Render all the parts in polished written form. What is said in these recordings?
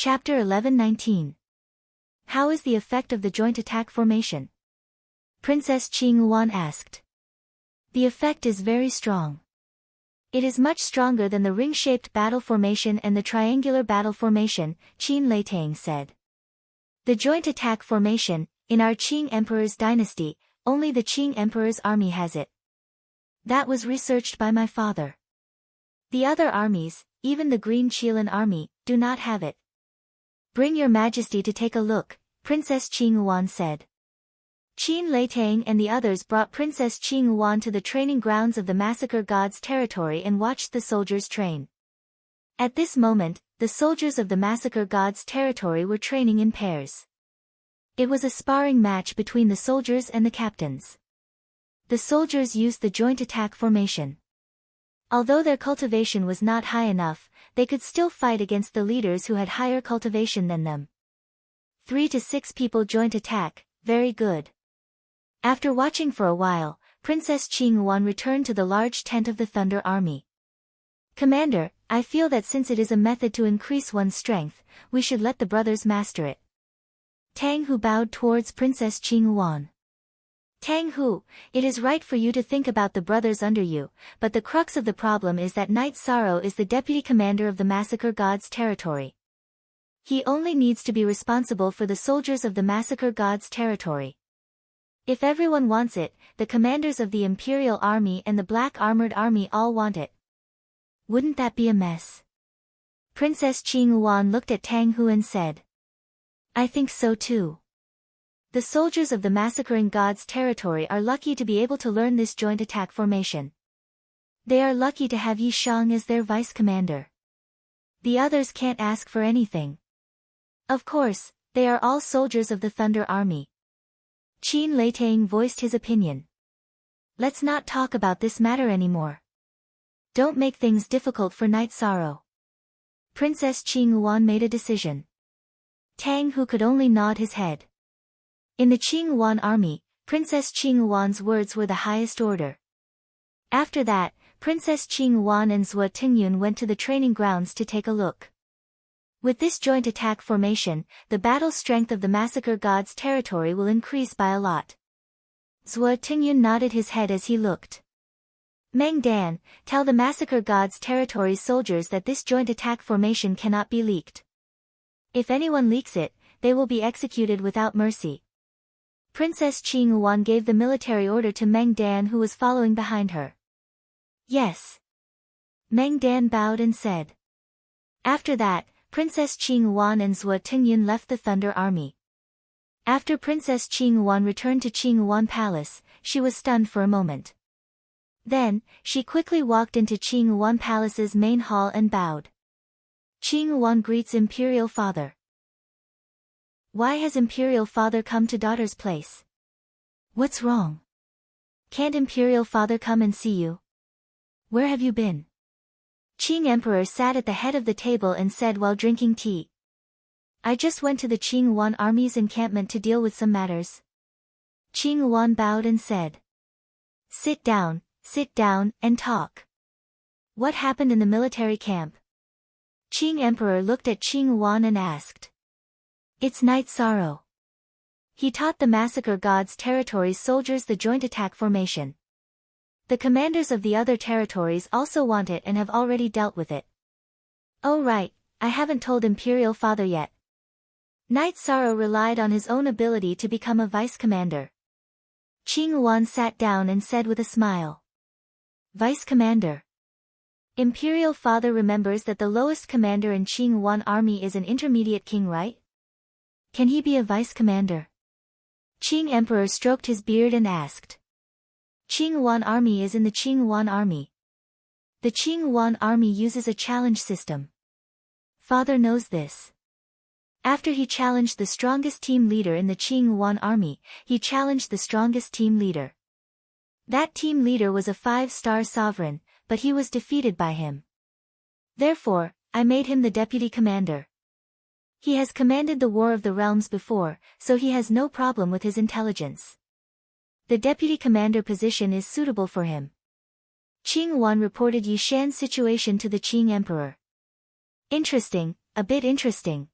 Chapter 11-19. How is the effect of the joint attack formation? Princess Qing Yuan asked. The effect is very strong. It is much stronger than the ring-shaped battle formation and the triangular battle formation, Qin Leitang said. The joint attack formation, in our Qing Emperor's dynasty, only the Qing Emperor's army has it. That was researched by my father. The other armies, even the Green Qilan army, do not have it. Bring your majesty to take a look, Princess Qing Yuan said. Qin Leitang and the others brought Princess Qing Yuan to the training grounds of the Massacre God's territory and watched the soldiers train. At this moment, the soldiers of the Massacre God's territory were training in pairs. It was a sparring match between the soldiers and the captains. The soldiers used the joint attack formation. Although their cultivation was not high enough, they could still fight against the leaders who had higher cultivation than them. 3 to 6 people joint attack, very good. After watching for a while, Princess Qing Yuan returned to the large tent of the Thunder Army. Commander, I feel that since it is a method to increase one's strength, we should let the brothers master it. Tang Hu bowed towards Princess Qing Yuan. Tang Hu, it is right for you to think about the brothers under you, but the crux of the problem is that Knight Sorrow is the deputy commander of the Massacre God's territory. He only needs to be responsible for the soldiers of the Massacre God's territory. If everyone wants it, the commanders of the Imperial Army and the Black Armored Army all want it. Wouldn't that be a mess? Princess Qing Yuan looked at Tang Hu and said. I think so too. The soldiers of the Massacring God's territory are lucky to be able to learn this joint attack formation. They are lucky to have Yi Shang as their vice commander. The others can't ask for anything. Of course, they are all soldiers of the Thunder Army. Qin Leitang voiced his opinion. Let's not talk about this matter anymore. Don't make things difficult for Knight Sorrow. Princess Qing Yuan made a decision. Tang Hu could only nod his head. In the Qing Yuan army, Princess Qing Yuan's words were the highest order. After that, Princess Qing Yuan and Zhuo Tingyun went to the training grounds to take a look. With this joint attack formation, the battle strength of the Massacre God's territory will increase by a lot. Zhuo Tingyun nodded his head as he looked. Meng Dan, tell the Massacre God's territory's soldiers that this joint attack formation cannot be leaked. If anyone leaks it, they will be executed without mercy. Princess Qing Yuan gave the military order to Meng Dan, who was following behind her. Yes. Meng Dan bowed and said. After that, Princess Qing Yuan and Zhuo Tingyun left the Thunder Army. After Princess Qing Yuan returned to Qing Yuan Palace, she was stunned for a moment. Then, she quickly walked into Qing Yuan Palace's main hall and bowed. Qing Yuan greets Imperial Father. Why has Imperial Father come to daughter's place? What's wrong? Can't Imperial Father come and see you? Where have you been? Qing Emperor sat at the head of the table and said while drinking tea. I just went to the Qing Yuan army's encampment to deal with some matters. Qing Yuan bowed and said. Sit down, and talk. What happened in the military camp? Qing Emperor looked at Qing Yuan and asked. It's Knight Sorrow. He taught the Massacre God's territory's soldiers the joint attack formation. The commanders of the other territories also want it and have already dealt with it. Oh right, I haven't told Imperial Father yet. Knight Sorrow relied on his own ability to become a vice commander. Qing Yuan sat down and said with a smile. Vice commander. Imperial Father remembers that the lowest commander in Qing Yuan army is an intermediate king, right? Can he be a vice commander? Qing Emperor stroked his beard and asked. Qing Yuan army is in the Qing Yuan army. The Qing Yuan army uses a challenge system. Father knows this. After he challenged the strongest team leader in the Qing Yuan army, he challenged the strongest team leader. That team leader was a 5-star sovereign, but he was defeated by him. Therefore, I made him the deputy commander. He has commanded the War of the Realms before, so he has no problem with his intelligence. The deputy commander position is suitable for him. Qing Yuan reported Yi Shan's situation to the Qing Emperor. Interesting, a bit interesting.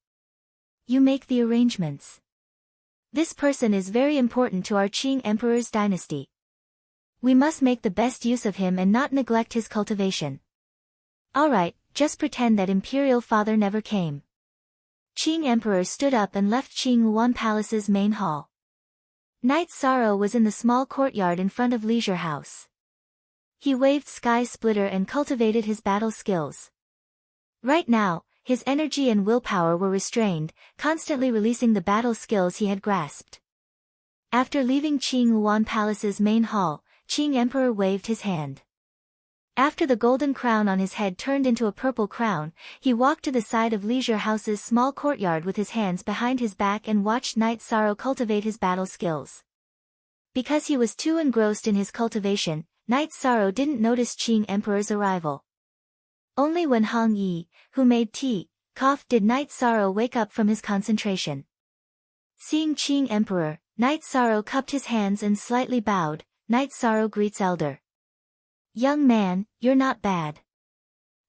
you make the arrangements. This person is very important to our Qing Emperor's dynasty. We must make the best use of him and not neglect his cultivation. Alright, just pretend that imperial father never came. Qing Emperor stood up and left Qing Yuan Palace's main hall. Knight Sorrow was in the small courtyard in front of Leisure House. He waved Sky Splitter and cultivated his battle skills. Right now, his energy and willpower were restrained, constantly releasing the battle skills he had grasped. After leaving Qing Yuan Palace's main hall, Qing Emperor waved his hand. After the golden crown on his head turned into a purple crown, he walked to the side of Leisure House's small courtyard with his hands behind his back and watched Knight Sorrow cultivate his battle skills. Because he was too engrossed in his cultivation, Knight Sorrow didn't notice Qing Emperor's arrival. Only when Hong Yi, who made tea, coughed did Knight Sorrow wake up from his concentration. Seeing Qing Emperor, Knight Sorrow cupped his hands and slightly bowed. Knight Sorrow greets Elder. Young man, you're not bad.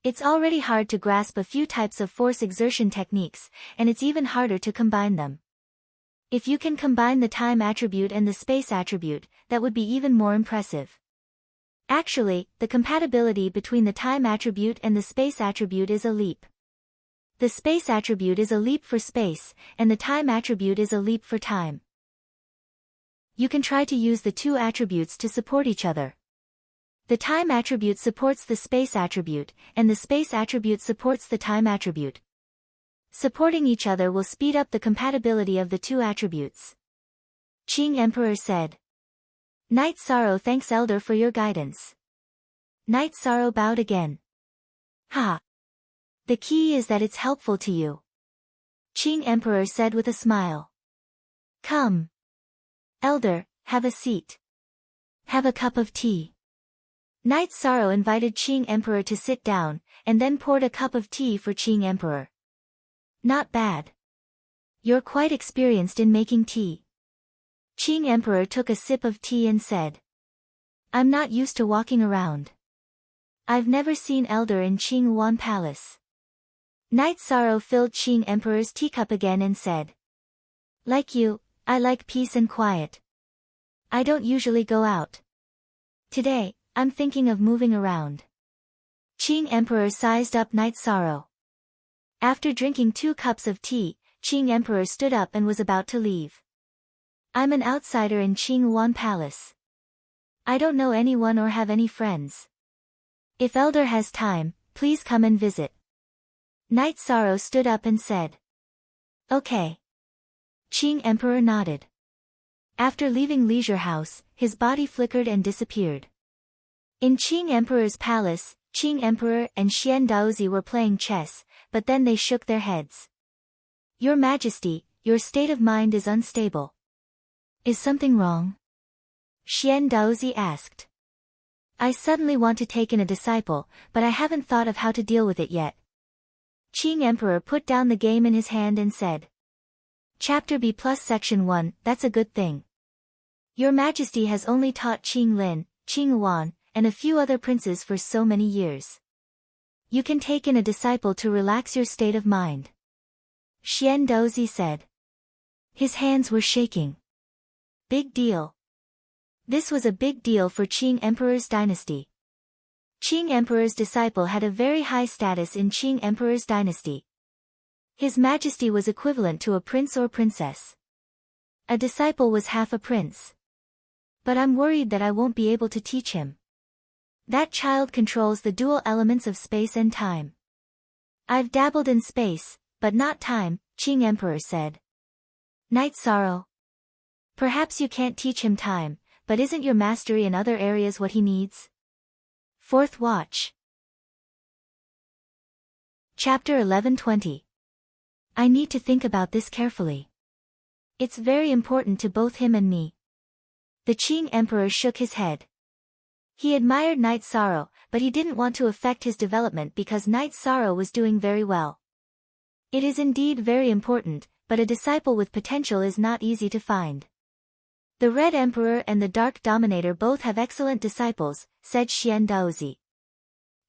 It's already hard to grasp a few types of force exertion techniques, and it's even harder to combine them. If you can combine the time attribute and the space attribute, that would be even more impressive. Actually, the compatibility between the time attribute and the space attribute is a leap. The space attribute is a leap for space, and the time attribute is a leap for time. You can try to use the two attributes to support each other. The time attribute supports the space attribute, and the space attribute supports the time attribute. Supporting each other will speed up the compatibility of the two attributes. Qing Emperor said. Knight Sorrow thanks Elder for your guidance. Knight Sorrow bowed again. Ha! The key is that it's helpful to you. Qing Emperor said with a smile. Come. Elder, have a seat. Have a cup of tea. Knight Sorrow invited Qing Emperor to sit down, and then poured a cup of tea for Qing Emperor. Not bad. You're quite experienced in making tea. Qing Emperor took a sip of tea and said. I'm not used to walking around. I've never seen Elder in Qing Yuan Palace. Knight Sorrow filled Qing Emperor's teacup again and said. Like you, I like peace and quiet. I don't usually go out. Today, I'm thinking of moving around. Qing Emperor sized up Knight Sorrow. After drinking 2 cups of tea, Qing Emperor stood up and was about to leave. I'm an outsider in Qing Yuan Palace. I don't know anyone or have any friends. If Elder has time, please come and visit. Knight Sorrow stood up and said. Okay. Qing Emperor nodded. After leaving Leisure House, his body flickered and disappeared. In Qing Emperor's palace, Qing Emperor and Xian Daozi were playing chess, but then they shook their heads. Your Majesty, your state of mind is unstable. Is something wrong? Xian Daozi asked. I suddenly want to take in a disciple, but I haven't thought of how to deal with it yet. Qing Emperor put down the game in his hand and said. Chapter B plus Section 1, that's a good thing. Your Majesty has only taught Qing Lin, Qing Yuan, and a few other princes for so many years. You can take in a disciple to relax your state of mind. Xian Daozi said. His hands were shaking. Big deal. This was a big deal for Qing Emperor's dynasty. Qing Emperor's disciple had a very high status in Qing Emperor's dynasty. His Majesty was equivalent to a prince or princess. A disciple was half a prince. But I'm worried that I won't be able to teach him. That child controls the dual elements of space and time. I've dabbled in space, but not time, Qing Emperor said. Knight Sorrow. Perhaps you can't teach him time, but isn't your mastery in other areas what he needs? Fourth Watch. Chapter 11:20. I need to think about this carefully. It's very important to both him and me. The Qing Emperor shook his head. He admired Knight Sorrow, but he didn't want to affect his development because Knight Sorrow was doing very well. It is indeed very important, but a disciple with potential is not easy to find. The Red Emperor and the Dark Dominator both have excellent disciples, said Xian Daozi.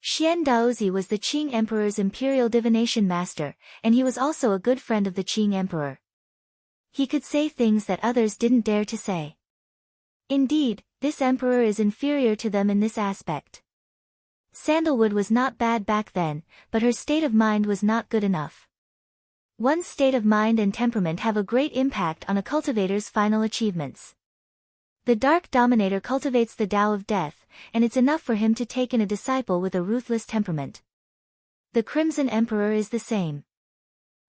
Xian Daozi was the Qing Emperor's imperial divination master, and he was also a good friend of the Qing Emperor. He could say things that others didn't dare to say. Indeed, this emperor is inferior to them in this aspect. Sandalwood was not bad back then, but her state of mind was not good enough. One's state of mind and temperament have a great impact on a cultivator's final achievements. The Dark Dominator cultivates the Tao of Death, and it's enough for him to take in a disciple with a ruthless temperament. The Crimson Emperor is the same.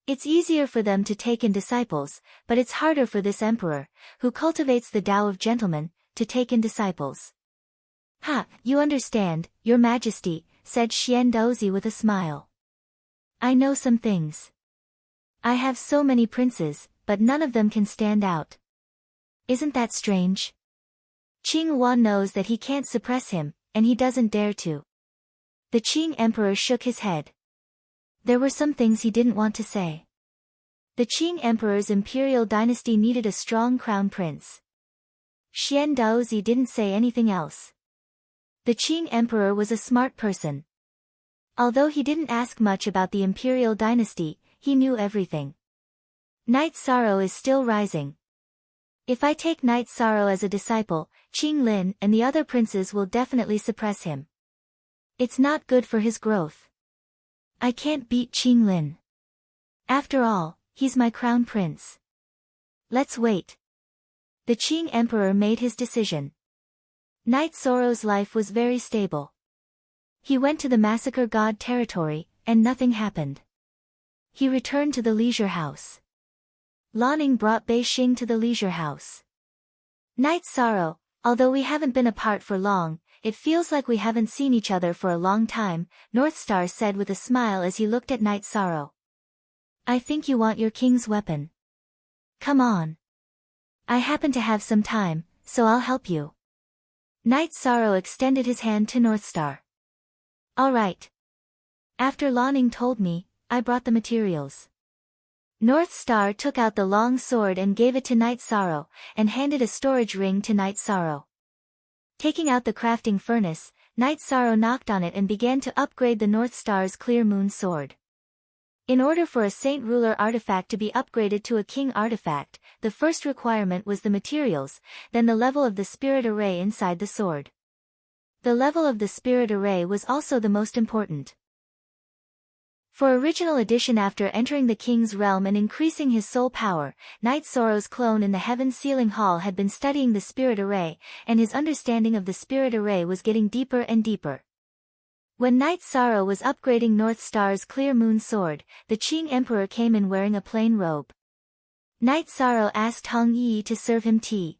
It's easier for them to take in disciples, but it's harder for this emperor, who cultivates the Tao of Gentlemen, to take in disciples. "Ha, you understand, Your Majesty," said Xian Daozi with a smile. "I know some things. I have so many princes, but none of them can stand out. Isn't that strange?" Qing Wan knows that he can't suppress him, and he doesn't dare to. The Qing Emperor shook his head. There were some things he didn't want to say. The Qing Emperor's imperial dynasty needed a strong crown prince. Xian Daozi didn't say anything else. The Qing Emperor was a smart person. Although he didn't ask much about the imperial dynasty, he knew everything. Night Sorrow is still rising. If I take Night Sorrow as a disciple, Qing Lin and the other princes will definitely suppress him. It's not good for his growth. I can't beat Qing Lin. After all, he's my crown prince. Let's wait. The Qing Emperor made his decision. Night Sorrow's life was very stable. He went to the Massacre God territory, and nothing happened. He returned to the leisure house. Lanning brought Bei Xing to the leisure house. Night Sorrow, although we haven't been apart for long, it feels like we haven't seen each other for a long time, Northstar said with a smile as he looked at Night Sorrow. I think you want your king's weapon. Come on. I happen to have some time, so I'll help you. Night Sorrow extended his hand to Northstar. All right. After Lanning told me, I brought the materials. Northstar took out the long sword and gave it to Night Sorrow, and handed a storage ring to Night Sorrow. Taking out the crafting furnace, Night Sorrow knocked on it and began to upgrade the Northstar's Clear Moon sword. In order for a Saint Ruler artifact to be upgraded to a King artifact, the first requirement was the materials, then the level of the spirit array inside the sword. The level of the spirit array was also the most important. For original edition, after entering the king's realm and increasing his soul power, Night Sorrow's clone in the Heaven Sealing Hall had been studying the spirit array, and his understanding of the spirit array was getting deeper and deeper. When Night Sorrow was upgrading Northstar's Clear Moon sword, the Qing Emperor came in wearing a plain robe. Night Sorrow asked Hong Yi to serve him tea.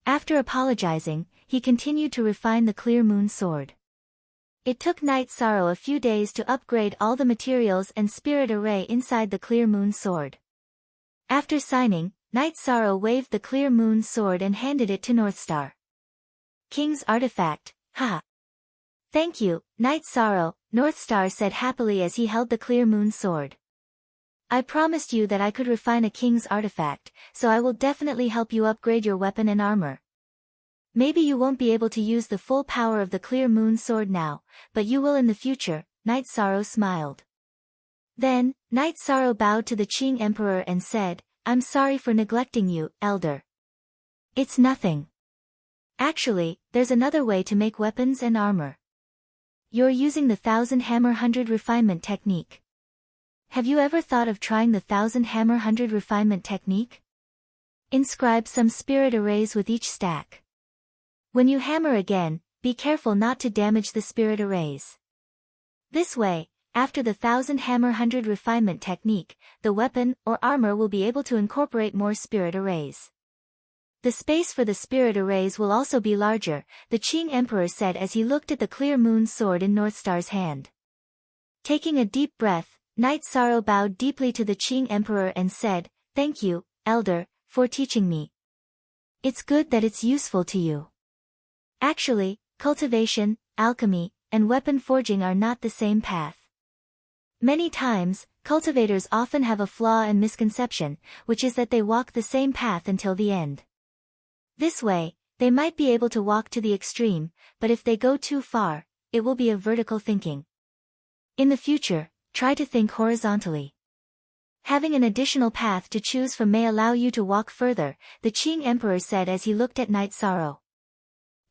After apologizing, he continued to refine the Clear Moon sword. It took Night Sorrow a few days to upgrade all the materials and spirit array inside the Clear Moon sword. After signing, Night Sorrow waved the Clear Moon sword and handed it to Northstar. King's artifact, haha. Thank you, Night Sorrow, Northstar said happily as he held the Clear Moon sword. I promised you that I could refine a king's artifact, so I will definitely help you upgrade your weapon and armor. Maybe you won't be able to use the full power of the Clear Moon sword now, but you will in the future, Night Sorrow smiled. Then, Night Sorrow bowed to the Qing Emperor and said, I'm sorry for neglecting you, Elder. It's nothing. Actually, there's another way to make weapons and armor. You're using the 1000 Hammer 100 refinement technique. Have you ever thought of trying the 1000 Hammer 100 refinement technique? Inscribe some spirit arrays with each stack. When you hammer again, be careful not to damage the spirit arrays. This way, after the 1000 Hammer 100 refinement technique, the weapon or armor will be able to incorporate more spirit arrays. The space for the spirit arrays will also be larger, the Qing Emperor said as he looked at the Clear Moon sword in Northstar's hand. Taking a deep breath, Night Sorrow bowed deeply to the Qing Emperor and said, Thank you, Elder, for teaching me. It's good that it's useful to you. Actually, cultivation, alchemy, and weapon forging are not the same path. Many times, cultivators often have a flaw and misconception, which is that they walk the same path until the end. This way, they might be able to walk to the extreme, but if they go too far, it will be a vertical thinking. In the future, try to think horizontally. Having an additional path to choose from may allow you to walk further, the Qing Emperor said as he looked at Night Sorrow.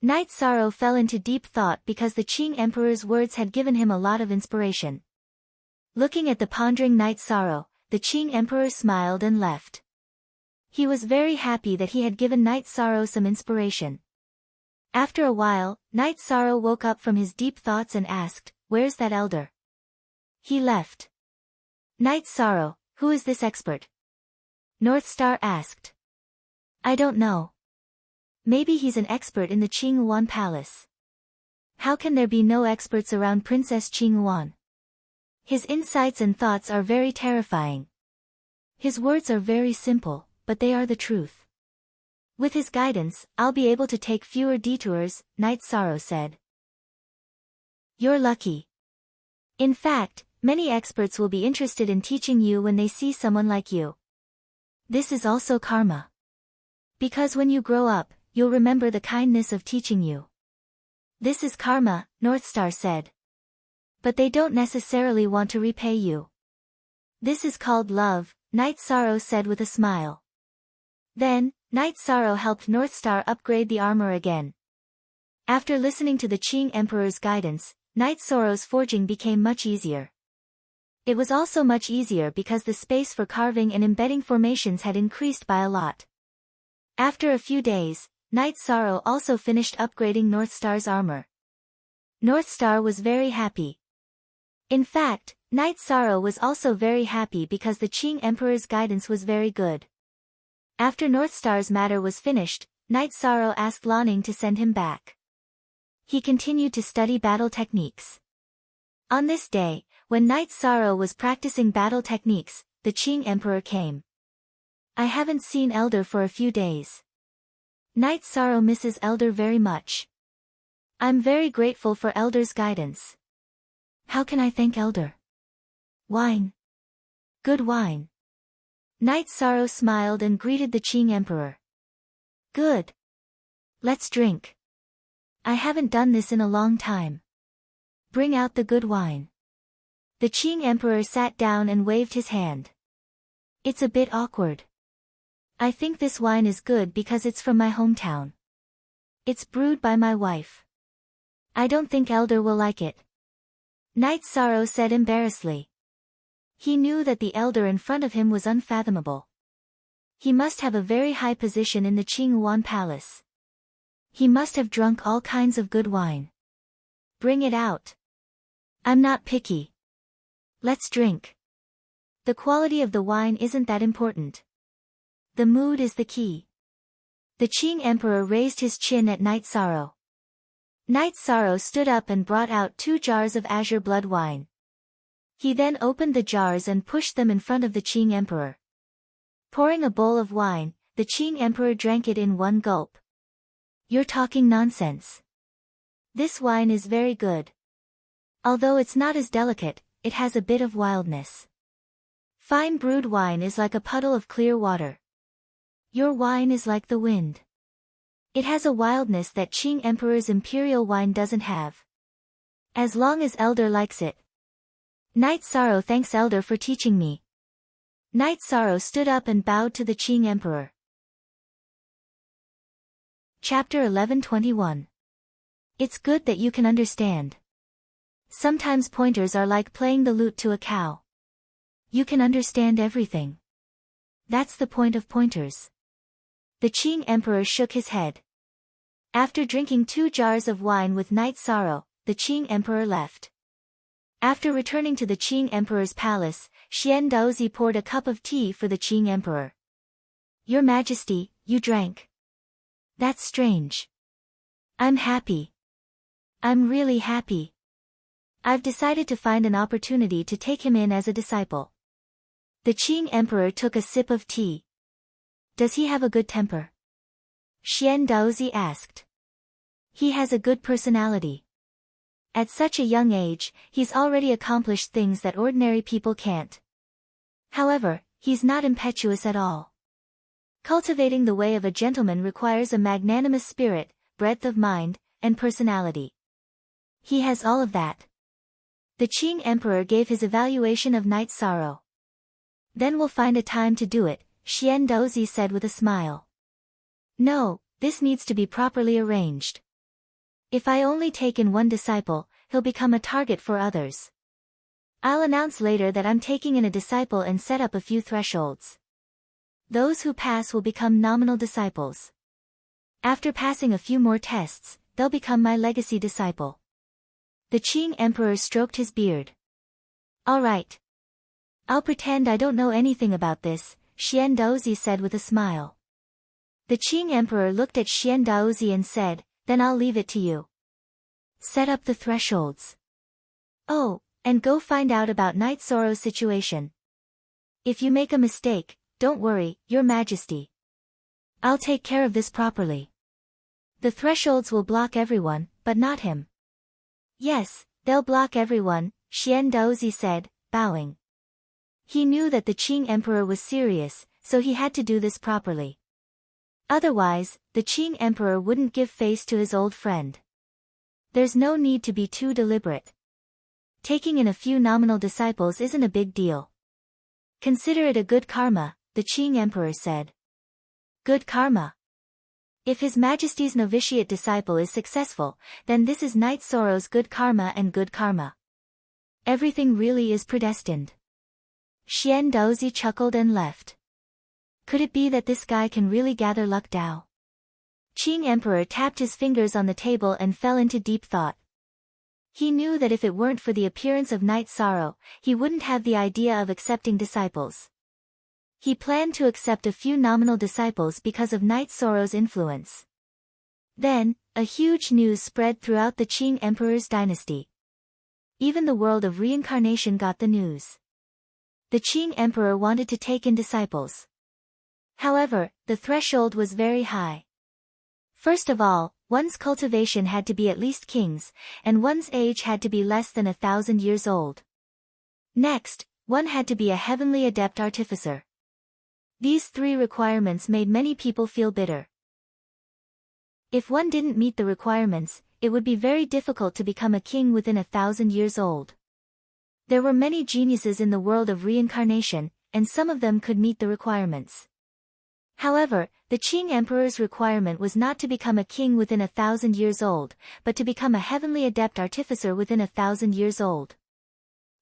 Night Sorrow fell into deep thought because the Qing Emperor's words had given him a lot of inspiration. Looking at the pondering Night Sorrow, the Qing Emperor smiled and left. He was very happy that he had given Night Sorrow some inspiration. After a while, Night Sorrow woke up from his deep thoughts and asked, "Where's that elder?" "He left." "Night Sorrow, who is this expert?" North Star asked. "I don't know. Maybe he's an expert in the Qingyuan Palace." "How can there be no experts around Princess Qingyuan? His insights and thoughts are very terrifying. His words are very simple, but they are the truth. With his guidance, I'll be able to take fewer detours," Night Sorrow said. "You're lucky. In fact, many experts will be interested in teaching you when they see someone like you. This is also karma. Because when you grow up, you'll remember the kindness of teaching you." "This is karma," North Star said. "But they don't necessarily want to repay you." "This is called love," Night Sorrow said with a smile. Then, Night Sorrow helped North Star upgrade the armor again. After listening to the Qing Emperor's guidance, Night Sorrow's forging became much easier. It was also much easier because the space for carving and embedding formations had increased by a lot. After a few days, Night Sorrow also finished upgrading North Star's armor. North Star was very happy. In fact, Night Sorrow was also very happy because the Qing Emperor's guidance was very good. After North Star's matter was finished, Night Sorrow asked Lanning to send him back. He continued to study battle techniques. On this day, when Night Sorrow was practicing battle techniques, the Qing Emperor came. "I haven't seen Elder for a few days. Night Sorrow misses Elder very much. I'm very grateful for Elder's guidance." "How can I thank Elder?" "Wine. Good wine." Night Sorrow smiled and greeted the Qing Emperor. "Good. Let's drink. I haven't done this in a long time. Bring out the good wine." The Qing Emperor sat down and waved his hand. "It's a bit awkward. I think this wine is good because it's from my hometown. It's brewed by my wife. I don't think Elder will like it." Night Sorrow said embarrassedly. He knew that the elder in front of him was unfathomable. He must have a very high position in the Qingyuan Palace. He must have drunk all kinds of good wine. "Bring it out. I'm not picky. Let's drink. The quality of the wine isn't that important. The mood is the key." The Qing Emperor raised his chin at Night Sorrow. Night Sorrow stood up and brought out 2 jars of azure blood wine. He then opened the jars and pushed them in front of the Qing Emperor. Pouring a bowl of wine, the Qing Emperor drank it in one gulp. "You're talking nonsense. This wine is very good. Although it's not as delicate, it has a bit of wildness. Fine brewed wine is like a puddle of clear water. Your wine is like the wind. It has a wildness that Qing Emperor's imperial wine doesn't have. As long as Elder likes it." "Night Sorrow thanks Elder for teaching me." Night Sorrow stood up and bowed to the Qing Emperor. Chapter 11:21. It's good that you can understand. Sometimes pointers are like playing the lute to a cow. You can understand everything. That's the point of pointers. The Qing Emperor shook his head. After drinking 2 jars of wine with Night Sorrow, the Qing Emperor left. After returning to the Qing Emperor's palace, Xian Daozi poured a cup of tea for the Qing Emperor. "Your Majesty, you drank. That's strange. I'm happy. I'm really happy. I've decided to find an opportunity to take him in as a disciple." The Qing Emperor took a sip of tea. "Does he have a good temper?" Xian Daozi asked. "He has a good personality. At such a young age, he's already accomplished things that ordinary people can't. However, he's not impetuous at all. Cultivating the way of a gentleman requires a magnanimous spirit, breadth of mind, and personality. He has all of that. The Qing Emperor gave his evaluation of Night Sorrow. Then we'll find a time to do it, Xian Dozi said with a smile. No, this needs to be properly arranged. If I only take in one disciple, he'll become a target for others. I'll announce later that I'm taking in a disciple and set up a few thresholds. Those who pass will become nominal disciples. After passing a few more tests, they'll become my legacy disciple. The Qing Emperor stroked his beard. All right. I'll pretend I don't know anything about this, Xian Daozi said with a smile. The Qing Emperor looked at Xian Daozi and said, then I'll leave it to you. Set up the thresholds. Oh, and go find out about Night Sorrow's situation. If you make a mistake, don't worry, Your Majesty. I'll take care of this properly. The thresholds will block everyone, but not him. Yes, they'll block everyone, Xian Daozi said, bowing. He knew that the Qing Emperor was serious, so he had to do this properly. Otherwise, the Qing Emperor wouldn't give face to his old friend. There's no need to be too deliberate. Taking in a few nominal disciples isn't a big deal. Consider it a good karma, the Qing Emperor said. Good karma. If His Majesty's novitiate disciple is successful, then this is Night Sorrow's good karma and good karma. Everything really is predestined. Xian Daozi chuckled and left. Could it be that this guy can really gather luck Dao? Qing Emperor tapped his fingers on the table and fell into deep thought. He knew that if it weren't for the appearance of Night Sorrow, he wouldn't have the idea of accepting disciples. He planned to accept a few nominal disciples because of Night Sorrow's influence. Then, a huge news spread throughout the Qing Emperor's dynasty. Even the world of reincarnation got the news. The Qing Emperor wanted to take in disciples. However, the threshold was very high. First of all, one's cultivation had to be at least king's, and one's age had to be less than 1,000 years old. Next, one had to be a heavenly adept artificer. These three requirements made many people feel bitter. If one didn't meet the requirements, it would be very difficult to become a king within 1,000 years old. There were many geniuses in the world of reincarnation, and some of them could meet the requirements. However, the Qing Emperor's requirement was not to become a king within 1,000 years old, but to become a heavenly adept artificer within 1,000 years old.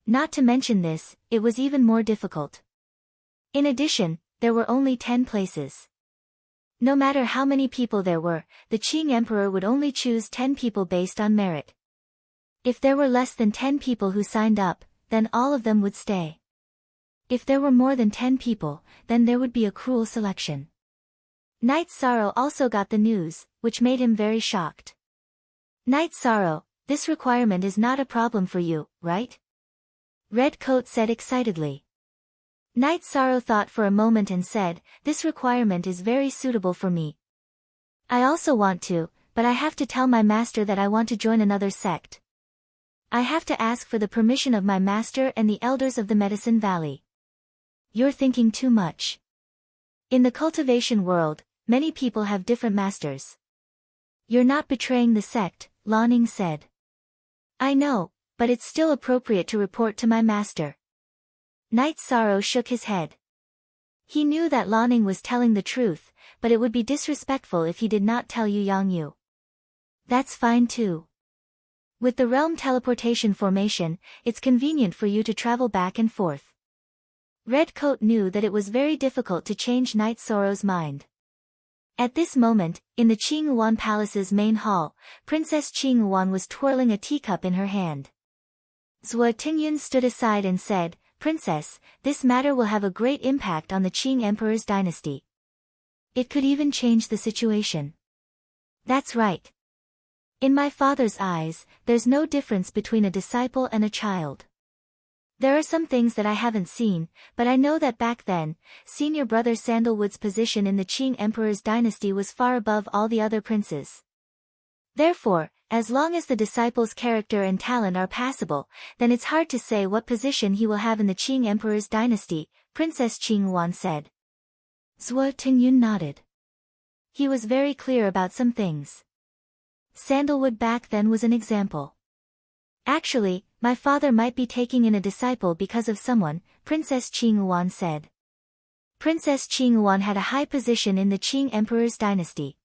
Not to mention this, it was even more difficult. In addition, there were only 10 places. No matter how many people there were, the Qing Emperor would only choose 10 people based on merit. If there were less than 10 people who signed up, then all of them would stay. If there were more than 10 people, then there would be a cruel selection. Night Sorrow also got the news, which made him very shocked. Night Sorrow, this requirement is not a problem for you, right? Red Coat said excitedly. Night Sorrow thought for a moment and said, this requirement is very suitable for me. I also want to, but I have to tell my master that I want to join another sect. I have to ask for the permission of my master and the elders of the Medicine Valley. You're thinking too much. In the cultivation world, many people have different masters. You're not betraying the sect, Lanning said. I know, but it's still appropriate to report to my master. Night Sorrow shook his head. He knew that Lanning was telling the truth, but it would be disrespectful if he did not tell Yu Yangyu. That's fine too. With the realm teleportation formation, it's convenient for you to travel back and forth. Red Coat knew that it was very difficult to change Night Sorrow's mind. At this moment, in the Qingyuan Palace's main hall, Princess Qingyuan was twirling a teacup in her hand. Zhuo Tingyun stood aside and said, Princess, this matter will have a great impact on the Qing Emperor's dynasty. It could even change the situation. That's right. In my father's eyes, there's no difference between a disciple and a child. There are some things that I haven't seen, but I know that back then, senior brother Sandalwood's position in the Qing Emperor's dynasty was far above all the other princes. Therefore, as long as the disciple's character and talent are passable, then it's hard to say what position he will have in the Qing Emperor's dynasty, Princess Qingyuan said. Zhuo Tingyun nodded. He was very clear about some things. Sandalwood back then was an example. Actually, my father might be taking in a disciple because of someone, Princess Qing said. Princess Qing had a high position in the Qing Emperor's dynasty.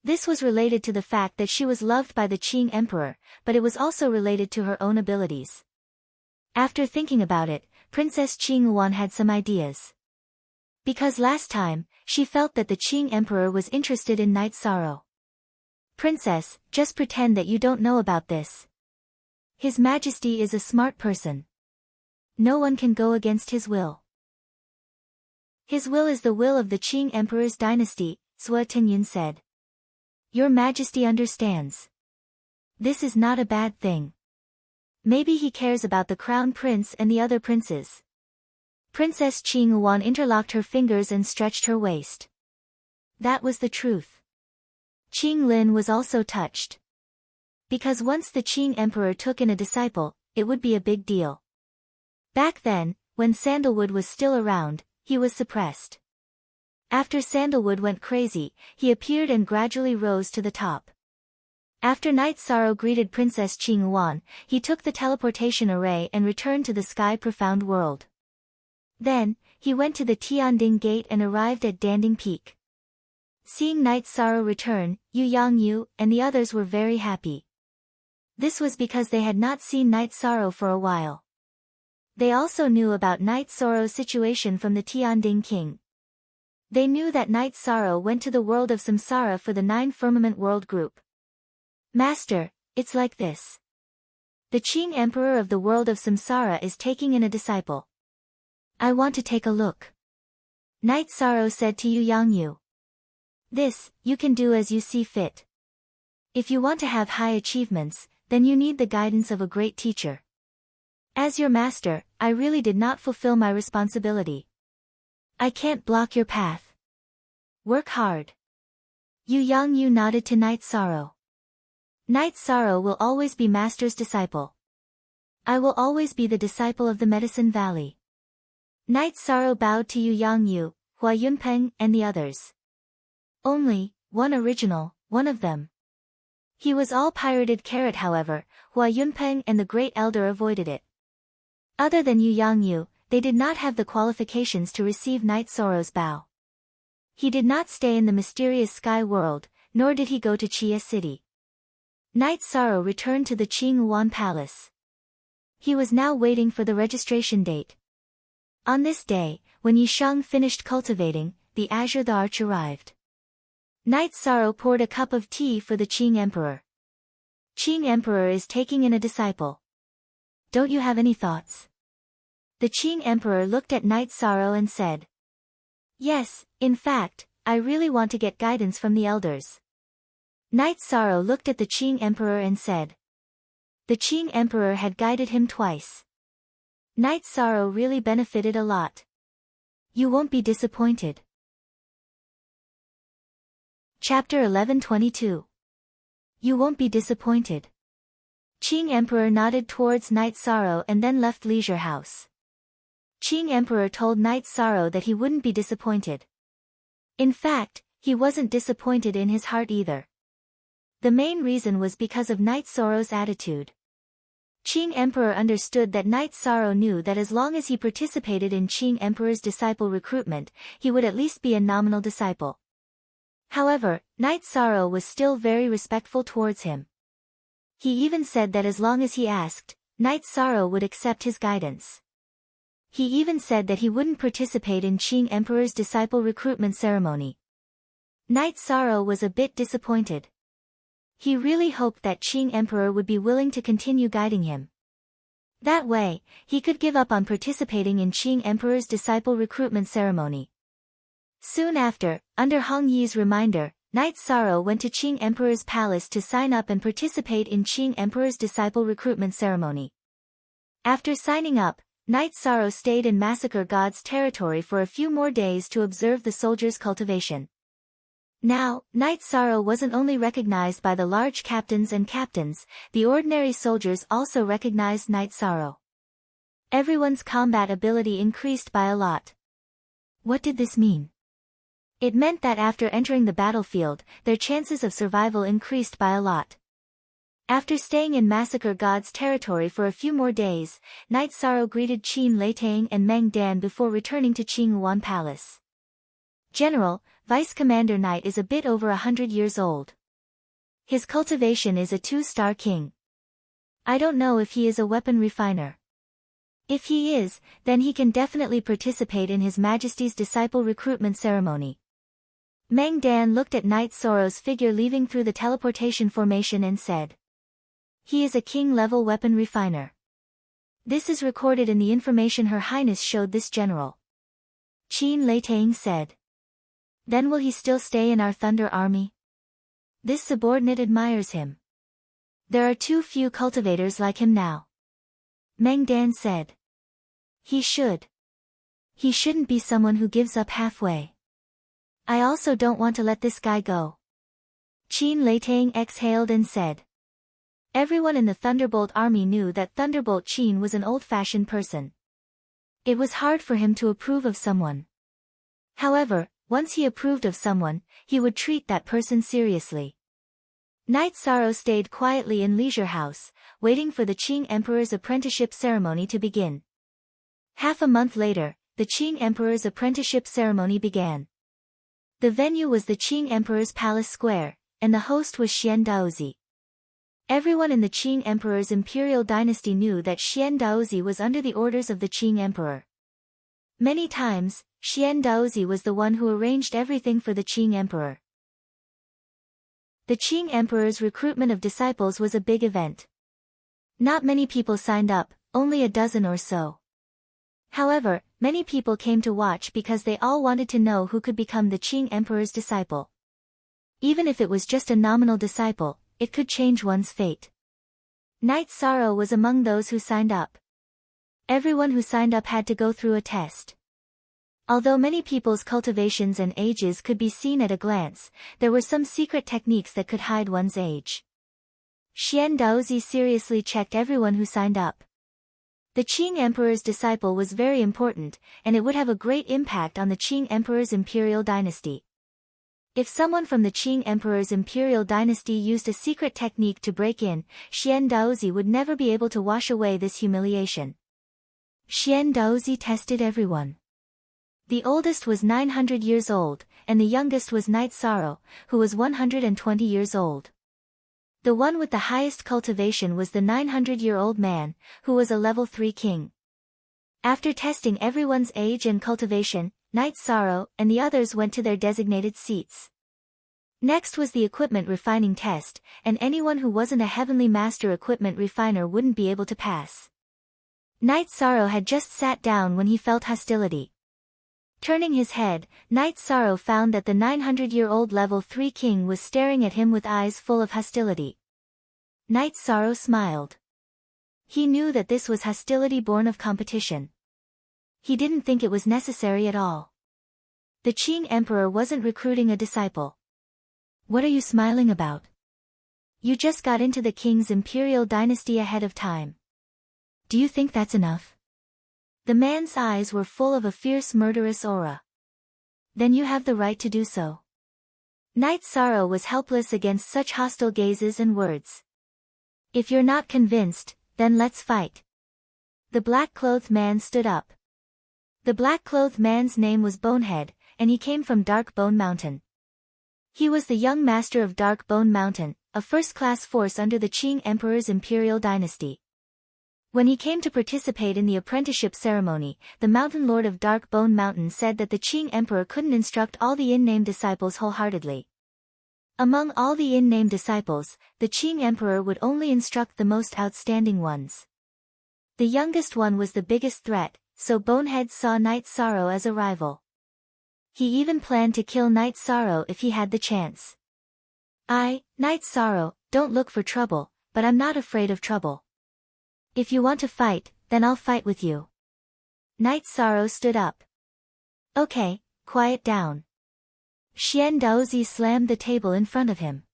This was related to the fact that she was loved by the Qing Emperor, but it was also related to her own abilities. After thinking about it, Princess Qing had some ideas. Because last time, she felt that the Qing Emperor was interested in Night Sorrow. Princess, just pretend that you don't know about this. His Majesty is a smart person. No one can go against his will. His will is the will of the Qing Emperor's dynasty, Zhou Tinyun said. Your Majesty understands. This is not a bad thing. Maybe he cares about the crown prince and the other princes. Princess Qing interlocked her fingers and stretched her waist. That was the truth. Qing Lin was also touched. Because once the Qing Emperor took in a disciple, it would be a big deal. Back then, when Sandalwood was still around, he was suppressed. After Sandalwood went crazy, he appeared and gradually rose to the top. After Night Sorrow greeted Princess Qing, he took the teleportation array and returned to the Sky Profound World. Then, he went to the Tianding Gate and arrived at Danding Peak. Seeing Night Sorrow return, Yu Yangyu and the others were very happy. This was because they had not seen Night Sorrow for a while. They also knew about Night Sorrow's situation from the Tianding King. They knew that Night Sorrow went to the world of Samsara for the 9 Firmament World Group. Master, it's like this. The Qing Emperor of the world of Samsara is taking in a disciple. I want to take a look. Night Sorrow said to Yu Yangyu. This, you can do as you see fit. If you want to have high achievements, then you need the guidance of a great teacher. As your master, I really did not fulfill my responsibility. I can't block your path. Work hard. Yu Yangyu nodded to Night Sorrow. Night Sorrow will always be Master's disciple. I will always be the disciple of the Medicine Valley. Night Sorrow bowed to Yu Yangyu, Hua Yunpeng and the others. Only, one original, one of them. He was all pirated carrot however, Hua Yunpeng and the Great Elder avoided it. Other than Yu Yangyu, they did not have the qualifications to receive Night Sorrow's bow. He did not stay in the mysterious sky world, nor did he go to Chia City. Night Sorrow returned to the Qing Palace. He was now waiting for the registration date. On this day, when Yisheng finished cultivating, the Azure the Arch arrived. Night Sorrow poured a cup of tea for the Qing Emperor. Qing Emperor is taking in a disciple. Don't you have any thoughts? The Qing Emperor looked at Night Sorrow and said. Yes, in fact, I really want to get guidance from the elders. Night Sorrow looked at the Qing Emperor and said. The Qing Emperor had guided him twice. Night Sorrow really benefited a lot. You won't be disappointed. Chapter 1122. You won't be disappointed. Qing Emperor nodded towards Night Sorrow and then left Leisure House. Qing Emperor told Night Sorrow that he wouldn't be disappointed. In fact, he wasn't disappointed in his heart either. The main reason was because of Night Sorrow's attitude. Qing Emperor understood that Night Sorrow knew that as long as he participated in Qing Emperor's disciple recruitment, he would at least be a nominal disciple. However, Night Sorrow was still very respectful towards him. He even said that as long as he asked, Night Sorrow would accept his guidance. He even said that he wouldn't participate in Qing Emperor's disciple recruitment ceremony. Night Sorrow was a bit disappointed. He really hoped that Qing Emperor would be willing to continue guiding him. That way, he could give up on participating in Qing Emperor's disciple recruitment ceremony. Soon after, under Hong Yi's reminder, Night Sorrow went to Qing Emperor's palace to sign up and participate in Qing Emperor's disciple recruitment ceremony. After signing up, Night Sorrow stayed in Massacre God's territory for a few more days to observe the soldiers' cultivation. Now, Night Sorrow wasn't only recognized by the large captains and captains, the ordinary soldiers also recognized Night Sorrow. Everyone's combat ability increased by a lot. What did this mean? It meant that after entering the battlefield, their chances of survival increased by a lot. After staying in Massacre God's territory for a few more days, Night Sorrow greeted Qin Leitang and Meng Dan before returning to Qinghuan Palace. General, Vice Commander Knight is a bit over 100 years old. His cultivation is a 2-star king. I don't know if he is a weapon refiner. If he is, then he can definitely participate in His Majesty's disciple recruitment ceremony. Meng Dan looked at Night Sorrow's figure leaving through the teleportation formation and said, "He is a king-level weapon refiner. This is recorded in the information Her Highness showed this general." Qin Leitang said. "Then will he still stay in our Thunder Army?" This subordinate admires him. "There are too few cultivators like him now." Meng Dan said. "He should. He shouldn't be someone who gives up halfway. I also don't want to let this guy go." Qin Leitang exhaled and said. Everyone in the Thunderbolt army knew that Thunderbolt Qin was an old-fashioned person. It was hard for him to approve of someone. However, once he approved of someone, he would treat that person seriously. Night Sorrow stayed quietly in Leisure House, waiting for the Qing Emperor's apprenticeship ceremony to begin. Half a month later, the Qing Emperor's apprenticeship ceremony began. The venue was the Qing Emperor's Palace Square, and the host was Xian Daozi. Everyone in the Qing Emperor's imperial dynasty knew that Xian Daozi was under the orders of the Qing Emperor. Many times, Xian Daozi was the one who arranged everything for the Qing Emperor. The Qing Emperor's recruitment of disciples was a big event. Not many people signed up, only a dozen or so. However, many people came to watch because they all wanted to know who could become the Qing Emperor's disciple. Even if it was just a nominal disciple, it could change one's fate. Night Sorrow was among those who signed up. Everyone who signed up had to go through a test. Although many people's cultivations and ages could be seen at a glance, there were some secret techniques that could hide one's age. Xian Daozi seriously checked everyone who signed up. The Qing Emperor's disciple was very important, and it would have a great impact on the Qing Emperor's imperial dynasty. If someone from the Qing Emperor's imperial dynasty used a secret technique to break in, Xian Daozi would never be able to wash away this humiliation. Xian Daozi tested everyone. The oldest was 900 years old, and the youngest was Night Sorrow, who was 120 years old. The one with the highest cultivation was the 900-year-old man, who was a level 3 king. After testing everyone's age and cultivation, Night Sorrow and the others went to their designated seats. Next was the equipment refining test, and anyone who wasn't a Heavenly Master equipment refiner wouldn't be able to pass. Night Sorrow had just sat down when he felt hostility. Turning his head, Night Sorrow found that the 900-year-old level 3 king was staring at him with eyes full of hostility. Night Sorrow smiled. He knew that this was hostility born of competition. He didn't think it was necessary at all. The Qing Emperor wasn't recruiting a disciple. What are you smiling about? You just got into the king's imperial dynasty ahead of time. Do you think that's enough? The man's eyes were full of a fierce murderous aura. Then you have the right to do so. Night Sorrow was helpless against such hostile gazes and words. If you're not convinced, then let's fight. The black-clothed man stood up. The black-clothed man's name was Bonehead, and he came from Dark Bone Mountain. He was the young master of Dark Bone Mountain, a first-class force under the Qing Emperor's imperial dynasty. When he came to participate in the apprenticeship ceremony, the Mountain Lord of Dark Bone Mountain said that the Qing Emperor couldn't instruct all the in-name disciples wholeheartedly. Among all the in-name disciples, the Qing Emperor would only instruct the most outstanding ones. The youngest one was the biggest threat, so Bonehead saw Night Sorrow as a rival. He even planned to kill Night Sorrow if he had the chance. Night Sorrow, don't look for trouble, but I'm not afraid of trouble. If you want to fight, then I'll fight with you. Night Sorrow stood up. Okay, quiet down. Xian Daozi slammed the table in front of him.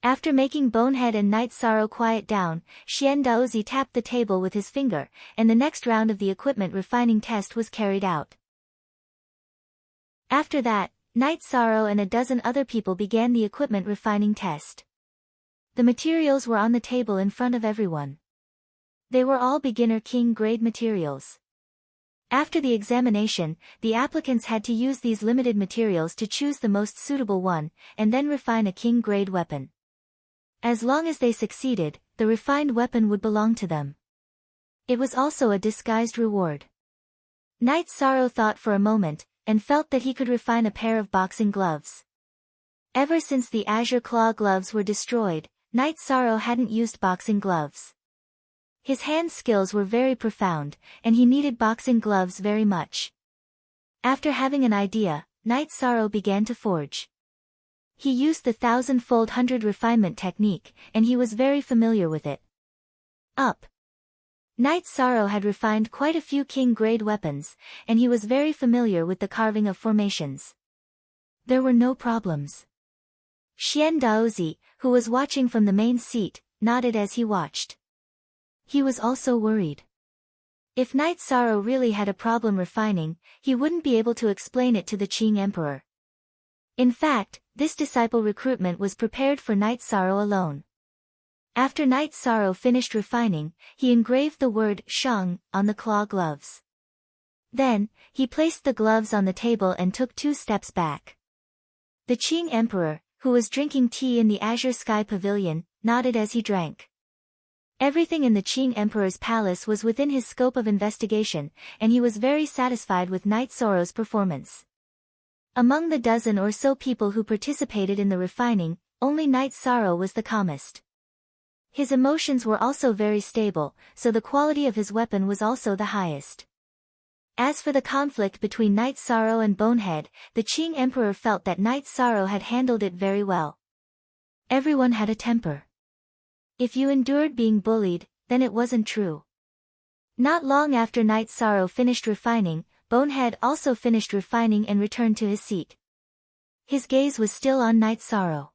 After making Bonehead and Night Sorrow quiet down, Xian Daozi tapped the table with his finger, and the next round of the equipment refining test was carried out. After that, Night Sorrow and a dozen other people began the equipment refining test. The materials were on the table in front of everyone. They were all beginner king-grade materials. After the examination, the applicants had to use these limited materials to choose the most suitable one, and then refine a king-grade weapon. As long as they succeeded, the refined weapon would belong to them. It was also a disguised reward. Knight Sorrow thought for a moment, and felt that he could refine a pair of boxing gloves. Ever since the Azure Claw gloves were destroyed, Knight Sorrow hadn't used boxing gloves. His hand skills were very profound, and he needed boxing gloves very much. After having an idea, Knight Sorrow began to forge. He used the 1,000-fold 100 refinement technique, and he was very familiar with it. Knight Sorrow had refined quite a few king-grade weapons, and he was very familiar with the carving of formations. There were no problems. Xian Daozi, who was watching from the main seat, nodded as he watched. He was also worried. If Knight Sorrow really had a problem refining, he wouldn't be able to explain it to the Qing Emperor. In fact, this disciple recruitment was prepared for Knight Sorrow alone. After Knight Sorrow finished refining, he engraved the word Shang on the claw gloves. Then, he placed the gloves on the table and took 2 steps back. The Qing Emperor, who was drinking tea in the Azure Sky Pavilion, nodded as he drank. Everything in the Qing Emperor's palace was within his scope of investigation, and he was very satisfied with Knight Sorrow's performance. Among the dozen or so people who participated in the refining, only Knight Sorrow was the calmest. His emotions were also very stable, so the quality of his weapon was also the highest. As for the conflict between Knight Sorrow and Bonehead, the Qing Emperor felt that Knight Sorrow had handled it very well. Everyone had a temper. If you endured being bullied, then it wasn't true. Not long after Knight Sorrow finished refining, Bonehead also finished refining and returned to his seat. His gaze was still on Knight Sorrow.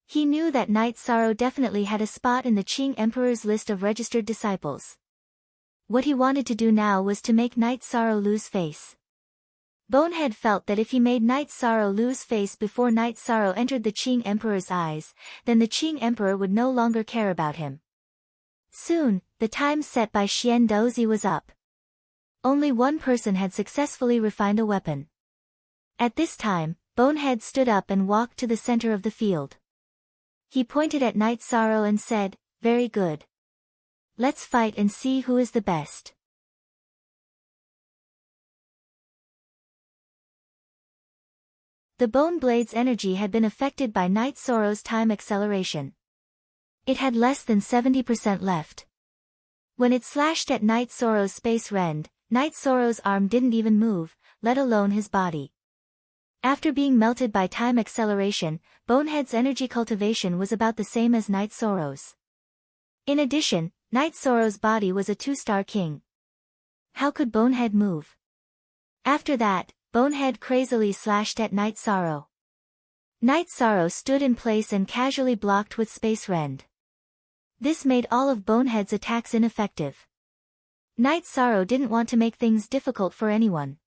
He knew that Knight Sorrow definitely had a spot in the Qing Emperor's list of registered disciples. What he wanted to do now was to make Knight Sorrow lose face. Bonehead felt that if he made Knight Sorrow lose face before Knight Sorrow entered the Qing Emperor's eyes, then the Qing Emperor would no longer care about him. Soon, the time set by Xian Daozi was up. Only one person had successfully refined a weapon. At this time, Bonehead stood up and walked to the center of the field. He pointed at Knight Sorrow and said, "Very good. Let's fight and see who is the best." The bone blade's energy had been affected by Knight Sorrow's time acceleration. It had less than 70% left. When it slashed at Knight Sorrow's space rend, Knight Sorrow's arm didn't even move, let alone his body. After being melted by time acceleration, Bonehead's energy cultivation was about the same as Knight Sorrow's. In addition, Knight Sorrow's body was a 2-star king. How could Bonehead move? After that, Bonehead crazily slashed at Knight Sorrow. Knight Sorrow stood in place and casually blocked with space rend. This made all of Bonehead's attacks ineffective. Knight Sorrow didn't want to make things difficult for anyone.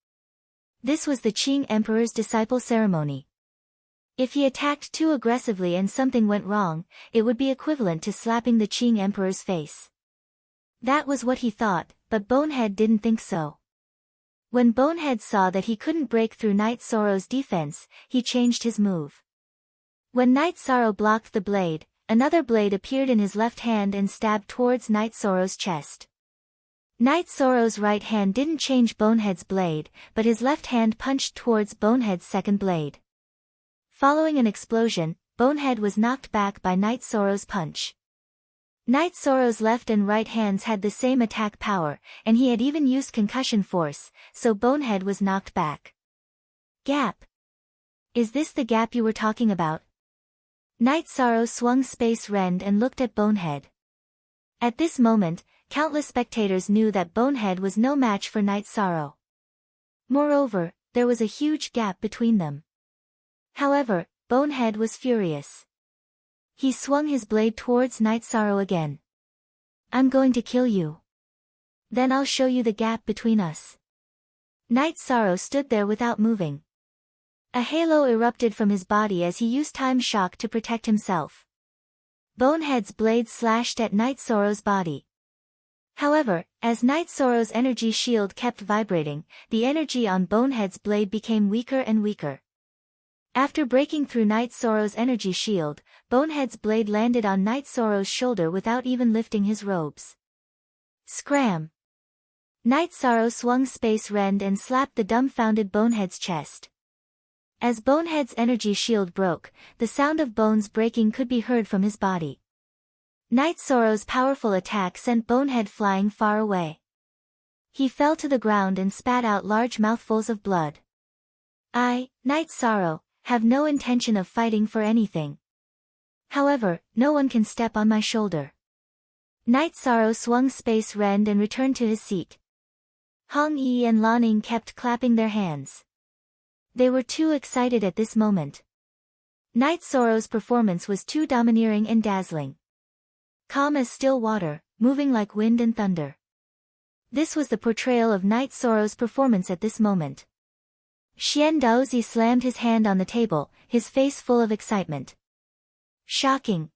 This was the Qing Emperor's disciple ceremony. If he attacked too aggressively and something went wrong, it would be equivalent to slapping the Qing Emperor's face. That was what he thought, but Bonehead didn't think so. When Bonehead saw that he couldn't break through Knight Sorrow's defense, he changed his move. When Knight Sorrow blocked the blade, another blade appeared in his left hand and stabbed towards Knight Sorrow's chest. Knight Sorrow's right hand didn't change Bonehead's blade, but his left hand punched towards Bonehead's second blade. Following an explosion, Bonehead was knocked back by Knight Sorrow's punch. Knight Sorrow's left and right hands had the same attack power, and he had even used concussion force, so Bonehead was knocked back. Gap. Is this the gap you were talking about? Knight Sorrow swung space rend and looked at Bonehead. At this moment, countless spectators knew that Bonehead was no match for Knight Sorrow. Moreover, there was a huge gap between them. However, Bonehead was furious. He swung his blade towards Knight Sorrow again. "I'm going to kill you. Then I'll show you the gap between us." Knight Sorrow stood there without moving. A halo erupted from his body as he used time shock to protect himself. Bonehead's blade slashed at Night Sorrow's body. However, as Night Sorrow's energy shield kept vibrating, the energy on Bonehead's blade became weaker and weaker. After breaking through Night Sorrow's energy shield, Bonehead's blade landed on Night Sorrow's shoulder without even lifting his robes. Scram! Night Sorrow swung Space Rend and slapped the dumbfounded Bonehead's chest. As Bonehead's energy shield broke, the sound of bones breaking could be heard from his body. Night Sorrow's powerful attack sent Bonehead flying far away. He fell to the ground and spat out large mouthfuls of blood. I, Night Sorrow, have no intention of fighting for anything. However, no one can step on my shoulder. Night Sorrow swung Space Rend and returned to his seat. Hong Yi and Lanning kept clapping their hands. They were too excited at this moment. Night Sorrow's performance was too domineering and dazzling. Calm as still water, moving like wind and thunder. This was the portrayal of Night Sorrow's performance at this moment. Xian Daozi slammed his hand on the table, his face full of excitement. Shocking.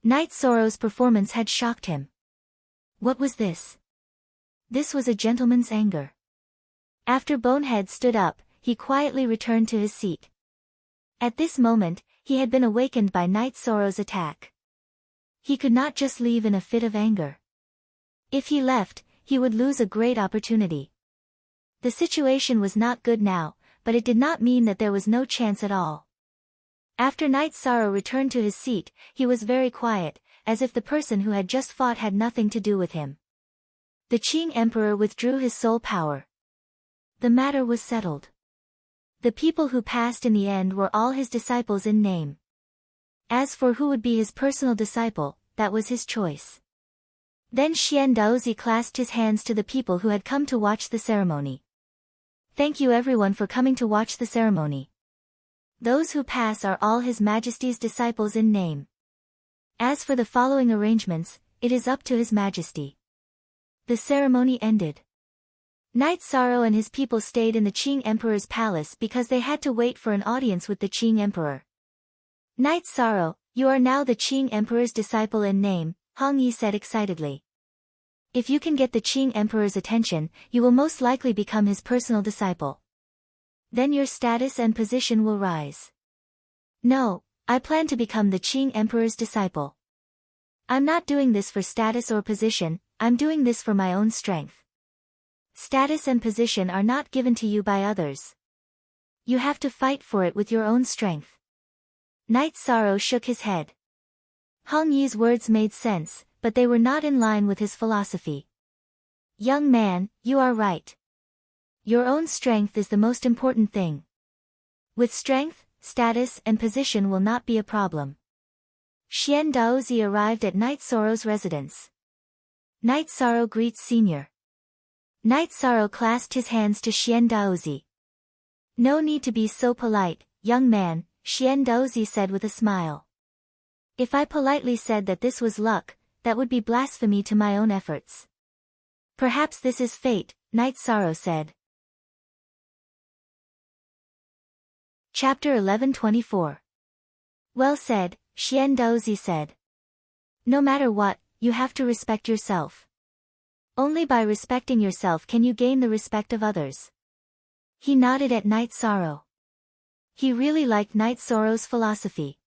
Night Sorrow's performance had shocked him. What was this? This was a gentleman's anger. After Bonehead stood up, he quietly returned to his seat. At this moment, he had been awakened by Night Sorrow's attack. He could not just leave in a fit of anger. If he left, he would lose a great opportunity. The situation was not good now, but it did not mean that there was no chance at all. After Night Sorrow returned to his seat, he was very quiet, as if the person who had just fought had nothing to do with him. The Qing Emperor withdrew his soul power. The matter was settled. The people who passed in the end were all his disciples in name. As for who would be his personal disciple, that was his choice. Then Xian Daozi clasped his hands to the people who had come to watch the ceremony. Thank you everyone for coming to watch the ceremony. Those who pass are all His Majesty's disciples in name. As for the following arrangements, it is up to His Majesty. The ceremony ended. Night Sorrow and his people stayed in the Qing Emperor's palace because they had to wait for an audience with the Qing Emperor. Night Sorrow, you are now the Qing Emperor's disciple in name, Hong Yi said excitedly. If you can get the Qing Emperor's attention, you will most likely become his personal disciple. Then your status and position will rise. No, I plan to become the Qing Emperor's disciple. I'm not doing this for status or position, I'm doing this for my own strength. Status and position are not given to you by others. You have to fight for it with your own strength. Night Sorrow shook his head. Hong Yi's words made sense, but they were not in line with his philosophy. Young man, you are right. Your own strength is the most important thing. With strength, status and position will not be a problem. Xian Daozi arrived at Night Sorrow's residence. Night Sorrow greets Senior. Night Sorrow clasped his hands to Xian Daozi. No need to be so polite, young man, Xian Daozi said with a smile. If I politely said that this was luck, that would be blasphemy to my own efforts. Perhaps this is fate, Night Sorrow said. Chapter 1124. Well said, Xian Daozi said. No matter what, you have to respect yourself. Only by respecting yourself can you gain the respect of others. He nodded at Night Sorrow. He really liked Night Sorrow's philosophy.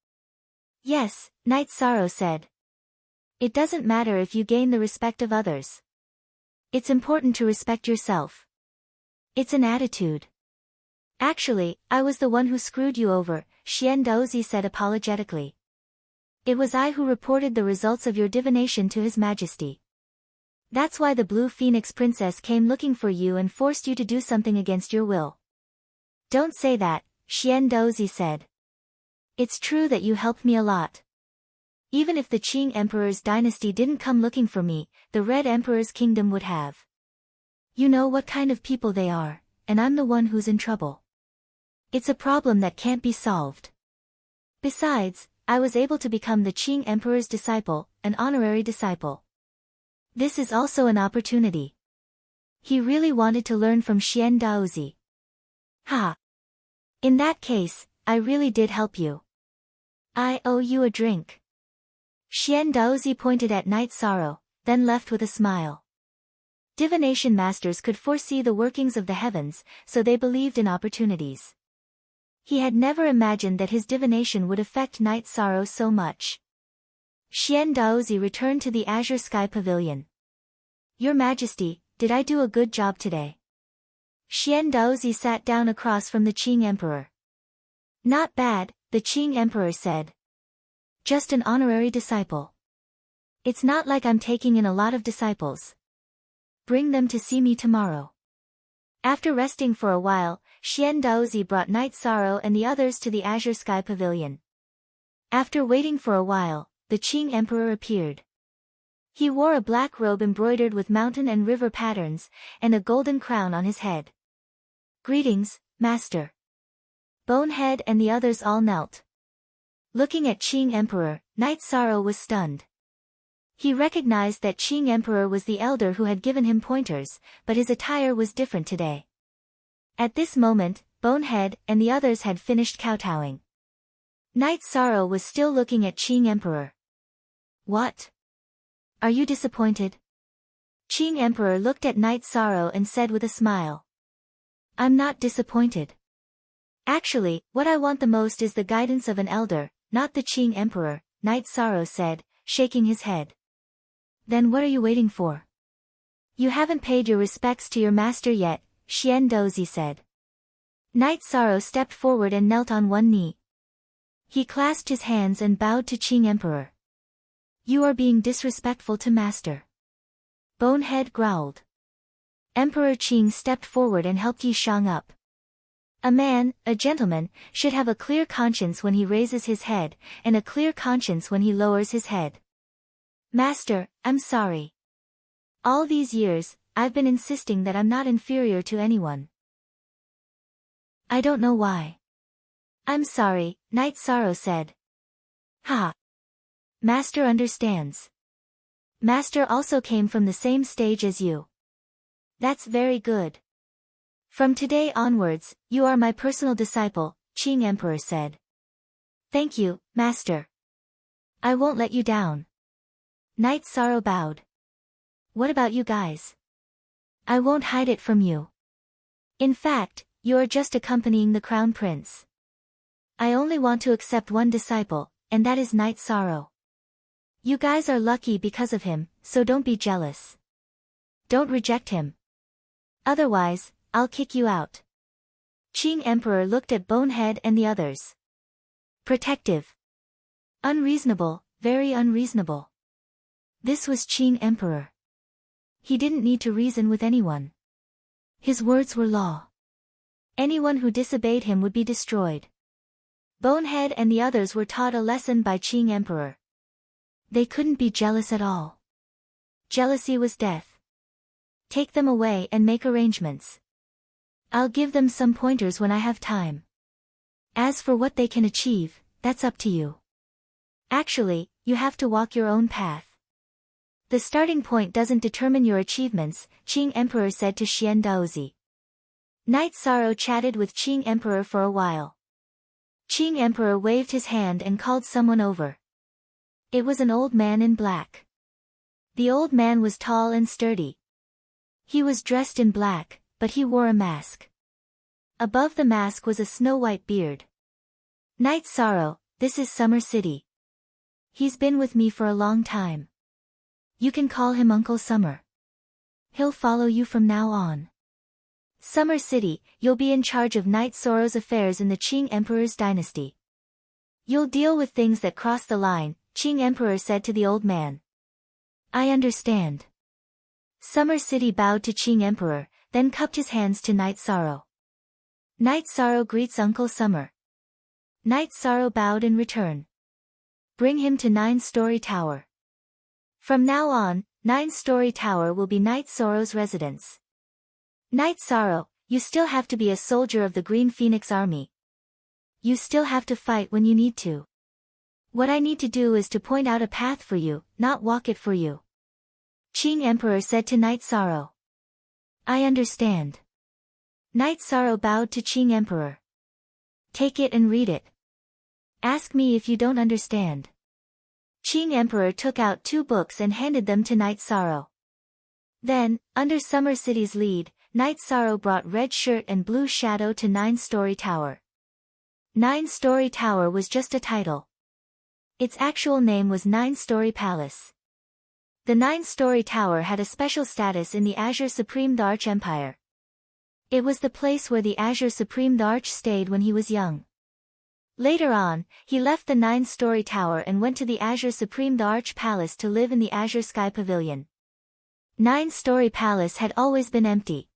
Yes, Night Sorrow said. It doesn't matter if you gain the respect of others. It's important to respect yourself. It's an attitude. Actually, I was the one who screwed you over, Xian Daozi said apologetically. It was I who reported the results of your divination to His Majesty. That's why the Blue Phoenix Princess came looking for you and forced you to do something against your will. Don't say that, Xian Daozi said. It's true that you helped me a lot. Even if the Qing Emperor's dynasty didn't come looking for me, the Red Emperor's kingdom would have. You know what kind of people they are, and I'm the one who's in trouble. It's a problem that can't be solved. Besides, I was able to become the Qing Emperor's disciple, an honorary disciple. This is also an opportunity. He really wanted to learn from Xian Daozi. Ha! In that case, I really did help you. I owe you a drink. Xian Daozi pointed at Night Sorrow, then left with a smile. Divination masters could foresee the workings of the heavens, so they believed in opportunities. He had never imagined that his divination would affect Night Sorrow so much. Xian Daozi returned to the Azure Sky Pavilion. Your Majesty, did I do a good job today? Xian Daozi sat down across from the Qing Emperor. Not bad, the Qing Emperor said. Just an honorary disciple. It's not like I'm taking in a lot of disciples. Bring them to see me tomorrow. After resting for a while, Xian Daozi brought Night Sorrow and the others to the Azure Sky Pavilion. After waiting for a while, the Qing Emperor appeared. He wore a black robe embroidered with mountain and river patterns, and a golden crown on his head. Greetings, Master. Bonehead and the others all knelt. Looking at Qing Emperor, Night Sorrow was stunned. He recognized that Qing Emperor was the elder who had given him pointers, but his attire was different today. At this moment, Bonehead and the others had finished kowtowing. Night Sorrow was still looking at Qing Emperor. What? Are you disappointed? Qing Emperor looked at Night Sorrow and said with a smile. I'm not disappointed. Actually, what I want the most is the guidance of an elder, not the Qing Emperor, Night Sorrow said, shaking his head. Then what are you waiting for? You haven't paid your respects to your master yet, Xian Daozi said. Night Sorrow stepped forward and knelt on one knee. He clasped his hands and bowed to Qing Emperor. You are being disrespectful to master. Bonehead growled. Emperor Qing stepped forward and helped Yi Shang up. A man, a gentleman, should have a clear conscience when he raises his head, and a clear conscience when he lowers his head. Master, I'm sorry. All these years, I've been insisting that I'm not inferior to anyone. I don't know why. I'm sorry, Night Sorrow said. Ha! Master understands. Master also came from the same stage as you. That's very good. From today onwards, you are my personal disciple, Qing Emperor said. Thank you, Master. I won't let you down. Night Sorrow bowed. What about you guys? I won't hide it from you. In fact, you are just accompanying the Crown Prince. I only want to accept one disciple, and that is Night Sorrow. You guys are lucky because of him, so don't be jealous. Don't reject him. Otherwise, I'll kick you out. Qing Emperor looked at Bonehead and the others. Protective. Unreasonable, very unreasonable. This was Qing Emperor. He didn't need to reason with anyone. His words were law. Anyone who disobeyed him would be destroyed. Bonehead and the others were taught a lesson by Qing Emperor. They couldn't be jealous at all. Jealousy was death. Take them away and make arrangements. I'll give them some pointers when I have time. As for what they can achieve, that's up to you. Actually, you have to walk your own path. The starting point doesn't determine your achievements, Qing Emperor said to Xian Daozi. Night Sorrow chatted with Qing Emperor for a while. Qing Emperor waved his hand and called someone over. It was an old man in black. The old man was tall and sturdy. He was dressed in black, but he wore a mask. Above the mask was a snow-white beard. Night Sorrow, this is Summer City. He's been with me for a long time. You can call him Uncle Summer. He'll follow you from now on. Summer City, you'll be in charge of Night Sorrow's affairs in the Qing Emperor's dynasty. You'll deal with things that cross the line, Qing Emperor said to the old man. I understand. Summer City bowed to Qing Emperor, then cupped his hands to Night Sorrow. Night Sorrow greets Uncle Summer. Night Sorrow bowed in return. Bring him to 9-story tower. From now on, 9-story tower will be Night Sorrow's residence. Night Sorrow, you still have to be a soldier of the Green Phoenix Army. You still have to fight when you need to. What I need to do is to point out a path for you, not walk it for you. Qing Emperor said to Night Sorrow. I understand. Night Sorrow bowed to Qing Emperor. Take it and read it. Ask me if you don't understand. Qing Emperor took out 2 books and handed them to Night Sorrow. Then, under Summer City's lead, Night Sorrow brought Red Shirt and Blue Shadow to 9-Story Tower. 9-Story Tower was just a title. Its actual name was 9-Story Palace. The 9-Story Tower had a special status in the Azure Supreme Darch Empire. It was the place where the Azure Supreme Darch stayed when he was young. Later on, he left the 9-Story Tower and went to the Azure Supreme Darch Palace to live in the Azure Sky Pavilion. 9-Story Palace had always been empty.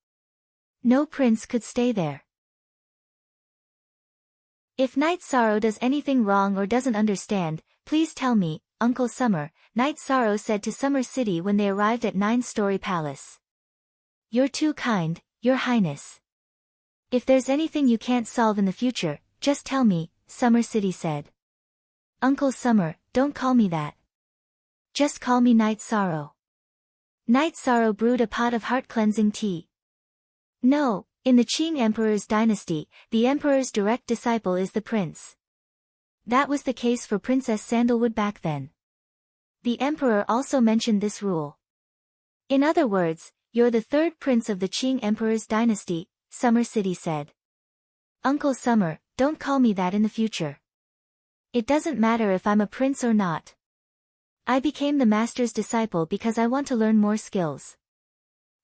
No prince could stay there. If Night Sorrow does anything wrong or doesn't understand, please tell me, Uncle Summer, Night Sorrow said to Summer City when they arrived at 9-Story Palace. You're too kind, Your Highness. If there's anything you can't solve in the future, just tell me, Summer City said. Uncle Summer, don't call me that. Just call me Night Sorrow. Night Sorrow brewed a pot of heart-cleansing tea. No, in the Qing Emperor's dynasty, the Emperor's direct disciple is the prince. That was the case for Princess Sandalwood back then. The Emperor also mentioned this rule. In other words, you're the 3rd prince of the Qing Emperor's dynasty, Summer City said. Uncle Summer, don't call me that in the future. It doesn't matter if I'm a prince or not. I became the master's disciple because I want to learn more skills.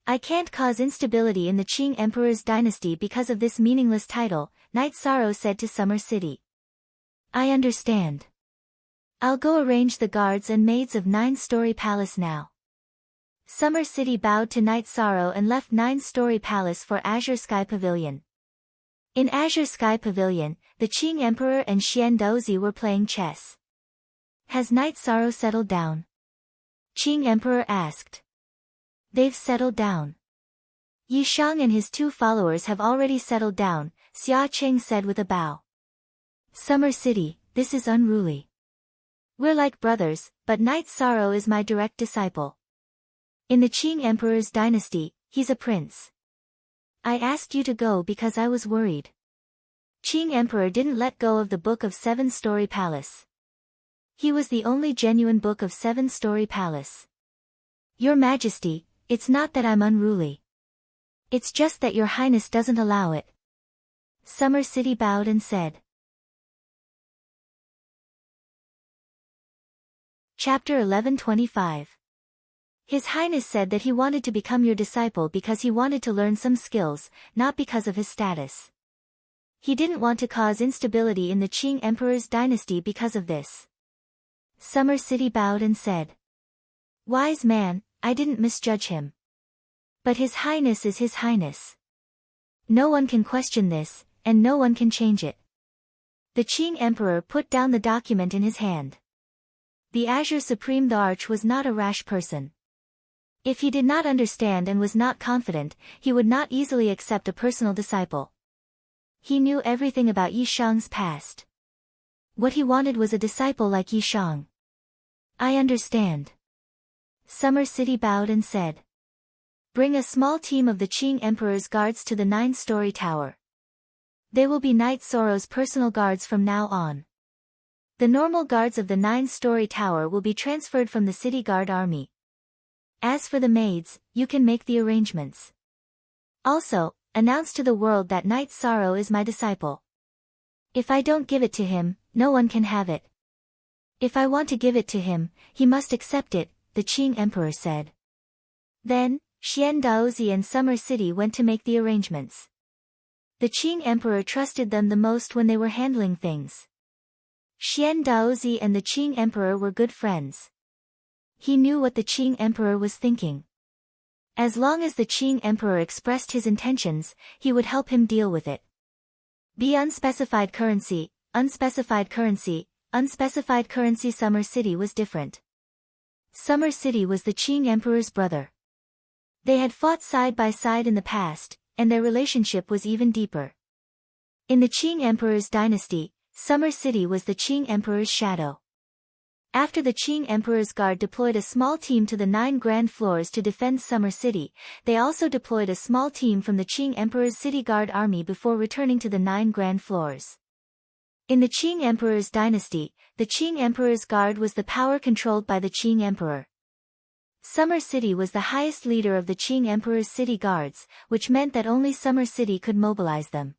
I can't cause instability in the Qing Emperor's dynasty because of this meaningless title, Night Sorrow said to Summer City. I understand. I'll go arrange the guards and maids of 9-Story Palace now. Summer City bowed to Night Sorrow and left 9-Story Palace for Azure Sky Pavilion. In Azure Sky Pavilion, the Qing Emperor and Xian Daozi were playing chess. Has Night Sorrow settled down? Qing Emperor asked. They've settled down. Yi Shang and his 2 followers have already settled down, Xia Cheng said with a bow. Summer City, this is unruly. We're like brothers, but Night Sorrow is my direct disciple. In the Qing Emperor's dynasty, he's a prince. I asked you to go because I was worried. Qing Emperor didn't let go of the Book of 7-Story Palace. He was the only genuine Book of 7-Story Palace. Your Majesty, it's not that I'm unruly. It's just that Your Highness doesn't allow it. Summer City bowed and said. Chapter 1125. His Highness said that he wanted to become your disciple because he wanted to learn some skills, not because of his status. He didn't want to cause instability in the Qing Emperor's dynasty because of this. Summer City bowed and said. Wise man, I didn't misjudge him. But His Highness is His Highness. No one can question this, and no one can change it. The Qing Emperor put down the document in his hand. The Azure Supreme Darch was not a rash person. If he did not understand and was not confident, he would not easily accept a personal disciple. He knew everything about Yi Shang's past. What he wanted was a disciple like Yi Shang. I understand. Summer City bowed and said. Bring a small team of the Qing Emperor's guards to the 9-Story Tower. They will be Night Sorrow's personal guards from now on. The normal guards of the 9-Story Tower will be transferred from the City Guard Army. As for the maids, you can make the arrangements. Also, announce to the world that Night Sorrow is my disciple. If I don't give it to him, no one can have it. If I want to give it to him, he must accept it, the Qing Emperor said. Then, Xian Daozi and Summer City went to make the arrangements. The Qing Emperor trusted them the most when they were handling things. Xian Daozi and the Qing Emperor were good friends. He knew what the Qing Emperor was thinking. As long as the Qing Emperor expressed his intentions, he would help him deal with it. Be unspecified currency, unspecified currency, unspecified currency. Summer City was different. Summer City was the Qing Emperor's brother. They had fought side by side in the past, and their relationship was even deeper. In the Qing Emperor's dynasty, Summer City was the Qing Emperor's shadow. After the Qing Emperor's guard deployed a small team to the 9 grand floors to defend Summer City, they also deployed a small team from the Qing Emperor's city guard army before returning to the 9 grand floors. In the Qing Emperor's dynasty, the Qing Emperor's guard was the power controlled by the Qing Emperor. Summer City was the highest leader of the Qing Emperor's city guards, which meant that only Summer City could mobilize them.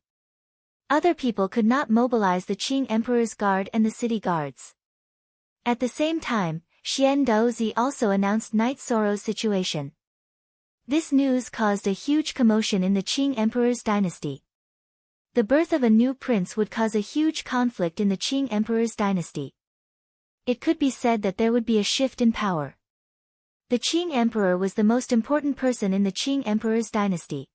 Other people could not mobilize the Qing Emperor's guard and the city guards. At the same time, Xian Daozi also announced Knight Soro's situation. This news caused a huge commotion in the Qing Emperor's dynasty. The birth of a new prince would cause a huge conflict in the Qing Emperor's dynasty. It could be said that there would be a shift in power. The Qing Emperor was the most important person in the Qing Emperor's dynasty.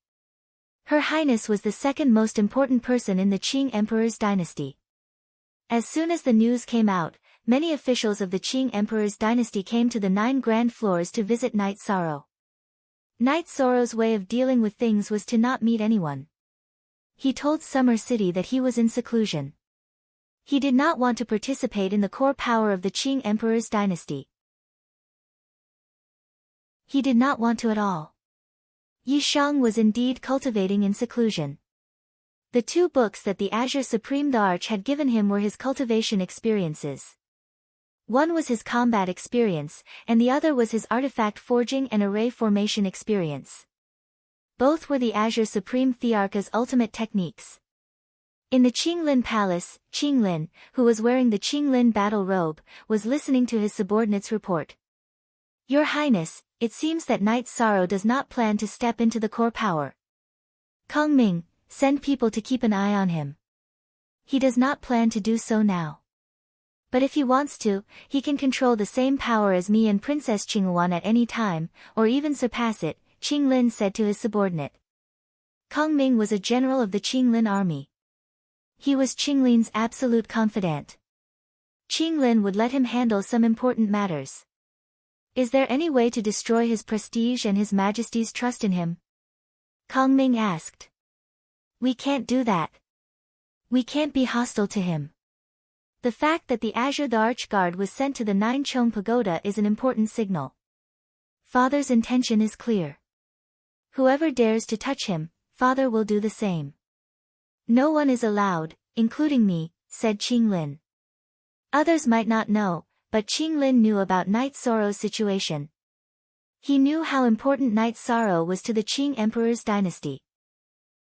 Her Highness was the second most important person in the Qing Emperor's dynasty. As soon as the news came out, many officials of the Qing Emperor's dynasty came to the 9 grand floors to visit Knight Soro. Knight Soro's way of dealing with things was to not meet anyone. He told Summer City that he was in seclusion. He did not want to participate in the core power of the Qing Emperor's dynasty. He did not want to at all. Yi Shang was indeed cultivating in seclusion. The 2 books that the Azure Supreme the Arch had given him were his cultivation experiences. One was his combat experience, and the other was his artifact forging and array formation experience. Both were the Azure Supreme Thearcha's ultimate techniques. In the Qinglin Palace, Qinglin, who was wearing the Qinglin battle robe, was listening to his subordinate's report. Your Highness, it seems that Knight Soro does not plan to step into the core power. Kong Ming, send people to keep an eye on him. He does not plan to do so now. But if he wants to, he can control the same power as me and Princess Qingyuan at any time, or even surpass it, Qinglin said to his subordinate. Kong Ming was a general of the Qinglin army. He was Qinglin's absolute confidant. Qinglin would let him handle some important matters. Is there any way to destroy his prestige and His Majesty's trust in him? Kong Ming asked. We can't do that. We can't be hostile to him. The fact that the Azure the Arch Guard was sent to the 9 Chong Pagoda is an important signal. Father's intention is clear. Whoever dares to touch him, Father will do the same. No one is allowed, including me, said Qinglin. Others might not know, but Qinglin knew about Knight Soro's situation. He knew how important Knight Soro was to the Qing Emperor's dynasty.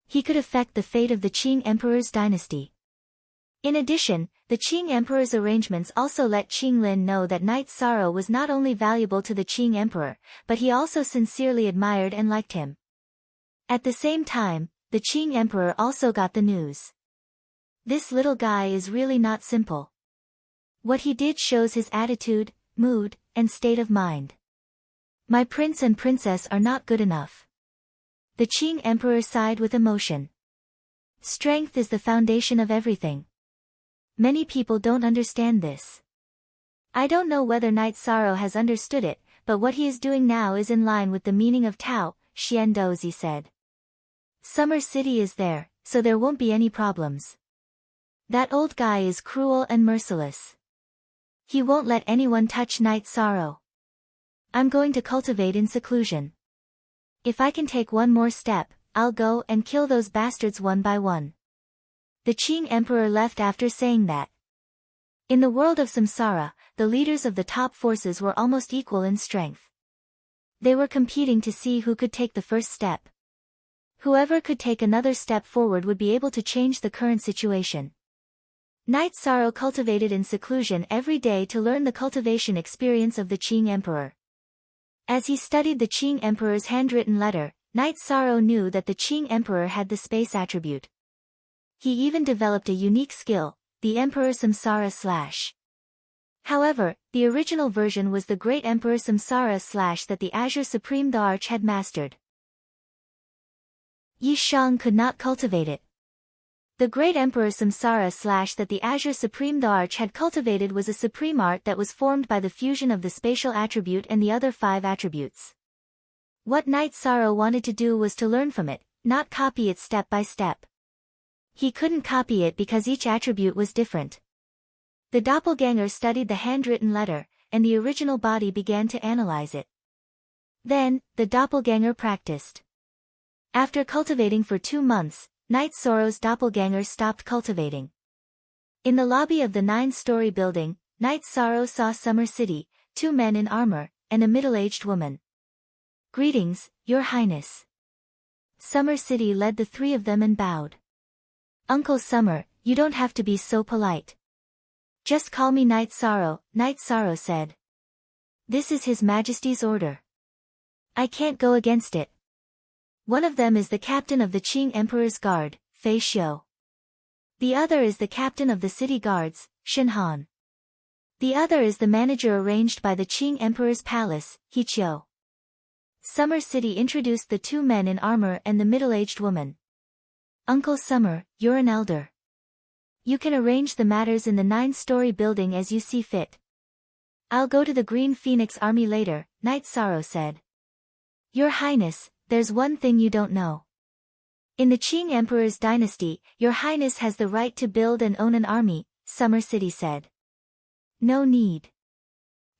He could affect the fate of the Qing Emperor's dynasty. In addition, the Qing Emperor's arrangements also let Qinglin know that Knight Soro was not only valuable to the Qing Emperor, but he also sincerely admired and liked him. At the same time, the Qing Emperor also got the news. This little guy is really not simple. What he did shows his attitude, mood, and state of mind. My prince and princess are not good enough. The Qing Emperor sighed with emotion. Strength is the foundation of everything. Many people don't understand this. I don't know whether Knight Soro has understood it, but what he is doing now is in line with the meaning of Tao, Xian Dozi said. Summer City is there, so there won't be any problems. That old guy is cruel and merciless. He won't let anyone touch Knight Soro. I'm going to cultivate in seclusion. If I can take one more step, I'll go and kill those bastards one by one. The Qing Emperor left after saying that. In the world of Samsara, the leaders of the top forces were almost equal in strength. They were competing to see who could take the first step. Whoever could take another step forward would be able to change the current situation. Knight Soro cultivated in seclusion every day to learn the cultivation experience of the Qing Emperor. As he studied the Qing Emperor's handwritten letter, Knight Soro knew that the Qing Emperor had the space attribute. He even developed a unique skill, the Emperor Samsara Slash. However, the original version was the Great Emperor Samsara Slash that the Azure Supreme the Arch had mastered. Yi Shang could not cultivate it. The Great Emperor Samsara Slash that the Azure Supreme the Arch had cultivated was a supreme art that was formed by the fusion of the spatial attribute and the other 5 attributes. What Knight Soro wanted to do was to learn from it, not copy it step by step. He couldn't copy it because each attribute was different. The doppelganger studied the handwritten letter, and the original body began to analyze it. Then, the doppelganger practiced. After cultivating for 2 months, Knight Soro's doppelganger stopped cultivating. In the lobby of the 9-story building, Night Sorrow saw Summer City, 2 men in armor, and a middle-aged woman. "Greetings, Your Highness." Summer City led the 3 of them and bowed. "Uncle Summer, you don't have to be so polite. Just call me Night Sorrow," Night Sorrow said. "This is His Majesty's order. I can't go against it." One of them is the captain of the Qing Emperor's Guard, Fei Xiu. The other is the captain of the city guards, Shen Han. The other is the manager arranged by the Qing Emperor's palace, He Qiu. Summer City introduced the 2 men in armor and the middle-aged woman. "Uncle Summer, you're an elder. You can arrange the matters in the 9-story building as you see fit. I'll go to the Green Phoenix Army later," Night Sorrow said. "Your Highness, there's one thing you don't know. In the Qing Emperor's dynasty, Your Highness has the right to build and own an army," Summer City said. "No need.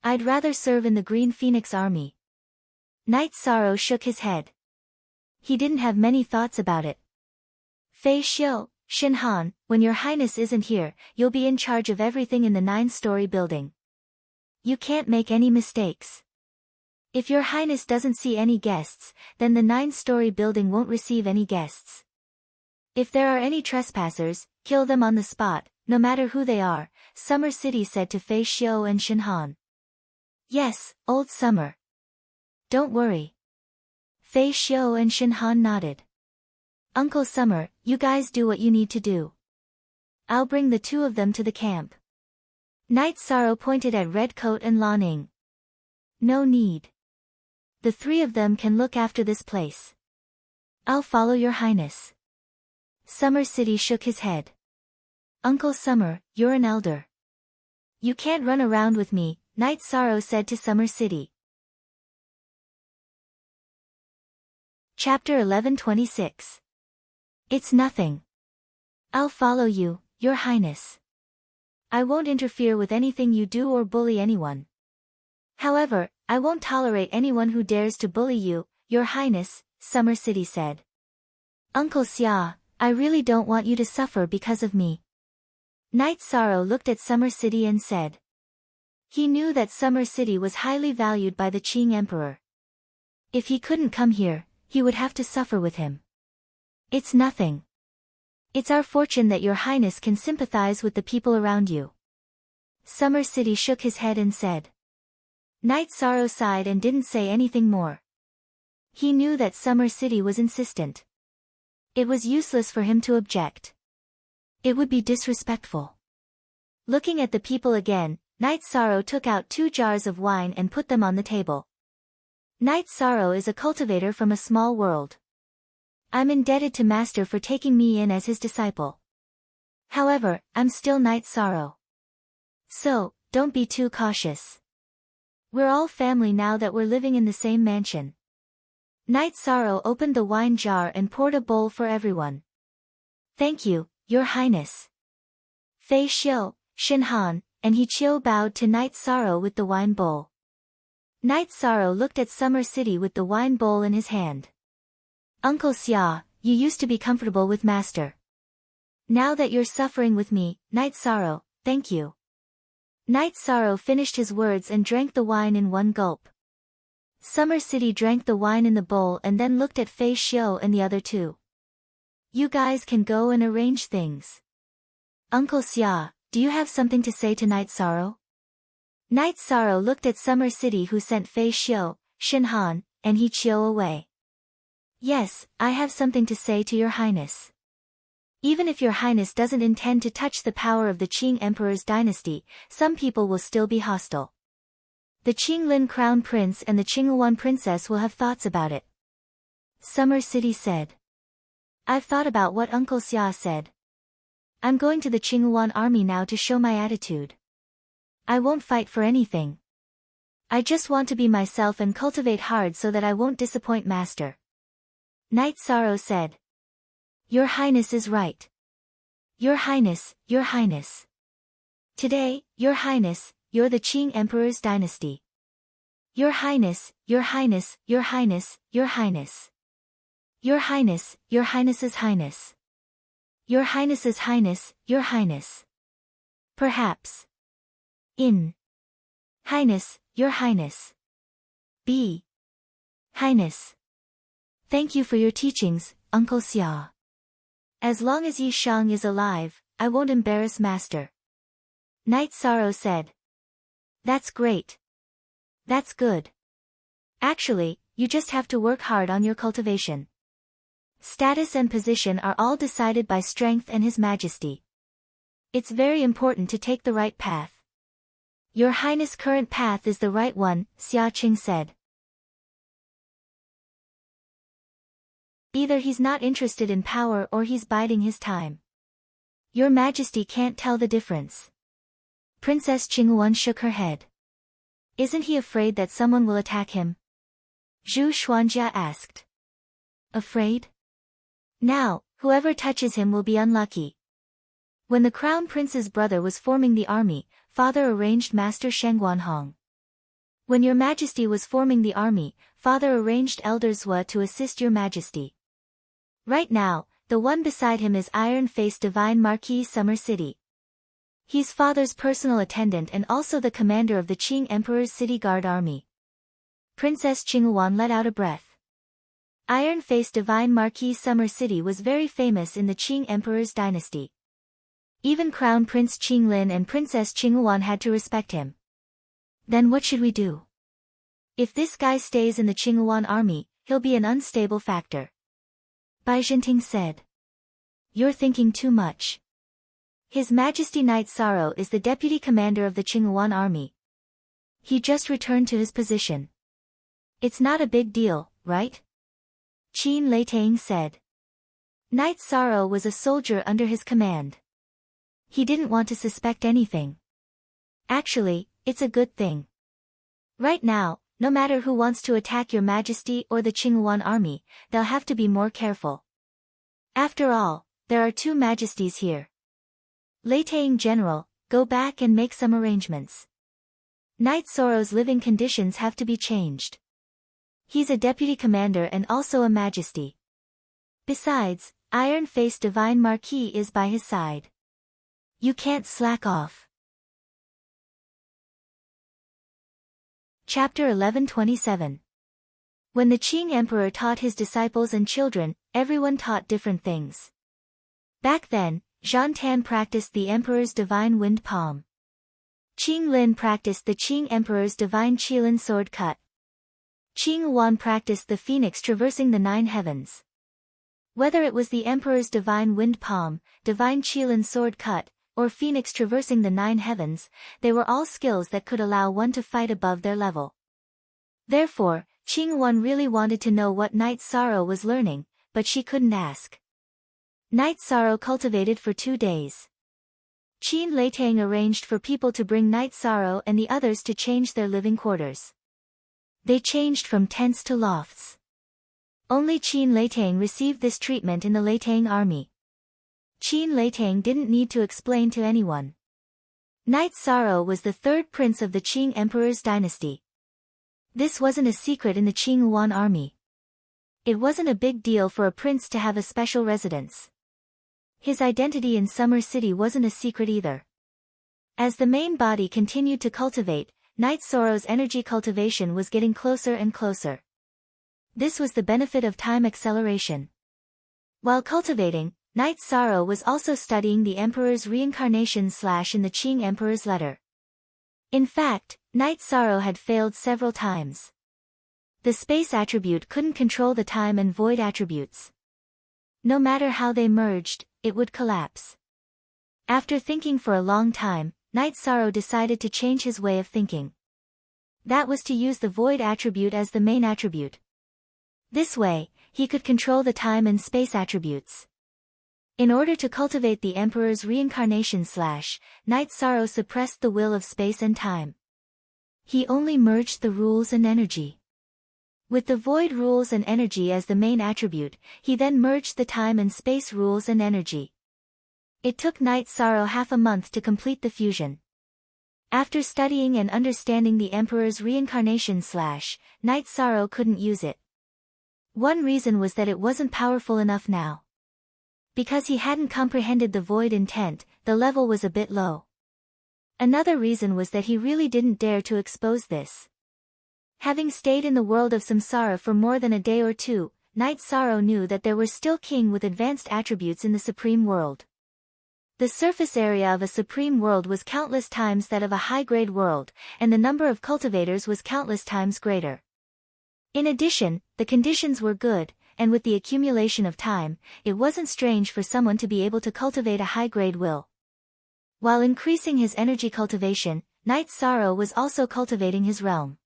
I'd rather serve in the Green Phoenix Army." Night Sorrow shook his head. He didn't have many thoughts about it. "Fei Xiu, Shen Han, when Your Highness isn't here, you'll be in charge of everything in the 9-story building. You can't make any mistakes. If Your Highness doesn't see any guests, then the 9-story building won't receive any guests. If there are any trespassers, kill them on the spot, no matter who they are," Summer City said to Fei Xiu and Shen Han. "Yes, old Summer. Don't worry." Fei Xiu and Shen Han nodded. "Uncle Summer, you guys do what you need to do. I'll bring the 2 of them to the camp." Night Sorrow pointed at Redcoat and Lan Ning. "No need. The 3 of them can look after this place. I'll follow Your Highness." Summer City shook his head. "Uncle Summer, you're an elder. You can't run around with me," Night Sorrow said to Summer City. Chapter 1126. It's nothing. I'll follow you, Your Highness. I won't interfere with anything you do or bully anyone. However, I won't tolerate anyone who dares to bully you, Your Highness, Summer City said. "Uncle Xia, I really don't want you to suffer because of me." Night Sorrow looked at Summer City and said. He knew that Summer City was highly valued by the Qing Emperor. If he couldn't come here, he would have to suffer with him. "It's nothing. It's our fortune that Your Highness can sympathize with the people around you." Summer City shook his head and said. Night Sorrow sighed and didn't say anything more. He knew that Summer City was insistent. It was useless for him to object. It would be disrespectful. Looking at the people again, Night Sorrow took out 2 jars of wine and put them on the table. Night Sorrow is a cultivator from a small world. I'm indebted to Master for taking me in as his disciple. However, I'm still Night Sorrow. So, don't be too cautious. We're all family now that we're living in the same mansion. Night Sorrow opened the wine jar and poured a bowl for everyone. "Thank you, Your Highness." Fei Xiu, Shen Han, and He Qiu bowed to Night Sorrow with the wine bowl. Night Sorrow looked at Summer City with the wine bowl in his hand. "Uncle Xia, you used to be comfortable with Master. Now that you're suffering with me, Night Sorrow, thank you." Night Sorrow finished his words and drank the wine in one gulp. Summer City drank the wine in the bowl and then looked at Fei Xiu and the other 2. "You guys can go and arrange things. Uncle Xia, do you have something to say to Night Sorrow?" Night Sorrow looked at Summer City who sent Fei Xiu, Shen Han, and He Qiu away. "Yes, I have something to say to Your Highness. Even if Your Highness doesn't intend to touch the power of the Qing Emperor's dynasty, some people will still be hostile. The Qinglin Crown Prince and the Qingyuan Princess will have thoughts about it." Summer City said. "I've thought about what Uncle Xia said. I'm going to the Qingyuan army now to show my attitude. I won't fight for anything. I just want to be myself and cultivate hard so that I won't disappoint Master." Night Sorrow said. "Your Highness is right. Your Highness, Your Highness. Today, Your Highness, you're the Qing Emperor's dynasty. Your Highness, Your Highness, Your Highness, Your Highness. Your Highness, Your Highness's Highness. Your Highness's Highness, Your Highness." Perhaps. In. Highness, Your Highness. B. Highness. Thank you for your teachings, Uncle Xia. As long as Yi Shang is alive, I won't embarrass Master. Night Sorrow said. That's great. That's good. Actually, you just have to work hard on your cultivation. Status and position are all decided by strength and His Majesty. It's very important to take the right path. Your Highness' current path is the right one, Xia Qing said. Either he's not interested in power or he's biding his time. Your Majesty can't tell the difference. Princess Qinghuan shook her head. Isn't he afraid that someone will attack him? Zhu Xuanjia asked. Afraid? Now, whoever touches him will be unlucky. When the Crown Prince's brother was forming the army, Father arranged Master Shengguanhong. When Your Majesty was forming the army, Father arranged Elder Zhua to assist Your Majesty. Right now, the one beside him is Iron-Faced Divine Marquis Summer City. He's Father's personal attendant and also the commander of the Qing Emperor's City Guard Army. Princess Qinghuan let out a breath. Iron-Faced Divine Marquis Summer City was very famous in the Qing Emperor's dynasty. Even Crown Prince Qinglin and Princess Qinghuan had to respect him. Then what should we do? If this guy stays in the Qinghuan army, he'll be an unstable factor. Bai Zhenting said. You're thinking too much. His Majesty Night Sorrow is the deputy commander of the Qinghuan army. He just returned to his position. It's not a big deal, right? Qin Leitang said. Night Sorrow was a soldier under his command. He didn't want to suspect anything. Actually, it's a good thing. Right now, no matter who wants to attack Your Majesty or the Qinghuan army, they'll have to be more careful. After all, there are two majesties here. Leitang General, go back and make some arrangements. Night Sorrow's living conditions have to be changed. He's a deputy commander and also a majesty. Besides, Iron-Faced Divine Marquis is by his side. You can't slack off. Chapter 1127. When the Qing Emperor taught his disciples and children, everyone taught different things. Back then, Zhan Tan practiced the Emperor's Divine Wind Palm. Qing Lin practiced the Qing Emperor's Divine Qilin Sword Cut. Qing Huan practiced the Phoenix traversing the 9 heavens. Whether it was the Emperor's Divine Wind Palm, Divine Qilin Sword Cut, or Phoenix traversing the 9 heavens, they were all skills that could allow one to fight above their level. Therefore, Qinghuan really wanted to know what Night Sorrow was learning, but she couldn't ask. Night Sorrow cultivated for 2 days. Qin Leitang arranged for people to bring Night Sorrow and the others to change their living quarters. They changed from tents to lofts. Only Qin Leitang received this treatment in the Leitang army. Qin Leitang didn't need to explain to anyone. Night Sorrow was the 3rd prince of the Qing Emperor's dynasty. This wasn't a secret in the Qinghuan army. It wasn't a big deal for a prince to have a special residence. His identity in Summer City wasn't a secret either. As the main body continued to cultivate, Night Sorrow's energy cultivation was getting closer and closer. This was the benefit of time acceleration. While cultivating, Night Sorrow was also studying the Emperor's reincarnation / in the Qing Emperor's letter. In fact, Night Sorrow had failed several times. The space attribute couldn't control the time and void attributes. No matter how they merged, it would collapse. After thinking for a long time, Night Sorrow decided to change his way of thinking. That was to use the void attribute as the main attribute. This way, he could control the time and space attributes. In order to cultivate the Emperor's reincarnation / Night Sorrow suppressed the will of space and time. He only merged the rules and energy. With the void rules and energy as the main attribute, he then merged the time and space rules and energy. It took Night Sorrow half a month to complete the fusion. After studying and understanding the Emperor's reincarnation / Night Sorrow couldn't use it. One reason was that it wasn't powerful enough now. Because he hadn't comprehended the void intent, the level was a bit low. Another reason was that he really didn't dare to expose this. Having stayed in the world of samsara for more than a day or two, Knight Sorrow knew that there were still king with advanced attributes in the supreme world. The surface area of a supreme world was countless times that of a high-grade world, and the number of cultivators was countless times greater. In addition, the conditions were good, and with the accumulation of time, it wasn't strange for someone to be able to cultivate a high-grade will. While increasing his energy cultivation, Knight Sorrow was also cultivating his realm.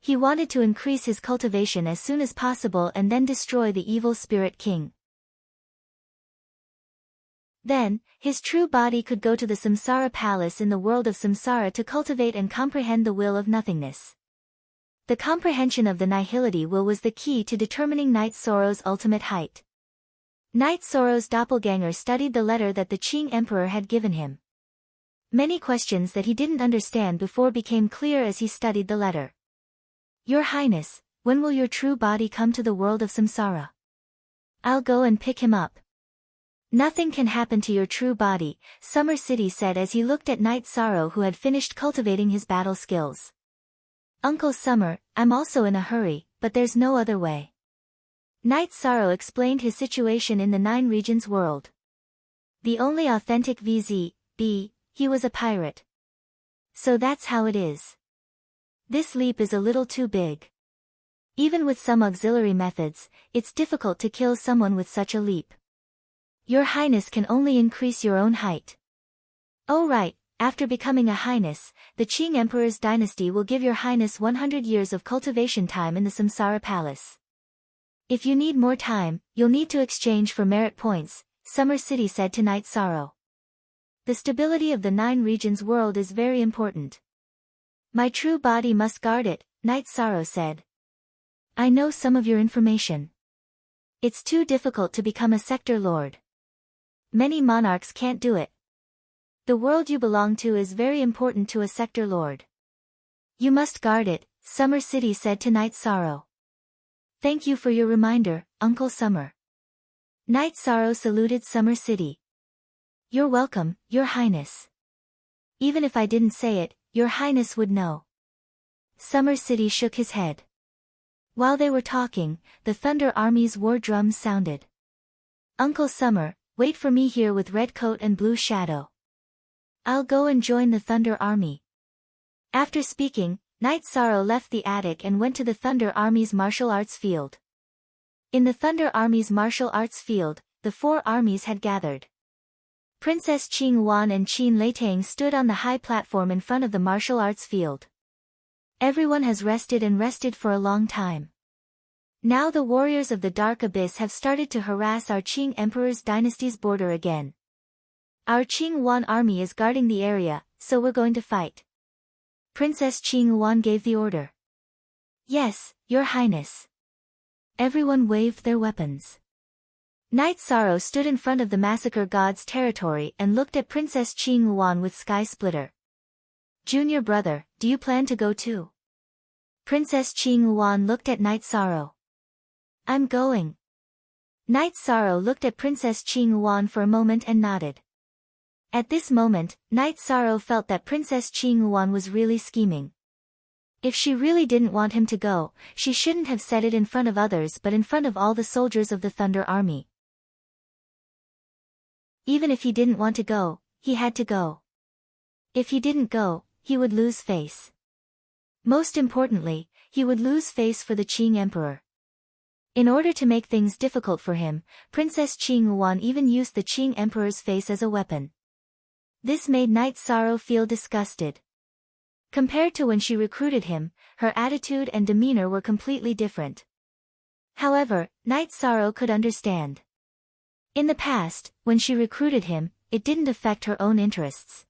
He wanted to increase his cultivation as soon as possible and then destroy the evil spirit king. Then, his true body could go to the samsara palace in the world of samsara to cultivate and comprehend the will of nothingness. The comprehension of the nihility will was the key to determining Knight Sorrow's ultimate height. Knight Sorrow's doppelganger studied the letter that the Qing Emperor had given him. Many questions that he didn't understand before became clear as he studied the letter. Your Highness, when will your true body come to the world of samsara? I'll go and pick him up. Nothing can happen to your true body, Summer City said as he looked at Knight Sorrow who had finished cultivating his battle skills. Uncle Summer, I'm also in a hurry, but there's no other way. Knight Sorrow explained his situation in the Nine Regions world. The only authentic VZ, he was a pirate. So that's how it is. This leap is a little too big. Even with some auxiliary methods, it's difficult to kill someone with such a leap. Your Highness can only increase your own height. Oh right, after becoming a Highness, the Qing Emperor's dynasty will give your Highness 100 years of cultivation time in the Samsara Palace. If you need more time, you'll need to exchange for merit points, Summer City said to Knight Sorrow. The stability of the Nine Regions world is very important. My true body must guard it, Knight Sorrow said. I know some of your information. It's too difficult to become a sector lord. Many monarchs can't do it. The world you belong to is very important to a sector lord. You must guard it, Summer City said to Knight Sorrow. Thank you for your reminder, Uncle Summer. Knight Sorrow saluted Summer City. You're welcome, Your Highness. Even if I didn't say it, Your Highness would know. Summer City shook his head. While they were talking, the Thunder Army's war drums sounded. Uncle Summer, wait for me here with Red Coat and Blue Shadow. I'll go and join the Thunder Army. After speaking, Knight Sorrow left the attic and went to the Thunder Army's martial arts field. In the Thunder Army's martial arts field, the four armies had gathered. Princess Qing Wan and Qin Leitang stood on the high platform in front of the martial arts field. Everyone has rested and rested for a long time. Now the warriors of the Dark Abyss have started to harass our Qing Emperor's dynasty's border again. Our Qing Wan army is guarding the area, so we're going to fight. Princess Qing Wan gave the order. Yes, Your Highness. Everyone waved their weapons. Knight Sorrow stood in front of the Massacre God's territory and looked at Princess Qing Wan with Sky Splitter. Junior brother, do you plan to go too? Princess Qing Wan looked at Knight Sorrow. I'm going. Knight Sorrow looked at Princess Qing Wan for a moment and nodded. At this moment, Knight Sorrow felt that Princess Qing Wan was really scheming. If she really didn't want him to go, she shouldn't have said it in front of others but in front of all the soldiers of the Thunder Army. Even if he didn't want to go, he had to go. If he didn't go, he would lose face. Most importantly, he would lose face for the Qing Emperor. In order to make things difficult for him, Princess Qing Wan even used the Qing Emperor's face as a weapon. This made Knight Sorrow feel disgusted. Compared to when she recruited him, her attitude and demeanor were completely different. However, Knight Sorrow could understand. In the past, when she recruited him, it didn't affect her own interests.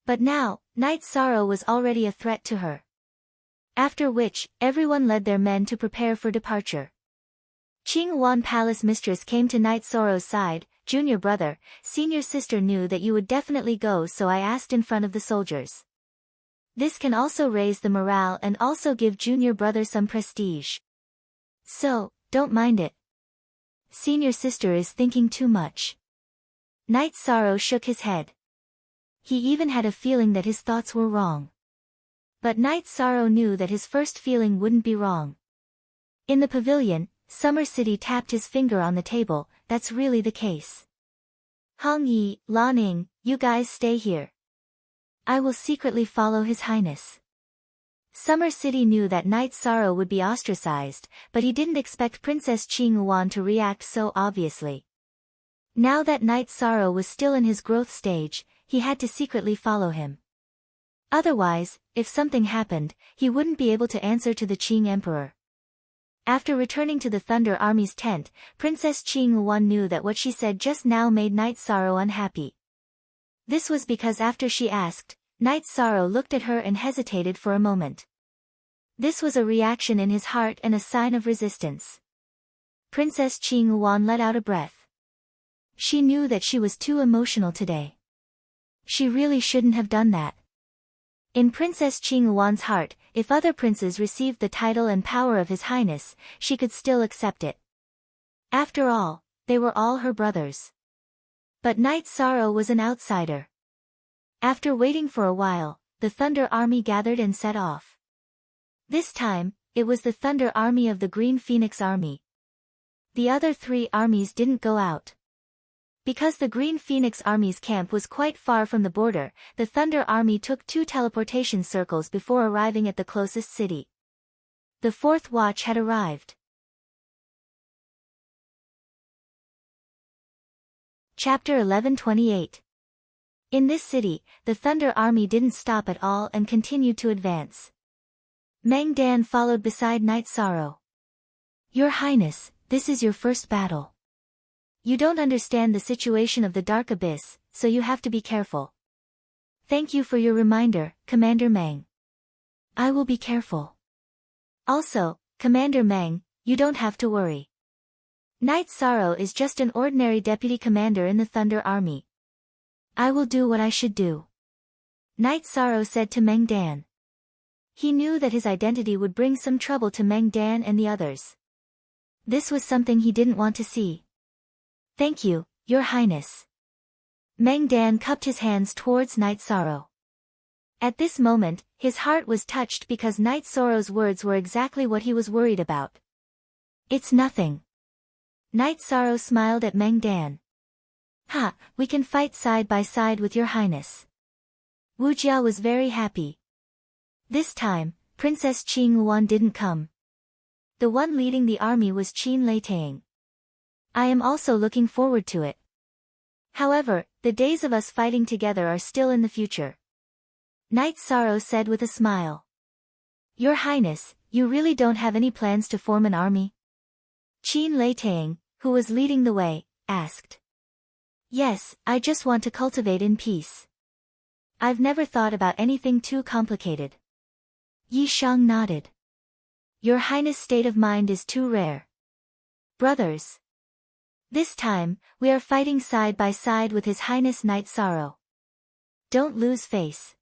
But now, Knight Sorrow was already a threat to her. After which, everyone led their men to prepare for departure. Qing Wan Palace Mistress came to Knight Sorrow's side. Junior brother, senior sister knew that you would definitely go, so I asked in front of the soldiers. This can also raise the morale and also give junior brother some prestige. So, don't mind it. Senior sister is thinking too much. Knight Sorrow shook his head. He even had a feeling that his thoughts were wrong. But Night Sorrow knew that his first feeling wouldn't be wrong. In the pavilion, Summer City tapped his finger on the table. That's really the case. Hong Yi, Lan Ning, you guys stay here. I will secretly follow His Highness. Summer City knew that Night Sorrow would be ostracized, but he didn't expect Princess Qingyuan to react so obviously. Now that Night Sorrow was still in his growth stage, he had to secretly follow him. Otherwise, if something happened, he wouldn't be able to answer to the Qing Emperor. After returning to the Thunder Army's tent, Princess Qingyuan knew that what she said just now made Night Sorrow unhappy. This was because after she asked, Night Sorrow looked at her and hesitated for a moment. This was a reaction in his heart and a sign of resistance. Princess Qingyuan let out a breath. She knew that she was too emotional today. She really shouldn't have done that. In Princess Qingyuan's heart, if other princes received the title and power of His Highness, she could still accept it. After all, they were all her brothers. But Night Sorrow was an outsider. After waiting for a while, the Thunder Army gathered and set off. This time, it was the Thunder Army of the Green Phoenix Army. The other three armies didn't go out. Because the Green Phoenix Army's camp was quite far from the border, the Thunder Army took 2 teleportation circles before arriving at the closest city. The fourth watch had arrived. Chapter 1128. In this city, the Thunder Army didn't stop at all and continued to advance. Meng Dan followed beside Night Sorrow. Your Highness, this is your first battle. You don't understand the situation of the Dark Abyss, so you have to be careful. Thank you for your reminder, Commander Meng. I will be careful. Also, Commander Meng, you don't have to worry. Night Sorrow is just an ordinary deputy commander in the Thunder Army. I will do what I should do. Night Sorrow said to Meng Dan. He knew that his identity would bring some trouble to Meng Dan and the others. This was something he didn't want to see. Thank you, Your Highness. Meng Dan cupped his hands towards Night Sorrow. At this moment, his heart was touched because Night Sorrow's words were exactly what he was worried about. It's nothing. Night Sorrow smiled at Meng Dan. Ha, we can fight side by side with Your Highness. Wu Jia was very happy. This time, Princess Qingyuan didn't come. The one leading the army was Qin Leitang. I am also looking forward to it. However, the days of us fighting together are still in the future. Night Sorrow said with a smile. Your Highness, you really don't have any plans to form an army? Qin Leitang, who was leading the way, asked. Yes, I just want to cultivate in peace. I've never thought about anything too complicated. Yi Shang nodded. Your Highness' state of mind is too rare. Brothers. This time, we are fighting side by side with His Highness Night Sorrow. Don't lose face.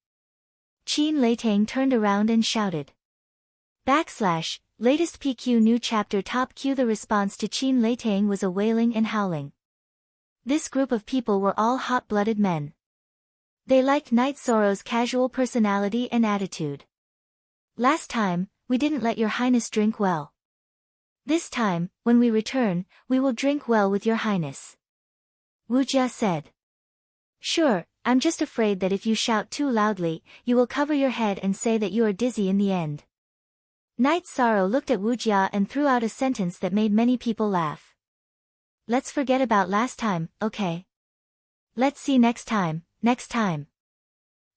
Qin Leitang turned around and shouted. Latest PQ new chapter top Q. The response to Qin Leitang was a wailing and howling. This group of people were all hot-blooded men. They liked Night Sorrow's casual personality and attitude. Last time, we didn't let Your Highness drink well. This time, when we return, we will drink well with Your Highness. Wu Jia said. Sure, I'm just afraid that if you shout too loudly, you will cover your head and say that you are dizzy in the end. Night Sorrow looked at Wu Jia and threw out a sentence that made many people laugh. Let's forget about last time, okay? Let's see next time, next time.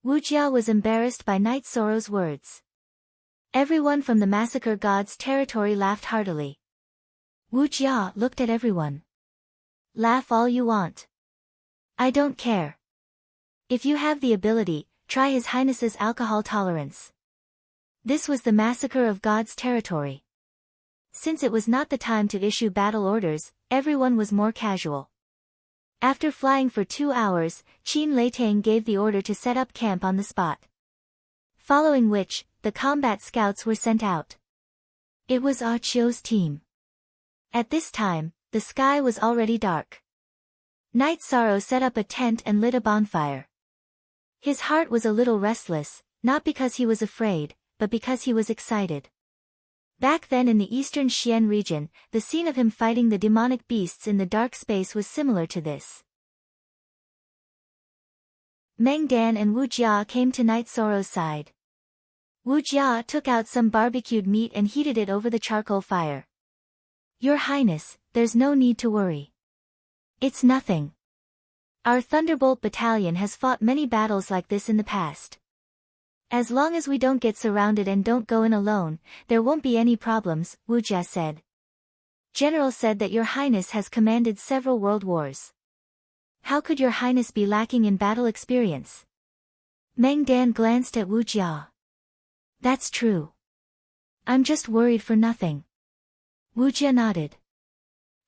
Wu Jia was embarrassed by Night Sorrow's words. Everyone from the Massacre God's territory laughed heartily. Wu Jia looked at everyone. Laugh all you want. I don't care. If you have the ability, try His Highness's alcohol tolerance. This was the Massacre of God's territory. Since it was not the time to issue battle orders, everyone was more casual. After flying for 2 hours, Qin Leitang gave the order to set up camp on the spot. Following which, the combat scouts were sent out. It was Ah Chio's team. At this time, the sky was already dark. Night Sorrow set up a tent and lit a bonfire. His heart was a little restless, not because he was afraid, but because he was excited. Back then in the eastern Xian region, the scene of him fighting the demonic beasts in the dark space was similar to this. Meng Dan and Wu Jia came to Night Sorrow's side. Wu Jia took out some barbecued meat and heated it over the charcoal fire. "Your Highness, there's no need to worry. It's nothing. Our Thunderbolt Battalion has fought many battles like this in the past. As long as we don't get surrounded and don't go in alone, there won't be any problems," Wu Jia said. "General said that Your Highness has commanded several world wars. How could Your Highness be lacking in battle experience?" Meng Dan glanced at Wu Jia. "That's true. I'm just worried for nothing." Wu Jia nodded.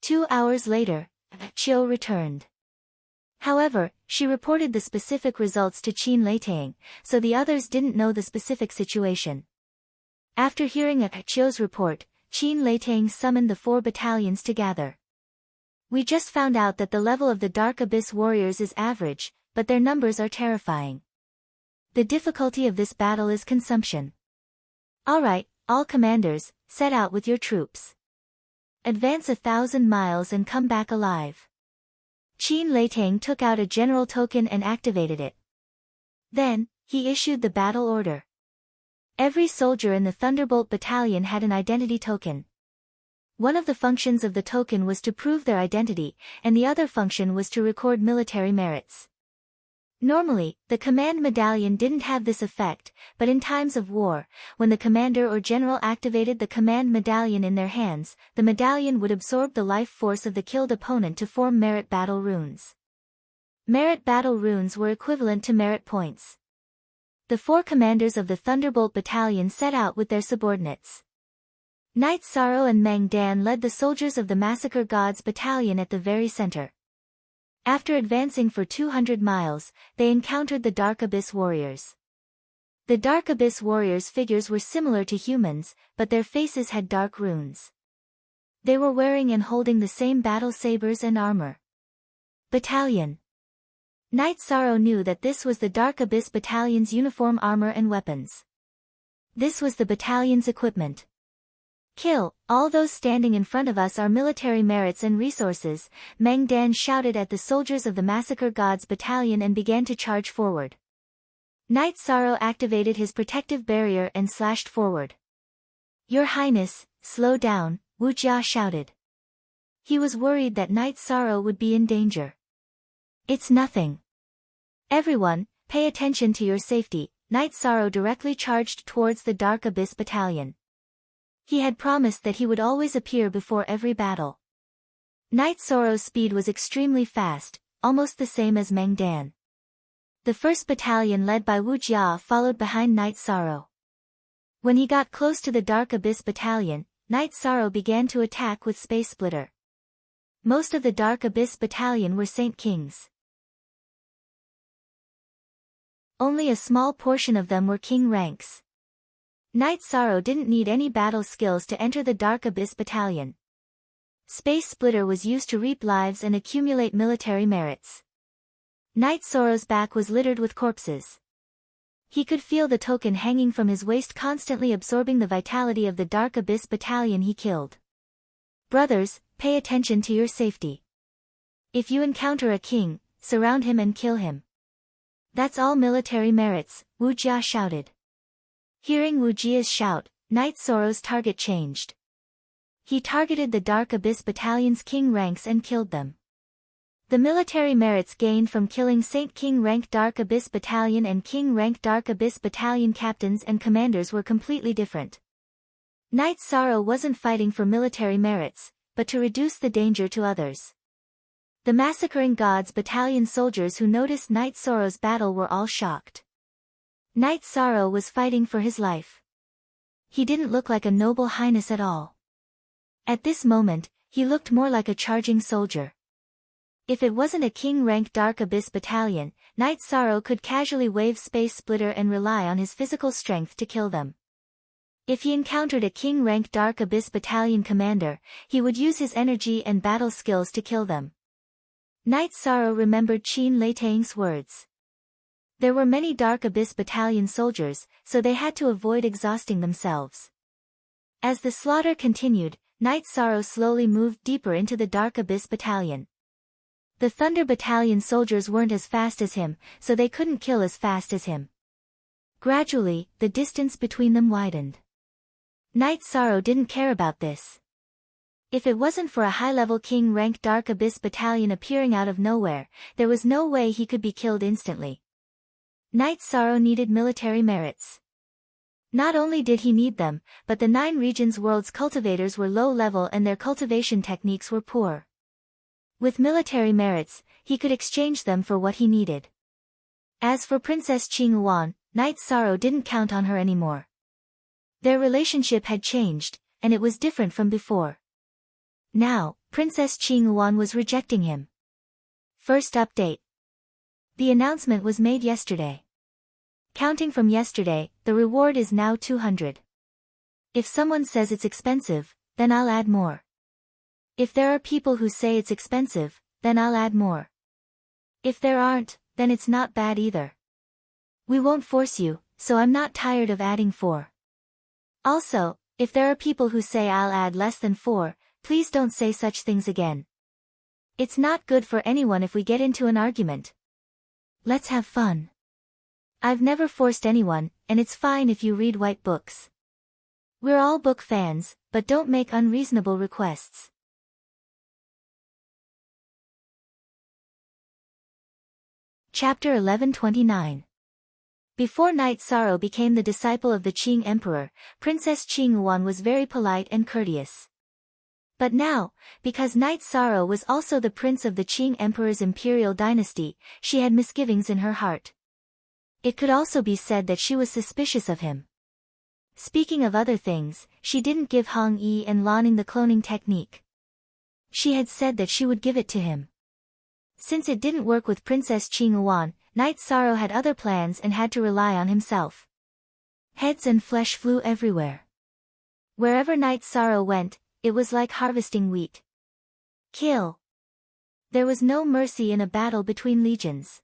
2 hours later, Qiu returned. However, she reported the specific results to Qin Leitang, so the others didn't know the specific situation. After hearing Qiu's report, Qin Leitang summoned the 4 battalions together. "We just found out that the level of the Dark Abyss warriors is average, but their numbers are terrifying. The difficulty of this battle is consumption. Alright, all commanders, set out with your troops. Advance 1,000 miles and come back alive." Qin Leitang took out a general token and activated it. Then, he issued the battle order. Every soldier in the Thunderbolt Battalion had an identity token. One of the functions of the token was to prove their identity, and the other function was to record military merits. Normally, the command medallion didn't have this effect, but in times of war, when the commander or general activated the command medallion in their hands, the medallion would absorb the life force of the killed opponent to form merit battle runes. Merit battle runes were equivalent to merit points. The 4 commanders of the Thunderbolt Battalion set out with their subordinates. Night Sorrow and Meng Dan led the soldiers of the Massacre Gods Battalion at the very center. After advancing for 200 miles, they encountered the Dark Abyss warriors. The Dark Abyss warriors' figures were similar to humans, but their faces had dark runes. They were wearing and holding the same battle sabers and armor. Battalion. Night Sorrow knew that this was the Dark Abyss Battalion's uniform armor and weapons. This was the battalion's equipment. "Kill, all those standing in front of us are military merits and resources," Meng Dan shouted at the soldiers of the Massacre Gods Battalion and began to charge forward. Night Sorrow activated his protective barrier and slashed forward. "Your Highness, slow down," Wu Jia shouted. He was worried that Night Sorrow would be in danger. "It's nothing. Everyone, pay attention to your safety." Night Sorrow directly charged towards the Dark Abyss Battalion. He had promised that he would always appear before every battle. Night Sorrow's speed was extremely fast, almost the same as Meng Dan. The 1st Battalion led by Wu Jia followed behind Night Sorrow. When he got close to the Dark Abyss Battalion, Night Sorrow began to attack with Space Splitter. Most of the Dark Abyss Battalion were Saint Kings. Only a small portion of them were King ranks. Night Sorrow didn't need any battle skills to enter the Dark Abyss Battalion. Space Splitter was used to reap lives and accumulate military merits. Night Sorrow's back was littered with corpses. He could feel the token hanging from his waist constantly absorbing the vitality of the Dark Abyss Battalion he killed. "Brothers, pay attention to your safety. If you encounter a king, surround him and kill him. That's all military merits," Wu Jia shouted. Hearing Wu Jia's shout, Night Sorrow's target changed. He targeted the Dark Abyss Battalion's king ranks and killed them. The military merits gained from killing Saint King rank Dark Abyss Battalion and King rank Dark Abyss Battalion captains and commanders were completely different. Night Sorrow wasn't fighting for military merits, but to reduce the danger to others. The Massacring Gods Battalion soldiers who noticed Night Sorrow's battle were all shocked. Night Sorrow was fighting for his life. He didn't look like a noble highness at all. At this moment, he looked more like a charging soldier. If it wasn't a king-rank Dark Abyss Battalion, Night Sorrow could casually wave Space Splitter and rely on his physical strength to kill them. If he encountered a king-rank Dark Abyss Battalion commander, he would use his energy and battle skills to kill them. Night Sorrow remembered Qin Leitang's words. There were many Dark Abyss Battalion soldiers, so they had to avoid exhausting themselves. As the slaughter continued, Night Sorrow slowly moved deeper into the Dark Abyss Battalion. The Thunder Battalion soldiers weren't as fast as him, so they couldn't kill as fast as him. Gradually, the distance between them widened. Night Sorrow didn't care about this. If it wasn't for a high-level king-ranked Dark Abyss Battalion appearing out of nowhere, there was no way he could be killed instantly. Night Sorrow needed military merits. Not only did he need them, but the 9 regions world's cultivators were low-level and their cultivation techniques were poor. With military merits, he could exchange them for what he needed. As for Princess Qingyuan, Night Sorrow didn't count on her anymore. Their relationship had changed, and it was different from before. Now, Princess Qingyuan was rejecting him. First update. The announcement was made yesterday. Counting from yesterday, the reward is now 200. If someone says it's expensive, then I'll add more. If there are people who say it's expensive, then I'll add more. If there aren't, then it's not bad either. We won't force you, so I'm not tired of adding 4. Also, if there are people who say I'll add less than 4, please don't say such things again. It's not good for anyone if we get into an argument. Let's have fun. I've never forced anyone, and it's fine if you read white books. We're all book fans, but don't make unreasonable requests. Chapter 1129. Before Night Sorrow became the disciple of the Qing Emperor, Princess Qingyuan was very polite and courteous. But now, because Night Sorrow was also the prince of the Qing Emperor's imperial dynasty, she had misgivings in her heart. It could also be said that she was suspicious of him. Speaking of other things, she didn't give Hong Yi and Lanning the cloning technique. She had said that she would give it to him. Since it didn't work with Princess Qingyuan, Night Sorrow had other plans and had to rely on himself. Heads and flesh flew everywhere. Wherever Night Sorrow went, it was like harvesting wheat. Kill. There was no mercy in a battle between legions.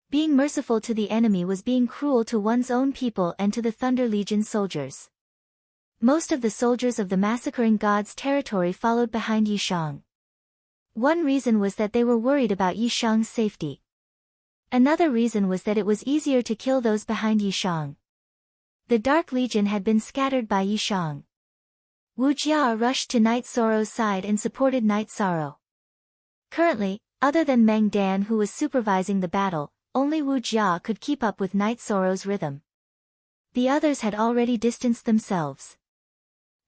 Being merciful to the enemy was being cruel to one's own people and to the Thunder Legion soldiers. Most of the soldiers of the Massacring Gods territory followed behind Yishang. One reason was that they were worried about Yishang's safety. Another reason was that it was easier to kill those behind Yishang. The Dark Legion had been scattered by Yishang. Wu Jia rushed to Night Sorrow's side and supported Night Sorrow. Currently, other than Meng Dan who was supervising the battle, only Wu Jia could keep up with Night Sorrow's rhythm. The others had already distanced themselves.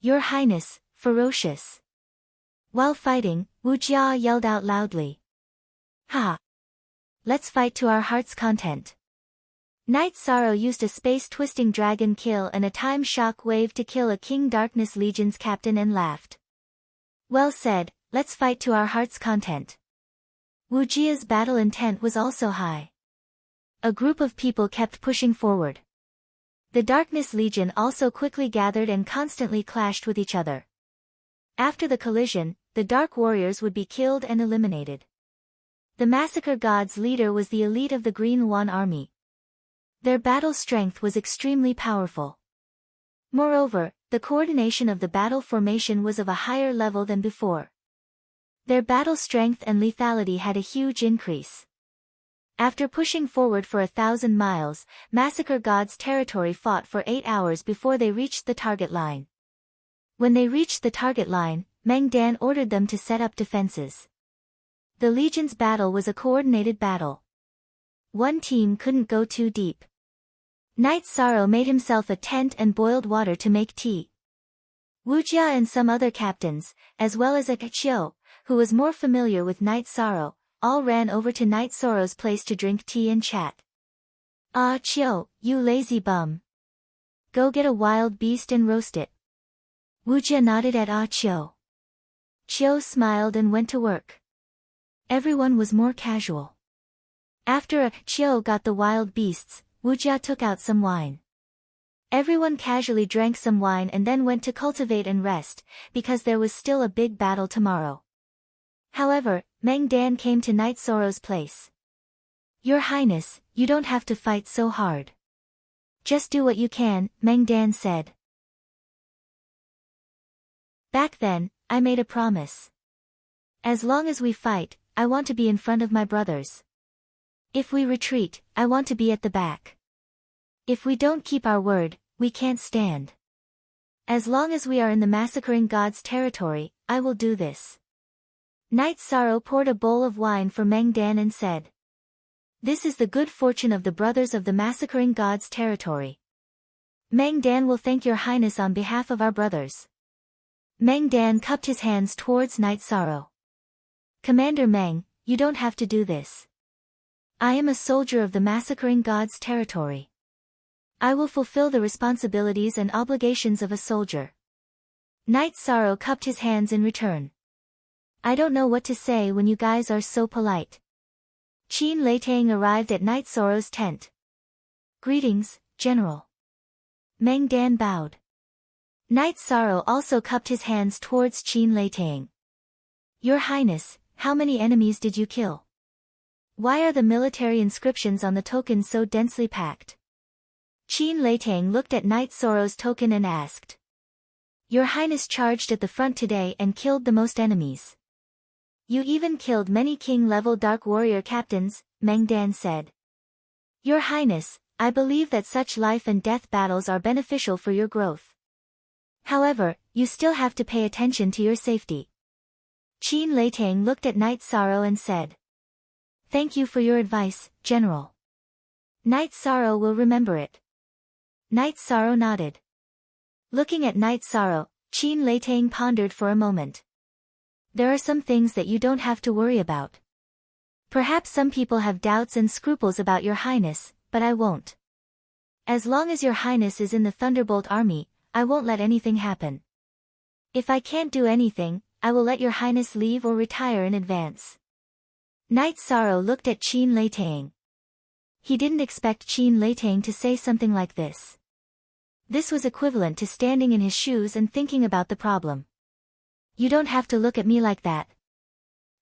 Your Highness, ferocious. While fighting, Wu Jia yelled out loudly. Ha! Let's fight to our heart's content. Night Sorrow used a space-twisting dragon kill and a time shock wave to kill a King Darkness Legion's captain and laughed. Well said, let's fight to our heart's content. Wu Jia's battle intent was also high. A group of people kept pushing forward. The Darkness Legion also quickly gathered and constantly clashed with each other. After the collision, the Dark Warriors would be killed and eliminated. The Massacre God's leader was the elite of the Green One Army. Their battle strength was extremely powerful. Moreover, the coordination of the battle formation was of a higher level than before. Their battle strength and lethality had a huge increase. After pushing forward for 1,000 miles, Massacre God's territory fought for 8 hours before they reached the target line. When they reached the target line, Meng Dan ordered them to set up defenses. The Legion's battle was a coordinated battle. One team couldn't go too deep. Night Sorrow made himself a tent and boiled water to make tea. Wu Jia and some other captains, as well as a Qiu, who was more familiar with Night Sorrow, all ran over to Night Sorrow's place to drink tea and chat. Ah Qiu, you lazy bum. Go get a wild beast and roast it. Wu Jia nodded at Ah Qiu. Qiu smiled and went to work. Everyone was more casual. After Qiu got the wild beasts, Wu Jia took out some wine. Everyone casually drank some wine and then went to cultivate and rest, because there was still a big battle tomorrow. However, Meng Dan came to Night Sorrow's place. Your Highness, you don't have to fight so hard. Just do what you can, Meng Dan said. Back then, I made a promise. As long as we fight, I want to be in front of my brothers. If we retreat, I want to be at the back. If we don't keep our word, we can't stand. As long as we are in the massacring gods' territory, I will do this. Knight Sorrow poured a bowl of wine for Meng Dan and said, "This is the good fortune of the brothers of the massacring gods' territory. Meng Dan will thank your Highness on behalf of our brothers." Meng Dan cupped his hands towards Knight Sorrow. "Commander Meng, you don't have to do this. I am a soldier of the massacring gods' territory. I will fulfill the responsibilities and obligations of a soldier." Knight Sorrow cupped his hands in return. "I don't know what to say when you guys are so polite." Qin Leitang arrived at Knight Sorrow's tent. "Greetings, General." Meng Dan bowed. Knight Sorrow also cupped his hands towards Qin Leitang. "Your Highness, how many enemies did you kill? Why are the military inscriptions on the token so densely packed?" Qin Leitang looked at Knight Sorrow's token and asked. "Your Highness charged at the front today and killed the most enemies. You even killed many king-level Dark Warrior captains," Meng Dan said. "Your Highness, I believe that such life and death battles are beneficial for your growth. However, you still have to pay attention to your safety." Qin Leitang looked at Knight Sorrow and said, "Thank you for your advice, General. Knight Sorrow will remember it." Knight Sorrow nodded. Looking at Knight Sorrow, Qin Leitang pondered for a moment. "There are some things that you don't have to worry about. Perhaps some people have doubts and scruples about your Highness, but I won't. As long as your Highness is in the Thunderbolt Army, I won't let anything happen. If I can't do anything, I will let your Highness leave or retire in advance." Knight Sorrow looked at Qin Leitang. He didn't expect Qin Leitang to say something like this. This was equivalent to standing in his shoes and thinking about the problem. "You don't have to look at me like that.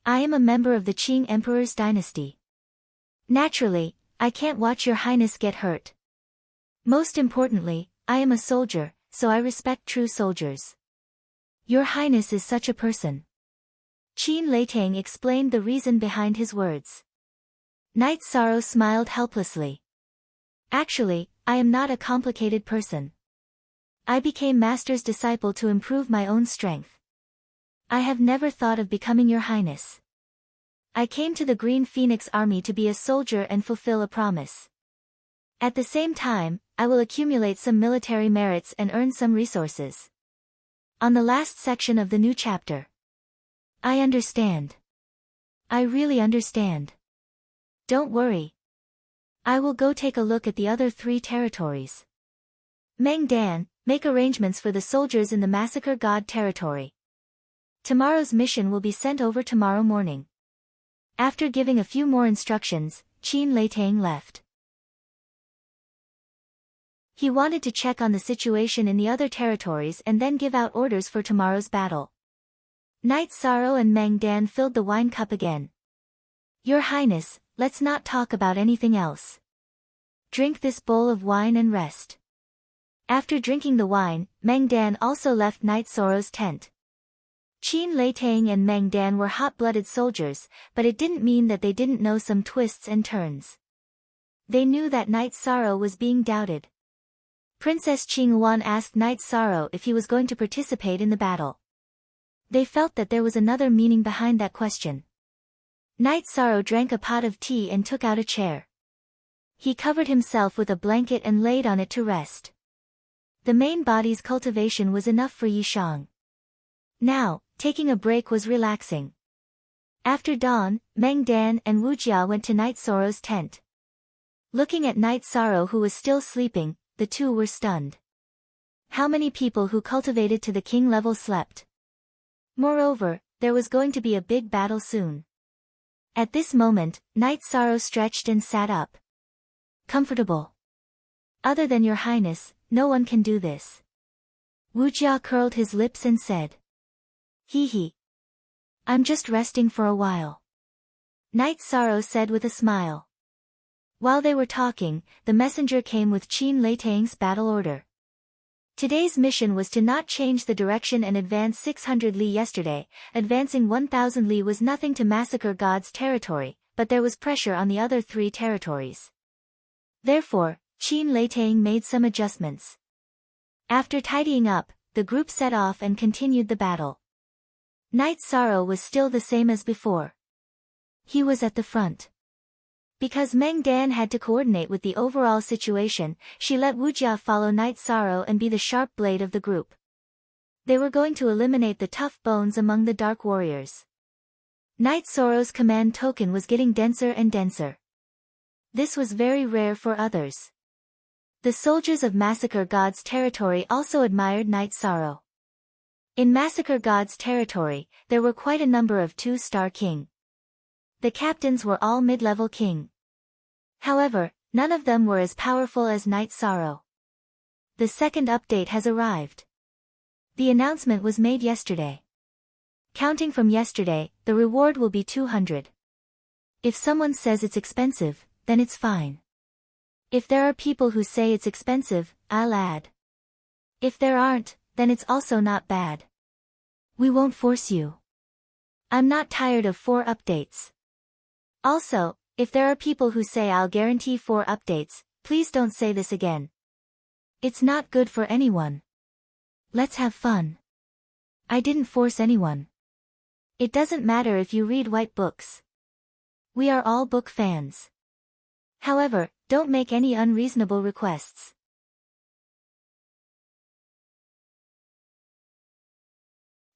I am a member of the Qing Emperor's dynasty. Naturally, I can't watch your Highness get hurt. Most importantly, I am a soldier, so I respect true soldiers. Your Highness is such a person." Qin Leitang explained the reason behind his words. Knight Sorrow smiled helplessly. "Actually, I am not a complicated person. I became Master's disciple to improve my own strength. I have never thought of becoming your Highness. I came to the Green Phoenix Army to be a soldier and fulfill a promise. At the same time, I will accumulate some military merits and earn some resources. On the last section of the new chapter." "I understand. I really understand. Don't worry. I will go take a look at the other 3 territories. Meng Dan, make arrangements for the soldiers in the Massacre God territory. Tomorrow's mission will be sent over tomorrow morning." After giving a few more instructions, Qin Leitang left. He wanted to check on the situation in the other territories and then give out orders for tomorrow's battle. Knight Sorrow and Meng Dan filled the wine cup again. "Your Highness, let's not talk about anything else. Drink this bowl of wine and rest." After drinking the wine, Meng Dan also left Knight Sorrow's tent. Qin Leitang and Meng Dan were hot-blooded soldiers, but it didn't mean that they didn't know some twists and turns. They knew that Knight Sorrow was being doubted. Princess Qingyuan asked Knight Sorrow if he was going to participate in the battle. They felt that there was another meaning behind that question. Knight Sorrow drank a pot of tea and took out a chair. He covered himself with a blanket and laid on it to rest. The main body's cultivation was enough for Yishang. Now, taking a break was relaxing. After dawn, Meng Dan and Wu Jia went to Knight Sorrow's tent. Looking at Knight Sorrow who was still sleeping, the two were stunned. How many people who cultivated to the king level slept? Moreover, there was going to be a big battle soon. At this moment, Knight Sorrow stretched and sat up. "Comfortable. Other than your Highness, no one can do this." Wu Jia curled his lips and said, "Hee hee. I'm just resting for a while." Knight Sorrow said with a smile. While they were talking, the messenger came with Qin Leitang's battle order. Today's mission was to not change the direction and advance 600 li yesterday. Advancing 1000 li was nothing to massacre God's territory, but there was pressure on the other 3 territories. Therefore, Qin Leitang made some adjustments. After tidying up, the group set off and continued the battle. Knight Sorrow was still the same as before. He was at the front. Because Meng Dan had to coordinate with the overall situation, she let Wu Jia follow Knight Sorrow and be the sharp blade of the group. They were going to eliminate the tough bones among the Dark Warriors. Knight Sorrow's command token was getting denser and denser. This was very rare for others. The soldiers of Massacre God's territory also admired Knight Sorrow. In Massacre God's territory, there were quite a number of 2-star king. The captains were all mid-level king. However, none of them were as powerful as Knight Sorrow. The second update has arrived. The announcement was made yesterday. Counting from yesterday, the reward will be 200. If someone says it's expensive, then it's fine. If there are people who say it's expensive, I'll add. If there aren't, then it's also not bad. We won't force you. I'm not tired of 4 updates. Also, if there are people who say I'll guarantee 4 updates, please don't say this again. It's not good for anyone. Let's have fun. I didn't force anyone. It doesn't matter if you read white books. We are all book fans. However, don't make any unreasonable requests.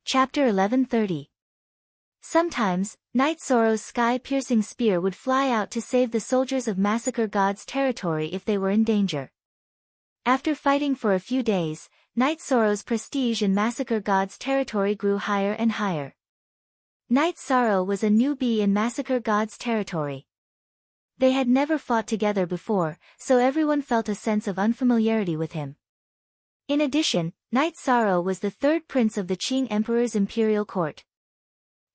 Chapter 1130. Sometimes, Knight Sorrow's sky-piercing spear would fly out to save the soldiers of Massacre God's territory if they were in danger. After fighting for a few days, Knight Sorrow's prestige in Massacre God's territory grew higher and higher. Knight Sorrow was a newbie in Massacre God's territory. They had never fought together before, so everyone felt a sense of unfamiliarity with him. In addition, Knight Sorrow was the 3rd prince of the Qing Emperor's imperial court.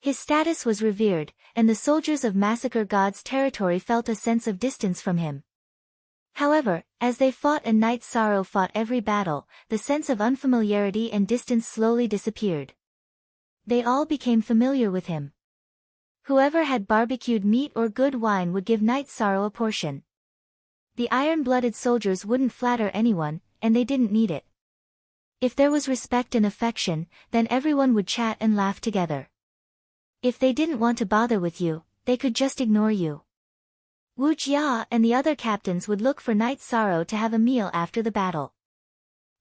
His status was revered, and the soldiers of Massacre God's territory felt a sense of distance from him. However, as they fought and Knight Sorrow fought every battle, the sense of unfamiliarity and distance slowly disappeared. They all became familiar with him. Whoever had barbecued meat or good wine would give Knight Sorrow a portion. The iron-blooded soldiers wouldn't flatter anyone, and they didn't need it. If there was respect and affection, then everyone would chat and laugh together. If they didn't want to bother with you, they could just ignore you. Wu Jia and the other captains would look for Knight Sorrow to have a meal after the battle.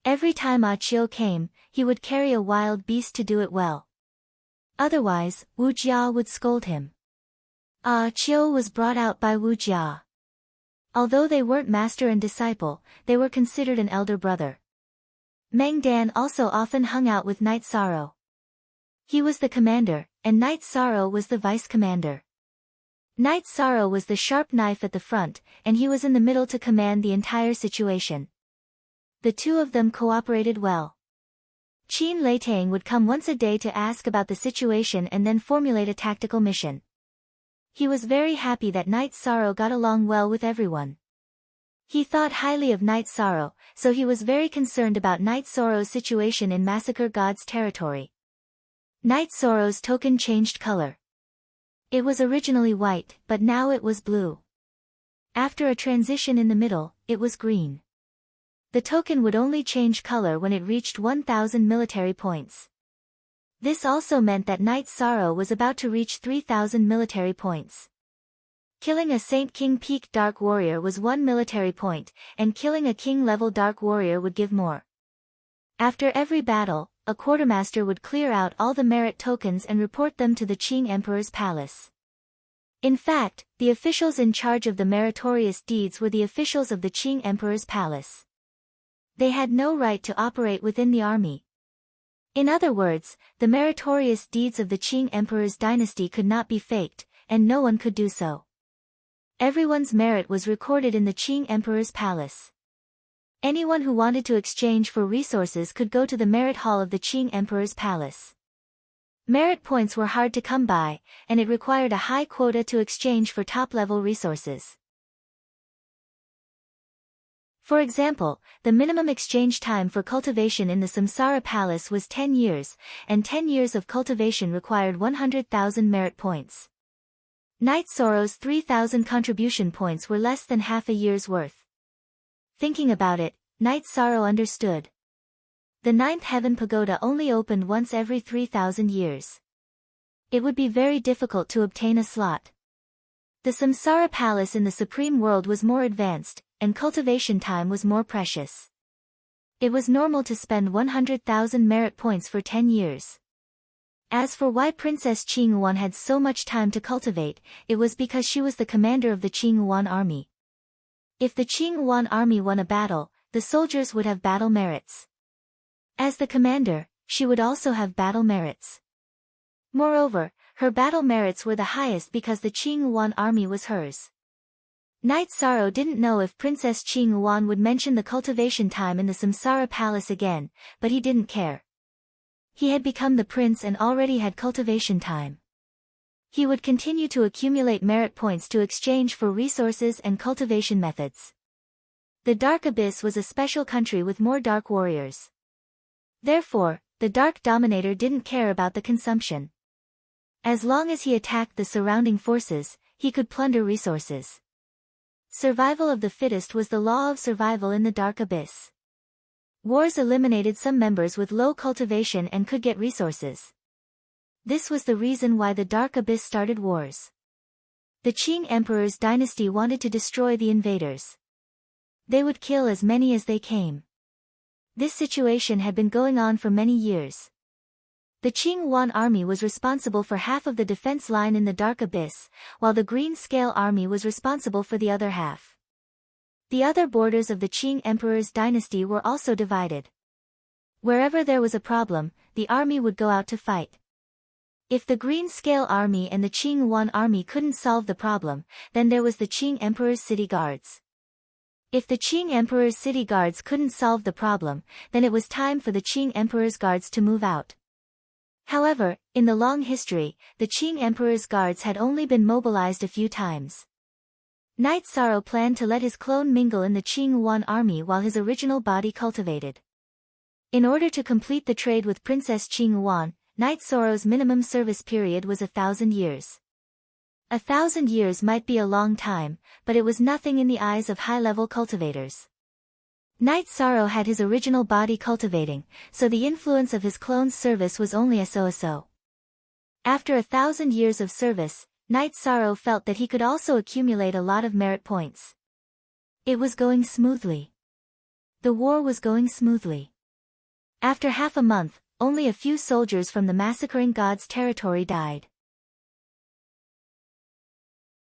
Every time Ah Chiu came, he would carry a wild beast to do it well. Otherwise, Wu Jia would scold him. Ah Chiu was brought out by Wu Jia. Although they weren't master and disciple, they were considered an elder brother. Meng Dan also often hung out with Knight Sorrow. He was the commander, and Knight Sorrow was the vice-commander. Knight Sorrow was the sharp knife at the front, and he was in the middle to command the entire situation. The two of them cooperated well. Qin Leitang would come once a day to ask about the situation and then formulate a tactical mission. He was very happy that Knight Sorrow got along well with everyone. He thought highly of Knight Sorrow, so he was very concerned about Knight Sorrow's situation in Massacre God's territory. Knight Sorrow's token changed color. It was originally white, but now it was blue. After a transition in the middle, it was green. The token would only change color when it reached 1,000 military points. This also meant that Knight Sorrow was about to reach 3,000 military points. Killing a Saint King Peak Dark Warrior was 1 military point, and killing a King-level Dark Warrior would give more. After every battle, a quartermaster would clear out all the merit tokens and report them to the Qing Emperor's palace. In fact, the officials in charge of the meritorious deeds were the officials of the Qing Emperor's palace. They had no right to operate within the army. In other words, the meritorious deeds of the Qing Emperor's dynasty could not be faked, and no one could do so. Everyone's merit was recorded in the Qing Emperor's palace. Anyone who wanted to exchange for resources could go to the merit hall of the Qing Emperor's palace. Merit points were hard to come by, and it required a high quota to exchange for top-level resources. For example, the minimum exchange time for cultivation in the Samsara Palace was 10 years, and 10 years of cultivation required 100,000 merit points. Knight Sorrow's 3,000 contribution points were less than half a year's worth. Thinking about it, Knight Sorrow understood. The Ninth Heaven Pagoda only opened once every 3,000 years. It would be very difficult to obtain a slot. The Samsara Palace in the Supreme World was more advanced, and cultivation time was more precious. It was normal to spend 100,000 merit points for 10 years. As for why Princess Qingyuan had so much time to cultivate, it was because she was the commander of the Qingyuan army. If the Qingyuan army won a battle, the soldiers would have battle merits. As the commander, she would also have battle merits. Moreover, her battle merits were the highest because the Qingyuan army was hers. Knight Sorrow didn't know if Princess Qingyuan would mention the cultivation time in the Samsara Palace again, but he didn't care. He had become the prince and already had cultivation time. He would continue to accumulate merit points to exchange for resources and cultivation methods. The Dark Abyss was a special country with more dark warriors. Therefore, the Dark Dominator didn't care about the consumption. As long as he attacked the surrounding forces, he could plunder resources. Survival of the fittest was the law of survival in the Dark Abyss. Wars eliminated some members with low cultivation and could get resources. This was the reason why the Dark Abyss started wars. The Qing Emperor's dynasty wanted to destroy the invaders. They would kill as many as they came. This situation had been going on for many years. The Qingyuan army was responsible for half of the defense line in the Dark Abyss, while the Green Scale army was responsible for the other half. The other borders of the Qing Emperor's dynasty were also divided. Wherever there was a problem, the army would go out to fight. If the Green Scale army and the Qingyuan army couldn't solve the problem, then there was the Qing Emperor's city guards. If the Qing Emperor's city guards couldn't solve the problem, then it was time for the Qing Emperor's guards to move out. However, in the long history, the Qing Emperor's guards had only been mobilized a few times. Knight Sorrow planned to let his clone mingle in the Qingyuan army while his original body cultivated. In order to complete the trade with Princess Qingyuan, Knight Sorrow's minimum service period was 1,000 years. 1,000 years might be a long time, but it was nothing in the eyes of high-level cultivators. Knight Sorrow had his original body cultivating, so the influence of his clone's service was only a so-so. After 1,000 years of service, Knight Sorrow felt that he could also accumulate a lot of merit points. It was going smoothly. The war was going smoothly. After half a month, only a few soldiers from the Massacring Gods territory died.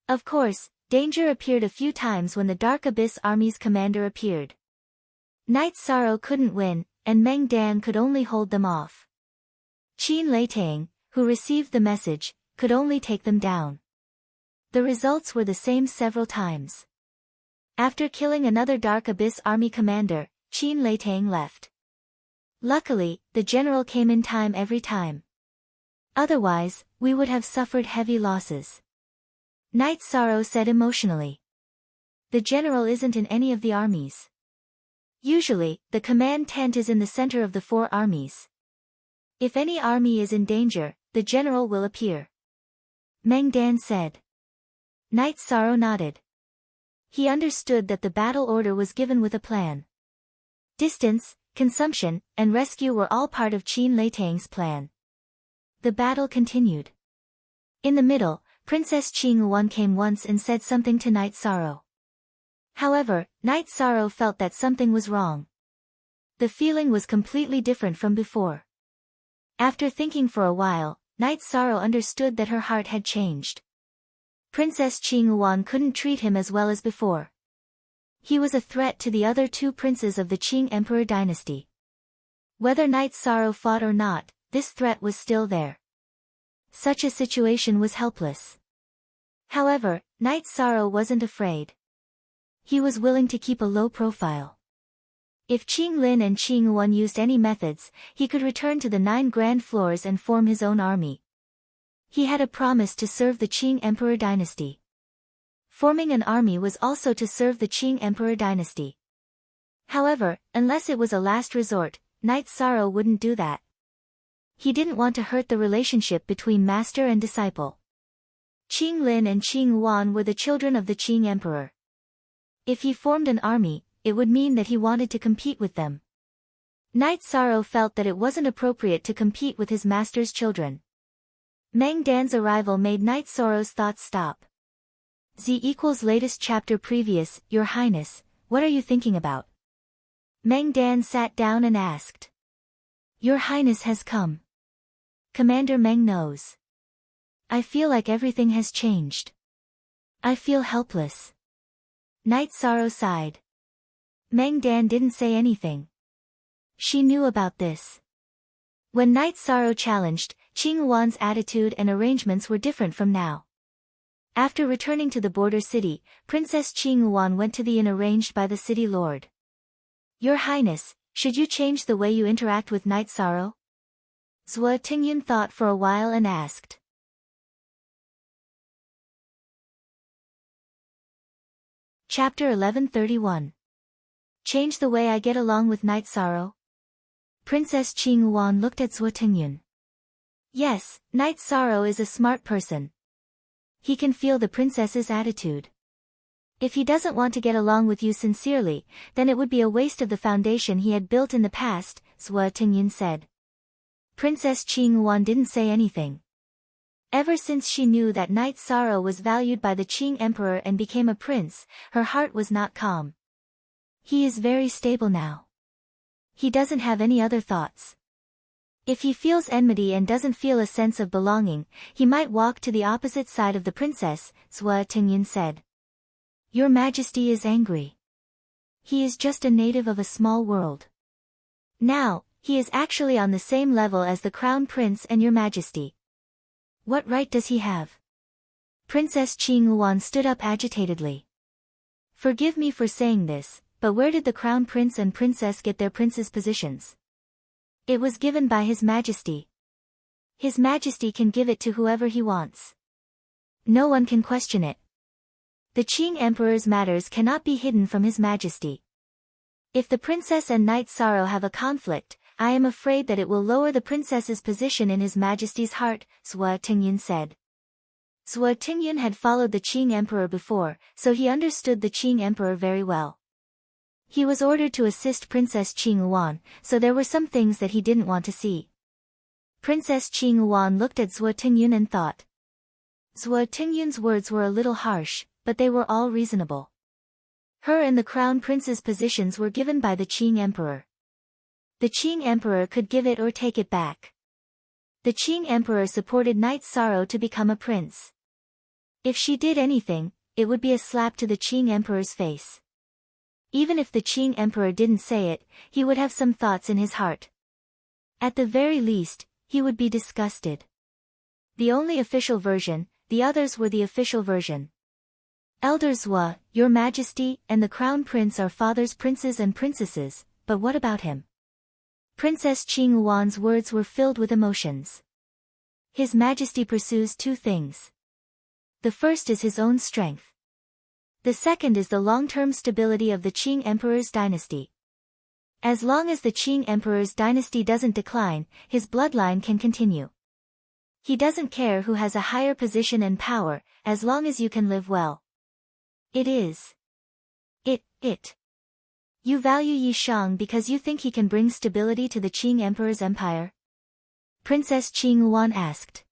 Of course, danger appeared a few times when the Dark Abyss army's commander appeared. Knight Sorrow couldn't win, and Meng Dan could only hold them off. Qin Leitang, who received the message, could only take them down. The results were the same several times. After killing another Dark Abyss army commander, Qin Leitang left. Luckily, the general came in time every time. Otherwise, we would have suffered heavy losses. Knight Sorrow said emotionally. The general isn't in any of the armies. Usually, the command tent is in the center of the four armies. If any army is in danger, the general will appear. Meng Dan said. Knight Sorrow nodded. He understood that the battle order was given with a plan. Distance, consumption, and rescue were all part of Qin Leitang's plan. The battle continued. In the middle, Princess Qingyuan came once and said something to Knight Sorrow. However, Knight Sorrow felt that something was wrong. The feeling was completely different from before. After thinking for a while, Knight Sorrow understood that her heart had changed. Princess Qingyuan couldn't treat him as well as before. He was a threat to the other two princes of the Qing Emperor dynasty. Whether Knight Sorrow fought or not, this threat was still there. Such a situation was helpless. However, Knight Sorrow wasn't afraid. He was willing to keep a low profile. If Qing Lin and Qing Wen used any methods, he could return to the 9 grand floors and form his own army. He had a promise to serve the Qing Emperor dynasty. Forming an army was also to serve the Qing Emperor dynasty. However, unless it was a last resort, Knight Sorrow wouldn't do that. He didn't want to hurt the relationship between master and disciple. Qing Lin and Qing Wan were the children of the Qing Emperor. If he formed an army, it would mean that he wanted to compete with them. Knight Sorrow felt that it wasn't appropriate to compete with his master's children. Meng Dan's arrival made Knight Sorrow's thoughts stop. Z equals latest chapter previous, Your Highness, what are you thinking about? Meng Dan sat down and asked. Your Highness has come. Commander Meng knows. I feel like everything has changed. I feel helpless. Knight Sorrow sighed. Meng Dan didn't say anything. She knew about this. When Knight Sorrow challenged, Qing Wan's attitude and arrangements were different from now. After returning to the border city, Princess Qing Wan went to the inn arranged by the city lord. Your Highness, should you change the way you interact with Knight Sorrow? Zhou Tingyun thought for a while and asked. Chapter 1131. Change the way I get along with Knight Sorrow? Princess Qing Wan looked at Zhou Tingyun. Yes, Knight Sorrow is a smart person. He can feel the princess's attitude. If he doesn't want to get along with you sincerely, then it would be a waste of the foundation he had built in the past, Zhou Tingyun said. Princess Qing Wan didn't say anything. Ever since she knew that Knight Sorrow was valued by the Qing Emperor and became a prince, her heart was not calm. He is very stable now. He doesn't have any other thoughts. If he feels enmity and doesn't feel a sense of belonging, he might walk to the opposite side of the princess, Zhou Tingyun said. Your Majesty is angry. He is just a native of a small world. Now, he is actually on the same level as the Crown Prince and Your Majesty. What right does he have? Princess Qing Wan stood up agitatedly. Forgive me for saying this, but where did the Crown Prince and Princess get their prince's positions? It was given by His Majesty. His Majesty can give it to whoever he wants. No one can question it. The Qing Emperor's matters cannot be hidden from His Majesty. If the Princess and Knight Sorrow have a conflict, I am afraid that it will lower the Princess's position in His Majesty's heart, Zhou Tingyun said. Zhou Tingyun had followed the Qing Emperor before, so he understood the Qing Emperor very well. He was ordered to assist Princess Qing Wan, so there were some things that he didn't want to see. Princess Qing Wan looked at Zhou Tingyun and thought. Zhou Tingyun's words were a little harsh, but they were all reasonable. Her and the Crown Prince's positions were given by the Qing Emperor. The Qing Emperor could give it or take it back. The Qing Emperor supported Knight Sorrow to become a prince. If she did anything, it would be a slap to the Qing Emperor's face. Even if the Qing Emperor didn't say it, he would have some thoughts in his heart. At the very least, he would be disgusted. The only official version, the others were the official version. Elder Zhou, Your Majesty, and the Crown Prince are father's princes and princesses, but what about him? Princess Qing Wan's words were filled with emotions. His Majesty pursues two things. The first is his own strength. The second is the long-term stability of the Qing Emperor's dynasty. As long as the Qing Emperor's dynasty doesn't decline, his bloodline can continue. He doesn't care who has a higher position and power, as long as you can live well. It is. It. You value Yi Shang because you think he can bring stability to the Qing Emperor's empire? Princess Qing Wan asked.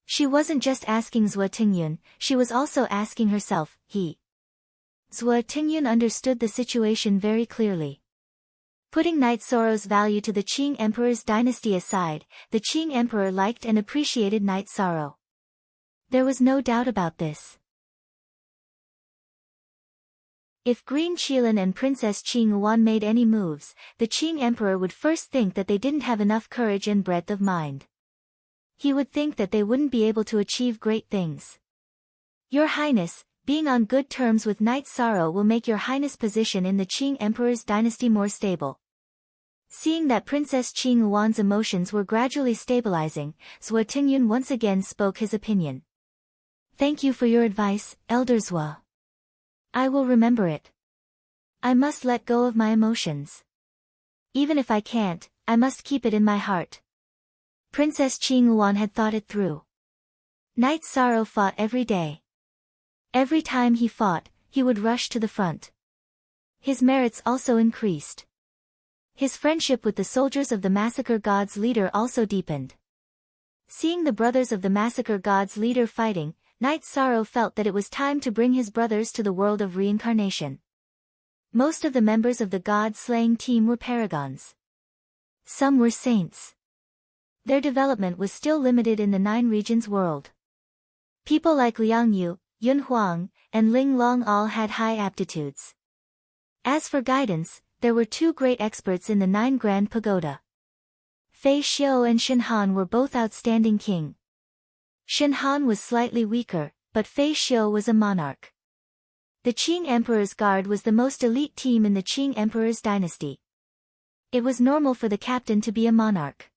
She wasn't just asking Zhou Tingyun, she was also asking herself, Zhou Tingyun understood the situation very clearly. Putting Knight Sorrow's value to the Qing Emperor's dynasty aside, the Qing Emperor liked and appreciated Knight Sorrow. There was no doubt about this. If Green Qilin and Princess Qing Wan made any moves, the Qing Emperor would first think that they didn't have enough courage and breadth of mind. He would think that they wouldn't be able to achieve great things. Your Highness, being on good terms with Knight Sorrow will make Your Highness' position in the Qing Emperor's dynasty more stable. Seeing that Princess Qing Wan's emotions were gradually stabilizing, Zhou Tingyun once again spoke his opinion. Thank you for your advice, Elder Zhou. I will remember it. I must let go of my emotions. Even if I can't, I must keep it in my heart. Princess Qingluan had thought it through. Knight Sorrow fought every day. Every time he fought, he would rush to the front. His merits also increased. His friendship with the soldiers of the Massacre God's leader also deepened. Seeing the brothers of the Massacre God's leader fighting, Knight Sorrow felt that it was time to bring his brothers to the world of reincarnation. Most of the members of the god-slaying team were paragons. Some were saints. Their development was still limited in the 9 regions world. People like Liang Yu, Yun Huang, and Ling Long all had high aptitudes. As for guidance, there were 2 great experts in the 9 Grand Pagoda. Fei Xiu and Shen Han were both outstanding king. Shen Han was slightly weaker, but Fei Xiu was a monarch. The Qing Emperor's Guard was the most elite team in the Qing Emperor's dynasty. It was normal for the captain to be a monarch.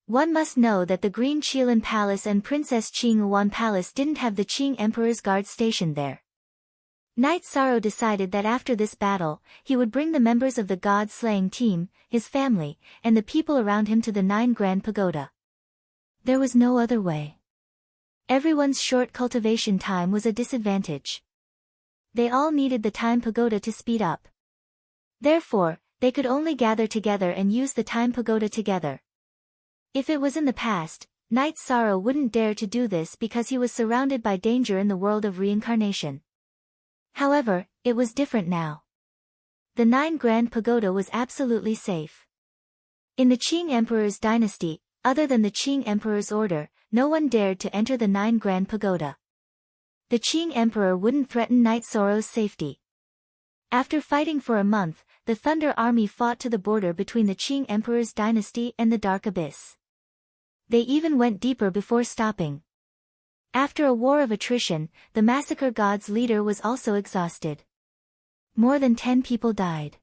One must know that the Green Qilin Palace and Princess Qingluan Palace didn't have the Qing Emperor's Guard stationed there. Knight Sorrow decided that after this battle, he would bring the members of the god-slaying team, his family, and the people around him to the 9 Grand Pagoda. There was no other way. Everyone's short cultivation time was a disadvantage. They all needed the Time Pagoda to speed up. Therefore, they could only gather together and use the Time Pagoda together. If it was in the past, Knight Sorrow wouldn't dare to do this because he was surrounded by danger in the world of reincarnation. However, it was different now. The 9 Grand Pagoda was absolutely safe. In the Qing Emperor's dynasty, other than the Qing Emperor's order, no one dared to enter the 9 Grand Pagoda. The Qing Emperor wouldn't threaten Knight Sorrow's safety. After fighting for a month, the Thunder Army fought to the border between the Qing Emperor's dynasty and the Dark Abyss. They even went deeper before stopping. After a war of attrition, the Massacre God's leader was also exhausted. More than 10 people died.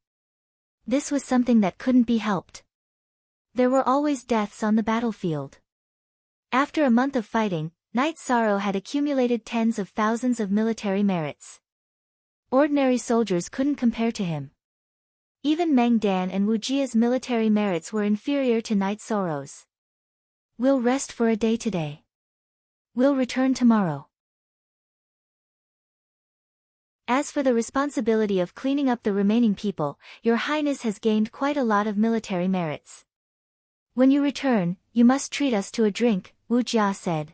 This was something that couldn't be helped. There were always deaths on the battlefield. After a month of fighting, Knight Sorrow had accumulated tens of thousands of military merits. Ordinary soldiers couldn't compare to him. Even Meng Dan and Wu Jia's military merits were inferior to Knight Sorrow's. We'll rest for a day today. We'll return tomorrow. As for the responsibility of cleaning up the remaining people, Your Highness has gained quite a lot of military merits. When you return, you must treat us to a drink, Wu Jia said.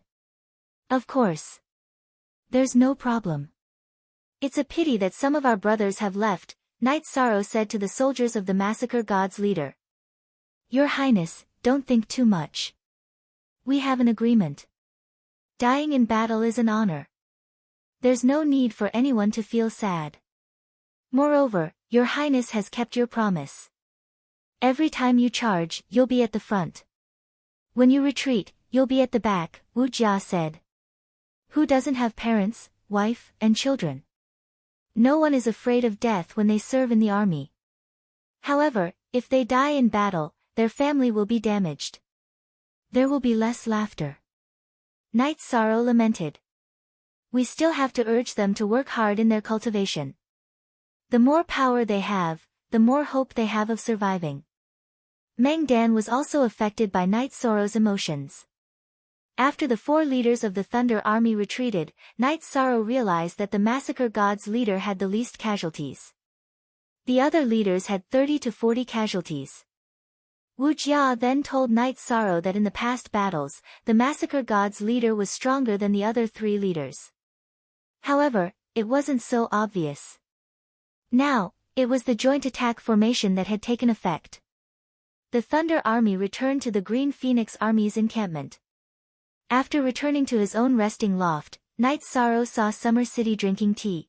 Of course. There's no problem. It's a pity that some of our brothers have left, Knight Sorrow said to the soldiers of the Massacre God's leader. Your Highness, don't think too much. We have an agreement. Dying in battle is an honor. There's no need for anyone to feel sad. Moreover, Your Highness has kept your promise. Every time you charge, you'll be at the front. When you retreat, you'll be at the back, Wu Jia said. Who doesn't have parents, wife, and children? No one is afraid of death when they serve in the army. However, if they die in battle, their family will be damaged. There will be less laughter. Knight Sorrow lamented. We still have to urge them to work hard in their cultivation. The more power they have, the more hope they have of surviving. Meng Dan was also affected by Knight Sorrow's emotions. After the 4 leaders of the Thunder Army retreated, Knight Sorrow realized that the Massacre God's leader had the least casualties. The other leaders had 30 to 40 casualties. Wu Jia then told Knight Sorrow that in the past battles, the Massacre God's leader was stronger than the other 3 leaders. However, it wasn't so obvious. Now, it was the joint attack formation that had taken effect. The Thunder Army returned to the Green Phoenix Army's encampment. After returning to his own resting loft, Knight Sorrow saw Summer City drinking tea.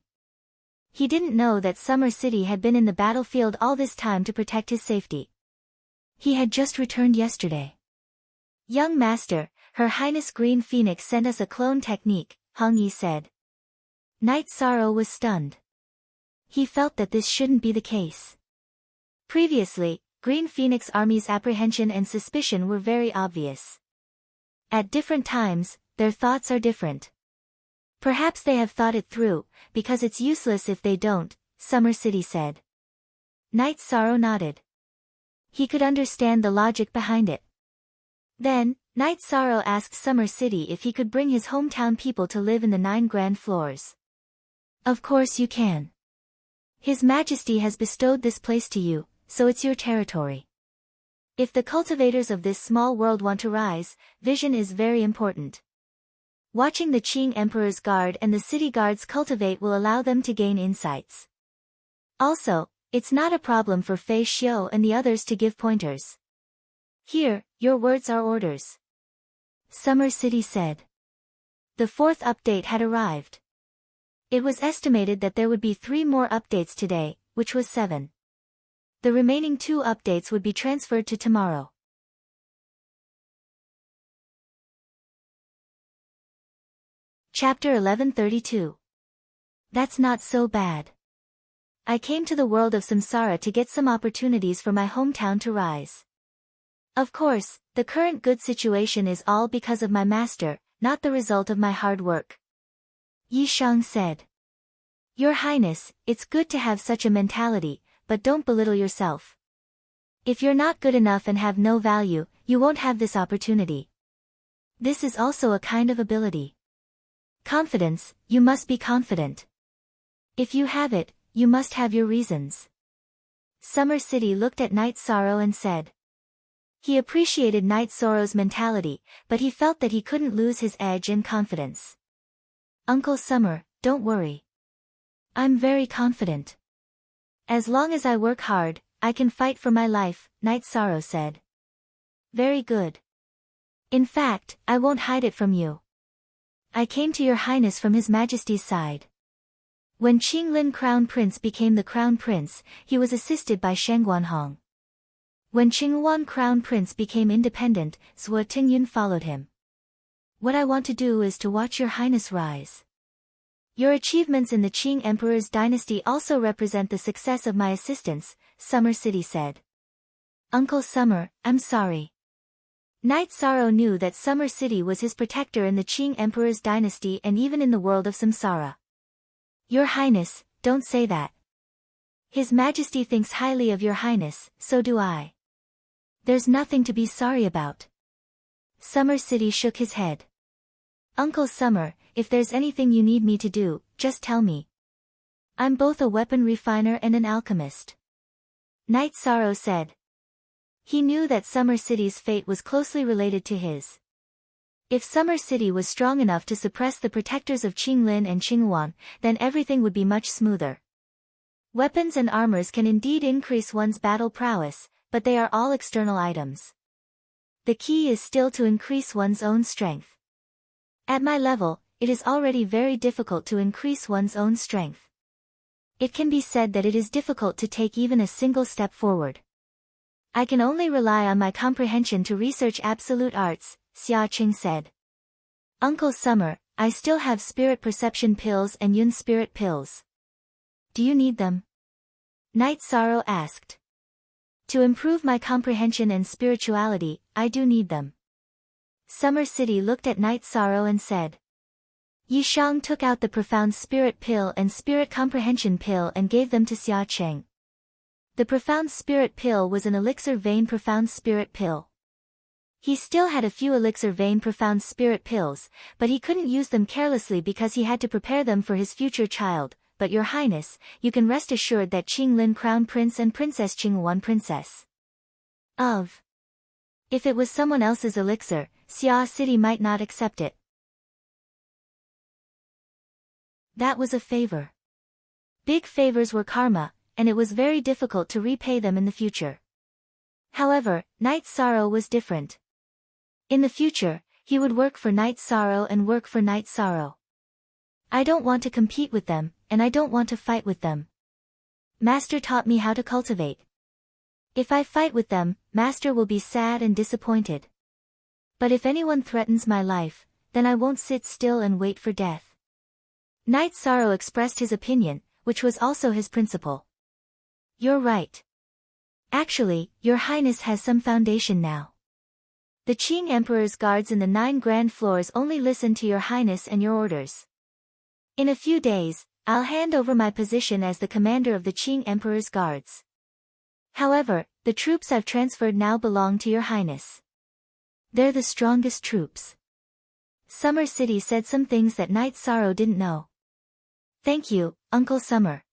He didn't know that Summer City had been in the battlefield all this time to protect his safety. He had just returned yesterday. Young Master, Her Highness Green Phoenix sent us a clone technique, Hong Yi said. Knight Sorrow was stunned. He felt that this shouldn't be the case. Previously, Green Phoenix Army's apprehension and suspicion were very obvious. At different times, their thoughts are different. Perhaps they have thought it through, because it's useless if they don't, Summer City said. Knight Sorrow nodded. He could understand the logic behind it. Then, Knight Sorrow asked Summer City if he could bring his hometown people to live in the 9 grand floors. Of course you can. His Majesty has bestowed this place to you, so it's your territory. If the cultivators of this small world want to rise, vision is very important. Watching the Qing Emperor's guard and the city guards cultivate will allow them to gain insights. Also, it's not a problem for Fei Xiu and the others to give pointers. Here, your words are orders. Summer City said. The 4th update had arrived. It was estimated that there would be 3 more updates today, which was 7. The remaining 2 updates would be transferred to tomorrow. Chapter 1132. That's not so bad. I came to the world of samsara to get some opportunities for my hometown to rise. Of course, the current good situation is all because of my master, not the result of my hard work. Yi Shang said. Your Highness, it's good to have such a mentality, but don't belittle yourself. If you're not good enough and have no value, you won't have this opportunity. This is also a kind of ability. Confidence, you must be confident. If you have it, you must have your reasons. Summer City looked at Knight Sorrow and said. He appreciated Knight Sorrow's mentality, but he felt that he couldn't lose his edge and confidence. Uncle Summer, don't worry. I'm very confident. As long as I work hard, I can fight for my life, Knight Sorrow said. Very good. In fact, I won't hide it from you. I came to your Highness from His Majesty's side. When Qinglin Crown Prince became the Crown Prince, he was assisted by Shengguanhong. When Qinghuan Crown Prince became independent, Zhuo Tingyun followed him. What I want to do is to watch your Highness rise. Your achievements in the Qing Emperor's dynasty also represent the success of my assistants, Summer City said. Uncle Summer, I'm sorry. Knight Sorrow knew that Summer City was his protector in the Qing Emperor's dynasty and even in the world of samsara. Your Highness, don't say that. His Majesty thinks highly of your Highness, so do I. There's nothing to be sorry about. Summer City shook his head. Uncle Summer, if there's anything you need me to do, just tell me. I'm both a weapon refiner and an alchemist. Knight Sorrow said. He knew that Summer City's fate was closely related to his. If Summer City was strong enough to suppress the protectors of Qinglin and Qinghuan, then everything would be much smoother. Weapons and armors can indeed increase one's battle prowess, but they are all external items. The key is still to increase one's own strength. At my level, it is already very difficult to increase one's own strength. It can be said that it is difficult to take even a single step forward. I can only rely on my comprehension to research absolute arts, Xia Qing said. Uncle Summer, I still have spirit perception pills and Yun spirit pills. Do you need them? Knight Sorrow asked. To improve my comprehension and spirituality, I do need them. Summer City looked at Knight Sorrow and said. Yi Shang took out the profound spirit pill and spirit comprehension pill and gave them to Xia Cheng. The profound spirit pill was an elixir vein profound spirit pill. He still had a few elixir vein profound spirit pills, but he couldn't use them carelessly because he had to prepare them for his future child. But your Highness, you can rest assured that Qinglin Crown Prince and Princess Qinghuan Princess of. If it was someone else's elixir, Xia City might not accept it. That was a favor. Big favors were karma, and it was very difficult to repay them in the future. However, Knight Sorrow was different. In the future, he would work for Knight Sorrow and work for Knight Sorrow. I don't want to compete with them, and I don't want to fight with them. Master taught me how to cultivate. If I fight with them, Master will be sad and disappointed. But if anyone threatens my life, then I won't sit still and wait for death. Knight Sorrow expressed his opinion, which was also his principle. You're right. Actually, your Highness has some foundation now. The Qing Emperor's guards in the 9 grand floors only listen to your Highness and your orders. In a few days, I'll hand over my position as the commander of the Qing Emperor's guards. However, the troops I've transferred now belong to your highness. They're the strongest troops. Summer City said some things that Night Sorrow didn't know. Thank you, Uncle Summer.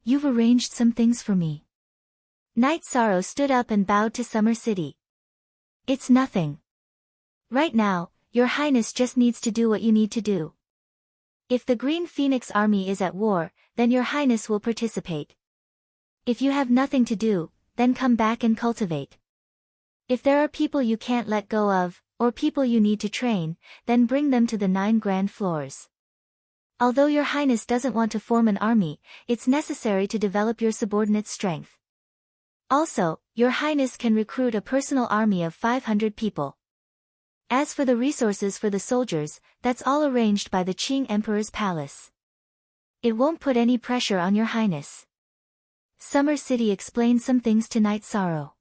You've arranged some things for me. Night Sorrow stood up and bowed to Summer City. It's nothing. Right now, your highness just needs to do what you need to do. If the Green Phoenix army is at war, then your highness will participate. If you have nothing to do, then come back and cultivate. If there are people you can't let go of, or people you need to train, then bring them to the 9 grand floors. Although your highness doesn't want to form an army, it's necessary to develop your subordinate strength. Also, your highness can recruit a personal army of 500 people. As for the resources for the soldiers, that's all arranged by the Qing Emperor's palace. It won't put any pressure on your highness. Summer City explained some things to Night Sorrow.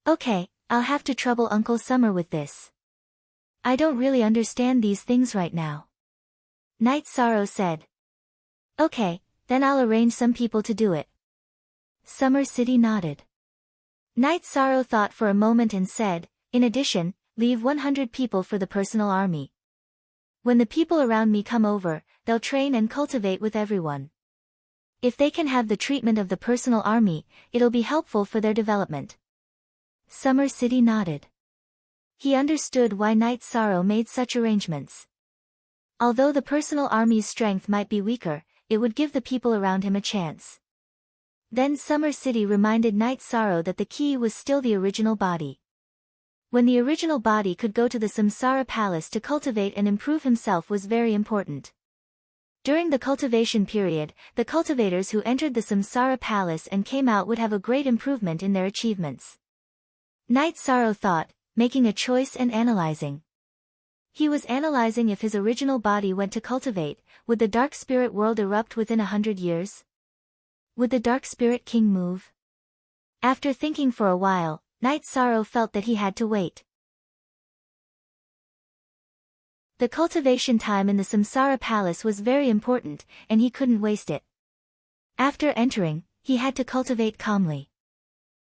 Okay, I'll have to trouble Uncle Summer with this. I don't really understand these things right now. Night Sorrow said. Okay, then I'll arrange some people to do it. Summer City nodded. Night Sorrow thought for a moment and said, in addition, leave 100 people for the personal army. When the people around me come over, they'll train and cultivate with everyone. If they can have the treatment of the personal army, it'll be helpful for their development. Summer City nodded. He understood why Night Sorrow made such arrangements. Although the personal army's strength might be weaker, it would give the people around him a chance. Then Summer City reminded Night Sorrow that the key was still the original body. When the original body could go to the Samsara Palace to cultivate and improve himself was very important. During the cultivation period, the cultivators who entered the Samsara Palace and came out would have a great improvement in their achievements. Night Sorrow thought, making a choice and analyzing. He was analyzing if his original body went to cultivate, would the Dark Spirit world erupt within 100 years? Would the Dark Spirit King move? After thinking for a while, Night Sorrow felt that he had to wait. The cultivation time in the Samsara Palace was very important, and he couldn't waste it. After entering, he had to cultivate calmly.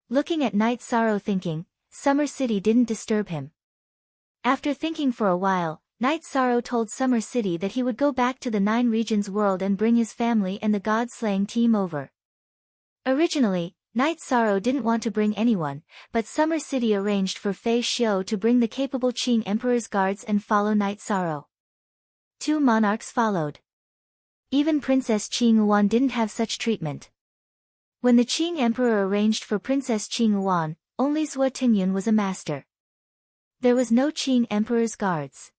Looking at Night Sorrow thinking, Summer City didn't disturb him. After thinking for a while, Night Sorrow told Summer City that he would go back to the 9 regions world and bring his family and the god-slaying team over. Originally, Night Sorrow didn't want to bring anyone, but Summer City arranged for Fei Xiu to bring the capable Qing Emperor's guards and follow Night Sorrow. 2 monarchs followed. Even Princess Qing Yuan didn't have such treatment. When the Qing Emperor arranged for Princess Qing Yuan, only Zhuo Tingyun was a master. There was no Qing Emperor's guards.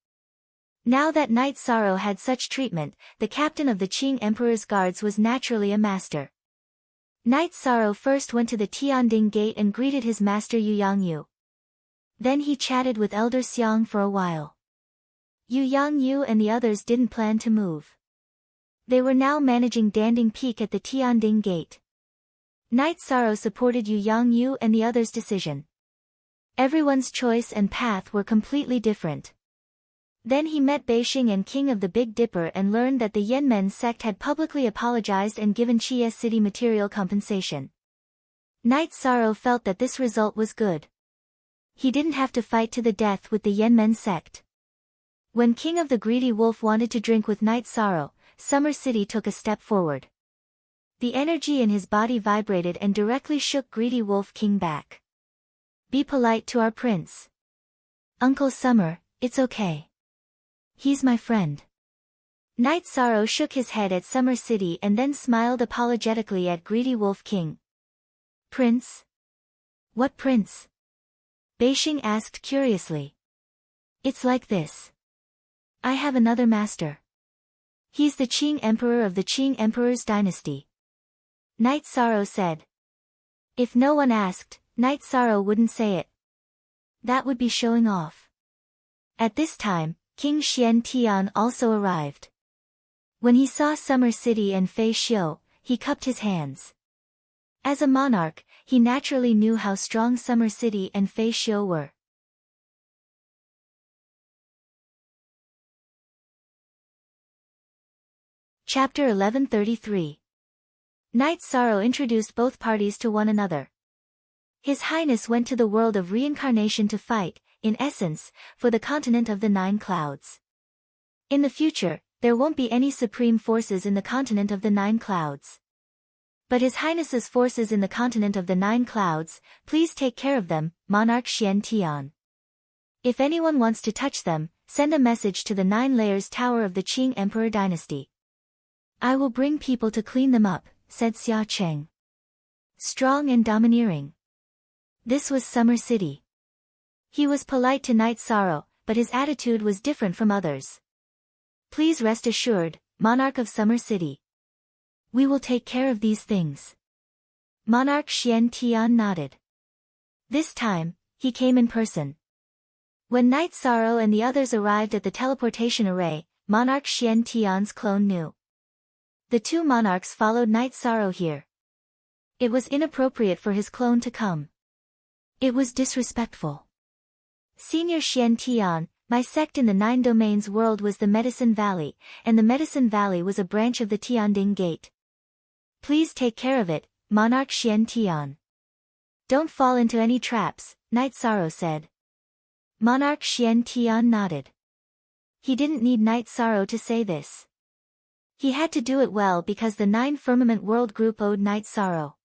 Now that Night Sorrow had such treatment, the captain of the Qing Emperor's guards was naturally a master. Night Sorrow first went to the Tianding Gate and greeted his master Yu Yangyu. Then he chatted with Elder Xiang for a while. Yu Yangyu and the others didn't plan to move. They were now managing Danding Peak at the Tianding Gate. Night Sorrow supported Yu Yangyu and the others' decision. Everyone's choice and path were completely different. Then he met Beixing and King of the Big Dipper and learned that the Yanmen sect had publicly apologized and given Chiye City material compensation. Night Sorrow felt that this result was good. He didn't have to fight to the death with the Yanmen sect. When King of the Greedy Wolf wanted to drink with Night Sorrow, Summer City took a step forward. The energy in his body vibrated and directly shook Greedy Wolf King back. Be polite to our prince. Uncle Summer, it's okay. He's my friend. Night Sorrow shook his head at Summer City and then smiled apologetically at Greedy Wolf King. Prince? What prince? Beixing asked curiously. It's like this. I have another master. He's the Qing Emperor of the Qing Emperor's dynasty. Night Sorrow said. If no one asked, Night Sorrow wouldn't say it. That would be showing off. At this time, King Xian Tian also arrived. When he saw Summer City and Fei Xiu, he cupped his hands. As a monarch, he naturally knew how strong Summer City and Fei Xiu were. Chapter 1133. Night Sorrow introduced both parties to one another. His Highness went to the world of reincarnation to fight, in essence, for the continent of the 9 clouds. In the future, there won't be any supreme forces in the continent of the 9 clouds. But His Highness's forces in the continent of the 9 clouds, please take care of them, Monarch Xian Tian. If anyone wants to touch them, send a message to the 9 layers tower of the Qing Emperor dynasty. I will bring people to clean them up, said Xia Cheng. Strong and domineering. This was Summer City. He was polite to Night Sorrow, but his attitude was different from others. Please rest assured, Monarch of Summer City. We will take care of these things. Monarch Xian Tian nodded. This time, he came in person. When Night Sorrow and the others arrived at the teleportation array, Monarch Xian Tian's clone knew. The 2 monarchs followed Night Sorrow here. It was inappropriate for his clone to come. It was disrespectful. Senior Xian Tian, my sect in the 9 domains world was the Medicine Valley, and the Medicine Valley was a branch of the Tianding Gate. Please take care of it, Monarch Xian Tian. Don't fall into any traps, Night Sorrow said. Monarch Xian Tian nodded. He didn't need Night Sorrow to say this. He had to do it well because the 9 Firmament World Group owed Night Sorrow.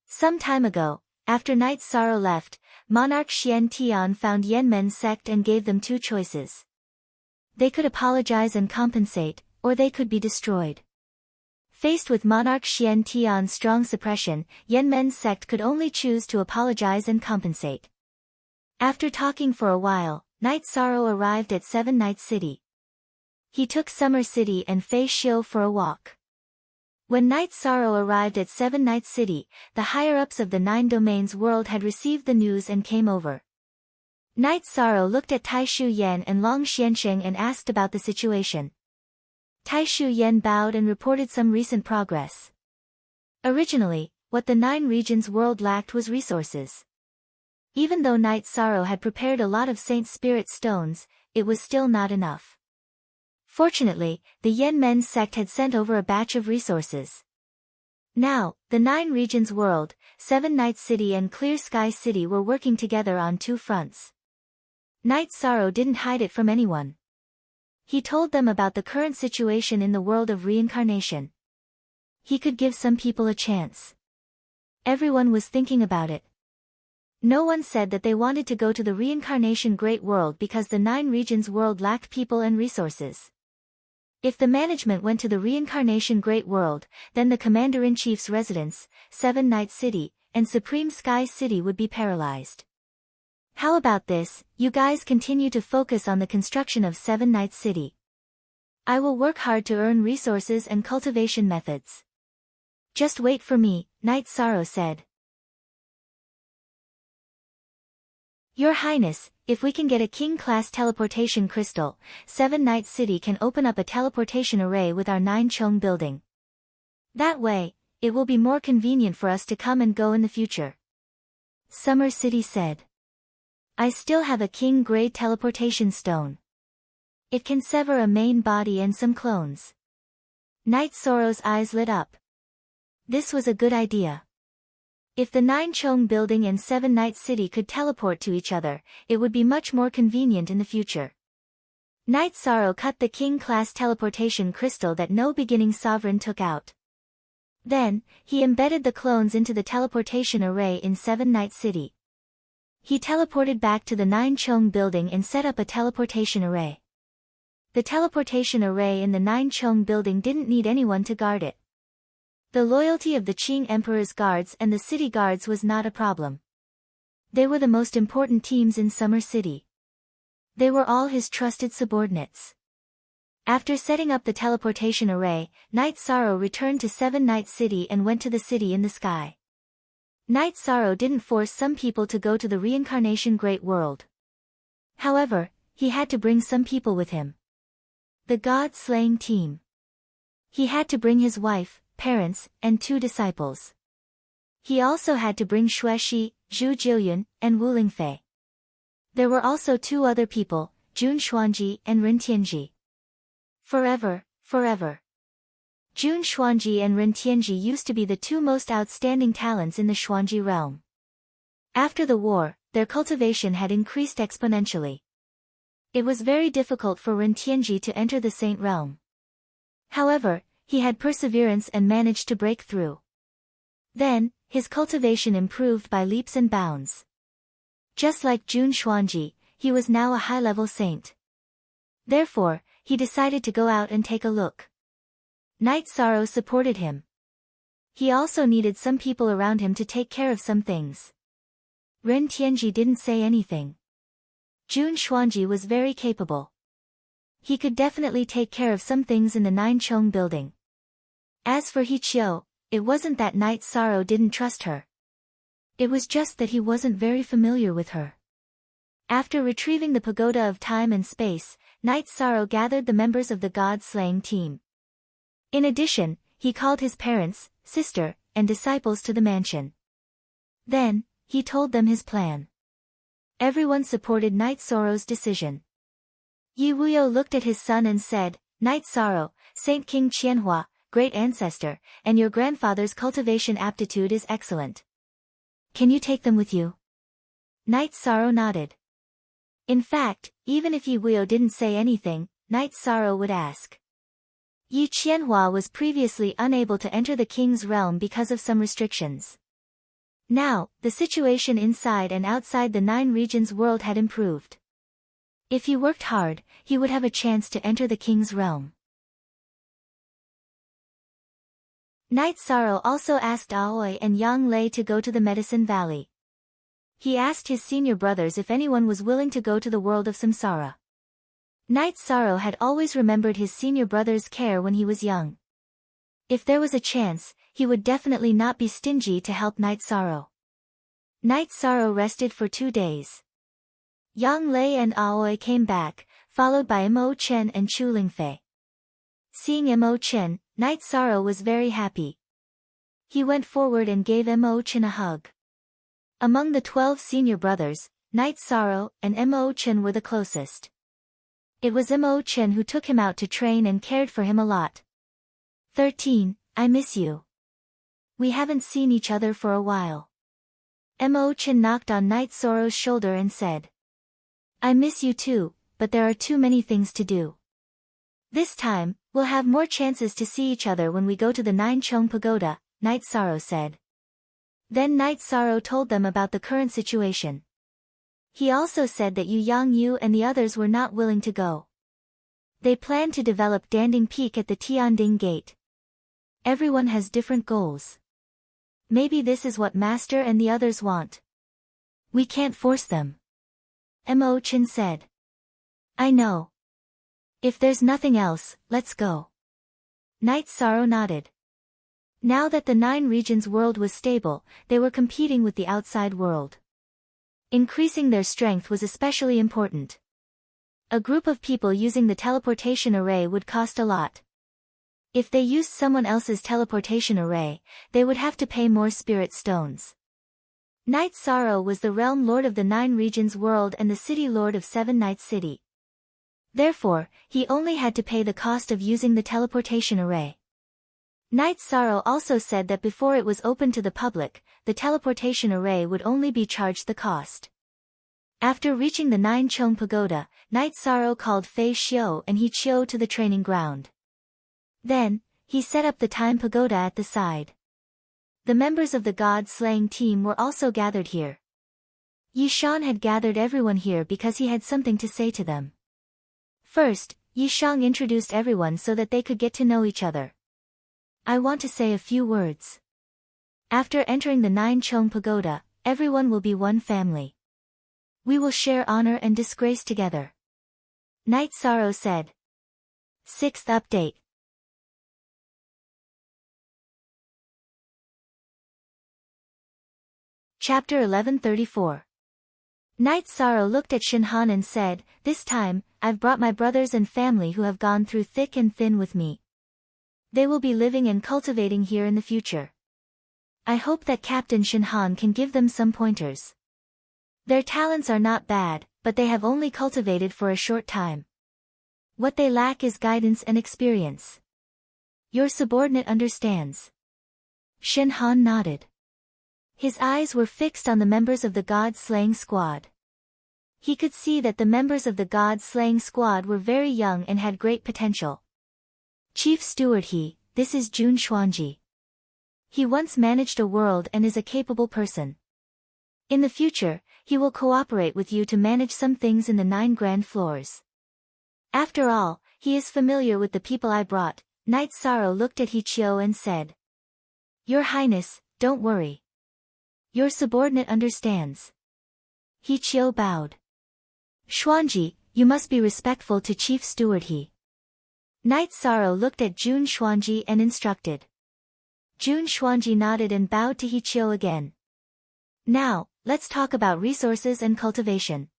Some time ago, after Night Sorrow left, Monarch Xian Tian found Yanmen's sect and gave them 2 choices. They could apologize and compensate, or they could be destroyed. Faced with Monarch Xian Tian's strong suppression, Yanmen's sect could only choose to apologize and compensate. After talking for a while, Night Sorrow arrived at 7 Night City. He took Summer City and Fei Xiu for a walk. When Night Sorrow arrived at 7 Night City, the higher-ups of the 9 domains world had received the news and came over. Night Sorrow looked at Tai Shu Yan and Long Xiansheng and asked about the situation. Tai Shu Yan bowed and reported some recent progress. Originally, what the 9 regions world lacked was resources. Even though Night Sorrow had prepared a lot of Saint Spirit stones, it was still not enough. Fortunately, the Yanmen sect had sent over a batch of resources. Now, the 9 regions world, 7 Night City and Clear Sky City were working together on 2 fronts. Night Sorrow didn't hide it from anyone. He told them about the current situation in the world of reincarnation. He could give some people a chance. Everyone was thinking about it. No one said that they wanted to go to the reincarnation great world because the 9 regions world lacked people and resources. If the management went to the reincarnation great world, then the Commander-in-Chief's residence, 7 Night City, and Supreme Sky City would be paralyzed. How about this, you guys continue to focus on the construction of 7 Night City. I will work hard to earn resources and cultivation methods. Just wait for me, Night Sorrow said. Your Highness, if we can get a King-class teleportation crystal, 7 Night City can open up a teleportation array with our 9 Chong building. That way, it will be more convenient for us to come and go in the future. Summer City said. I still have a King-grade teleportation stone. It can sever a main body and some clones. Night Sorrow's eyes lit up. This was a good idea. If the 9 Chong building and 7 Night City could teleport to each other, it would be much more convenient in the future. Night Sorrow cut the King-class teleportation crystal that no beginning sovereign took out. Then, he embedded the clones into the teleportation array in 7 Night City. He teleported back to the 9 Chong building and set up a teleportation array. The teleportation array in the 9 Chong building didn't need anyone to guard it. The loyalty of the Qing Emperor's guards and the city guards was not a problem. They were the most important teams in Summer City. They were all his trusted subordinates. After setting up the teleportation array, Night Sorrow returned to 7 Night City and went to the city in the sky. Night Sorrow didn't force some people to go to the reincarnation great world. However, he had to bring some people with him. The god-slaying team. He had to bring his wife, parents, and 2 disciples. He also had to bring Xueshi, Zhu Jiuyun, and Wu Lingfei. There were also 2 other people, Jun Xuanji and Ren Tianji. Forever, forever. Jun Xuanji and Ren Tianji used to be the 2 most outstanding talents in the Xuanji realm. After the war, their cultivation had increased exponentially. It was very difficult for Ren Tianji to enter the Saint Realm. However, he had perseverance and managed to break through. Then, his cultivation improved by leaps and bounds. Just like Jun Xuanji, he was now a high-level saint. Therefore, he decided to go out and take a look. Night Sorrow supported him. He also needed some people around him to take care of some things. Ren Tianji didn't say anything. Jun Xuanji was very capable. He could definitely take care of some things in the Nine Chong building. As for He Qiu, it wasn't that Night Sorrow didn't trust her. It was just that he wasn't very familiar with her. After retrieving the pagoda of time and space, Night Sorrow gathered the members of the god-slaying team. In addition, he called his parents, sister, and disciples to the mansion. Then, he told them his plan. Everyone supported Night Sorrow's decision. Yi Wuyo looked at his son and said, Night Sorrow, Saint King Qianhua, great ancestor, and your grandfather's cultivation aptitude is excellent. Can you take them with you? Night Sorrow nodded. In fact, even if Yi Wuyo didn't say anything, Night Sorrow would ask. Yi Qianhua was previously unable to enter the king's realm because of some restrictions. Now, the situation inside and outside the Nine Regions world had improved. If he worked hard, he would have a chance to enter the king's realm. Night Sorrow also asked Aoi and Yang Lei to go to the Medicine Valley. He asked his senior brothers if anyone was willing to go to the world of Samsara. Night Sorrow had always remembered his senior brother's care when he was young. If there was a chance, he would definitely not be stingy to help Night Sorrow. Night Sorrow rested for 2 days. Yang Lei and Aoi came back, followed by Mo Chen and Chu Lingfei. Seeing Mo Chen, Night Sorrow was very happy. He went forward and gave Mo Chen a hug. Among the 12 senior brothers, Night Sorrow and Mo Chen were the closest. It was Mo Chen who took him out to train and cared for him a lot. 13. I miss you. We haven't seen each other for a while. Mo Chen knocked on Night Sorrow's shoulder and said. I miss you too, but there are too many things to do. This time, we'll have more chances to see each other when we go to the Nine Chong Pagoda, Night Sorrow said. Then Night Sorrow told them about the current situation. He also said that Yu Yang and the others were not willing to go. They planned to develop Danding Peak at the Tianding Gate. Everyone has different goals. Maybe this is what Master and the others want. We can't force them. Mo Chen said. I know. If there's nothing else, let's go. Night Sorrow nodded. Now that the Nine Regions world was stable, they were competing with the outside world. Increasing their strength was especially important. A group of people using the teleportation array would cost a lot. If they used someone else's teleportation array, they would have to pay more spirit stones. Night Sorrow was the realm lord of the Nine Regions world and the city lord of Seven Nights City. Therefore, he only had to pay the cost of using the teleportation array. Night Sorrow also said that before it was open to the public, the teleportation array would only be charged the cost. After reaching the Nine Chong Pagoda, Night Sorrow called Fei Xiu and He Qiu to the training ground. Then, he set up the Time Pagoda at the side. The members of the god-slaying team were also gathered here. Yi Shan had gathered everyone here because he had something to say to them. First, Yi Shang introduced everyone so that they could get to know each other. I want to say a few words. After entering the Nine Chong Pagoda, everyone will be one family. We will share honor and disgrace together. Night Sorrow said. 6th update. Chapter 1134. Night Sorrow looked at Shinhan and said, This time, I've brought my brothers and family who have gone through thick and thin with me. They will be living and cultivating here in the future. I hope that Captain Shinhan can give them some pointers. Their talents are not bad, but they have only cultivated for a short time. What they lack is guidance and experience. Your subordinate understands. Shinhan nodded. His eyes were fixed on the members of the god-slaying squad. He could see that the members of the god-slaying squad were very young and had great potential. Chief Steward this is Jun Xuanji. He once managed a world and is a capable person. In the future, he will cooperate with you to manage some things in the 9 grand floors. After all, he is familiar with the people I brought. Knight Sorrow looked at Hichio and said, Your Highness, don't worry. Your subordinate understands. Hichio bowed. Xuanji, you must be respectful to Chief Steward Knight Sorrow looked at Jun Xuanji and instructed. Jun Xuanji nodded and bowed to Hichio again. Now, let's talk about resources and cultivation.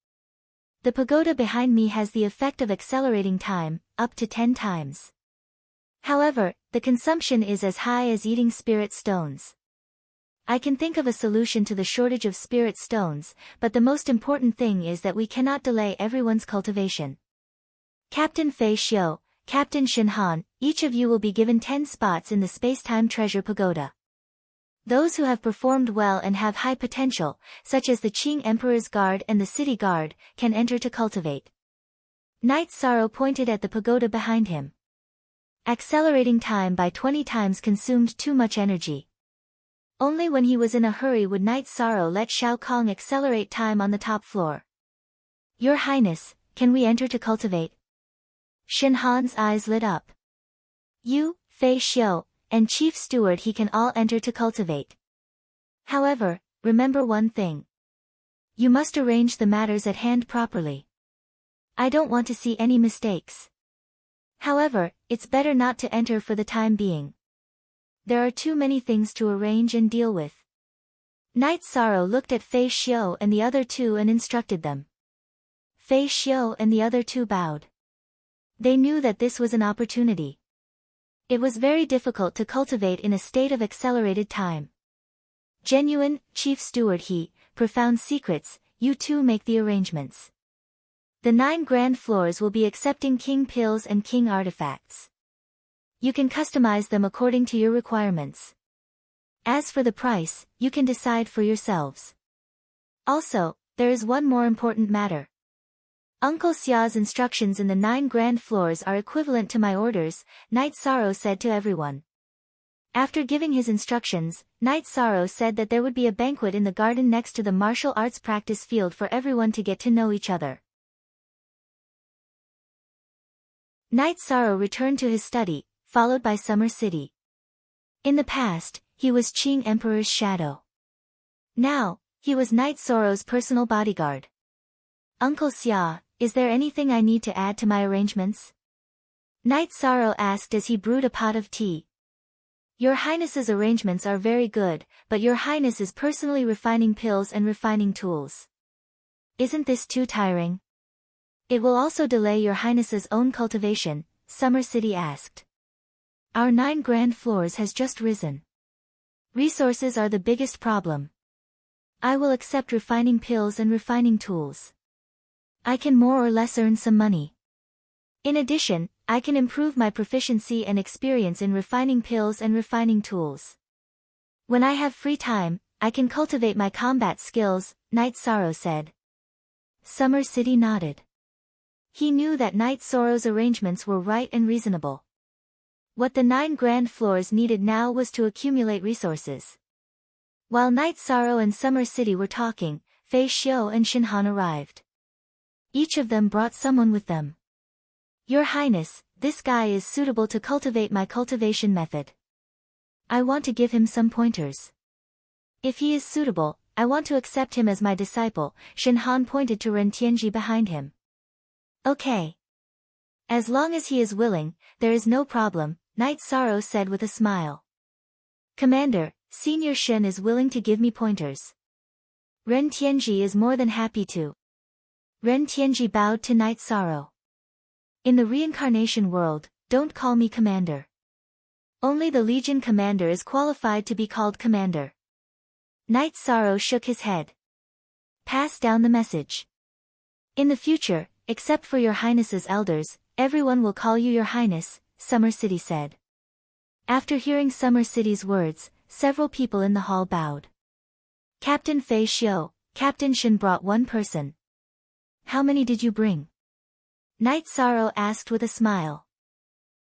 The pagoda behind me has the effect of accelerating time, up to 10 times. However, the consumption is as high as eating spirit stones. I can think of a solution to the shortage of spirit stones, but the most important thing is that we cannot delay everyone's cultivation. Captain Fei Xiu, Captain Shen Han, each of you will be given 10 spots in the Spacetime Treasure Pagoda. Those who have performed well and have high potential, such as the Qing Emperor's Guard and the City Guard, can enter to cultivate. Knight Sorrow pointed at the pagoda behind him. Accelerating time by 20 times consumed too much energy. Only when he was in a hurry would Knight Sorrow let Shao Kong accelerate time on the top floor. Your Highness, can we enter to cultivate? Shen Han's eyes lit up. You, Fei Xiu, and Chief Steward he can all enter to cultivate. However, remember one thing. You must arrange the matters at hand properly. I don't want to see any mistakes. However, it's better not to enter for the time being. There are too many things to arrange and deal with. Knight Sorrow looked at Fei Xiu and the other two and instructed them. Fei Xiu and the other two bowed. They knew that this was an opportunity. It was very difficult to cultivate in a state of accelerated time. Genuine, Chief Steward profound secrets, you two make the arrangements. The 9 grand floors will be accepting king pills and king artifacts. You can customize them according to your requirements. As for the price, you can decide for yourselves. Also, there is one more important matter. Uncle Xia's instructions in the 9 grand floors are equivalent to my orders, Knight Sorrow said to everyone. After giving his instructions, Knight Sorrow said that there would be a banquet in the garden next to the martial arts practice field for everyone to get to know each other. Knight Sorrow returned to his study, followed by Summer City. In the past, he was Qing Emperor's shadow. Now, he was Knight Sorrow's personal bodyguard. Uncle Xia, is there anything I need to add to my arrangements? Knight Sorrow asked as he brewed a pot of tea. Your Highness's arrangements are very good, but your Highness is personally refining pills and refining tools. Isn't this too tiring? It will also delay your Highness's own cultivation, Summer City asked. Our 9 grand floors has just risen. Resources are the biggest problem. I will accept refining pills and refining tools. I can more or less earn some money. In addition, I can improve my proficiency and experience in refining pills and refining tools. When I have free time, I can cultivate my combat skills, Knight Sorrow said. Summer City nodded. He knew that Knight Sorrow's arrangements were right and reasonable. What the 9 grand floors needed now was to accumulate resources. While Knight Sorrow and Summer City were talking, Fei Xiu and Shen Han arrived. Each of them brought someone with them. Your Highness, this guy is suitable to cultivate my cultivation method. I want to give him some pointers. If he is suitable, I want to accept him as my disciple, Shen Han pointed to Ren Tianji behind him. Okay. As long as he is willing, there is no problem, Knight Sorrow said with a smile. Commander, Senior Shen is willing to give me pointers. Ren Tianji is more than happy to. Ren Tianji bowed to Knight Sorrow. In the reincarnation world, don't call me commander. Only the Legion commander is qualified to be called commander. Knight Sorrow shook his head. Pass down the message. In the future, except for your Highness's elders, everyone will call you your Highness, Summer City said. After hearing Summer City's words, several people in the hall bowed. Captain Fei Xiu, Captain Shen brought one person. How many did you bring? Night Sorrow asked with a smile.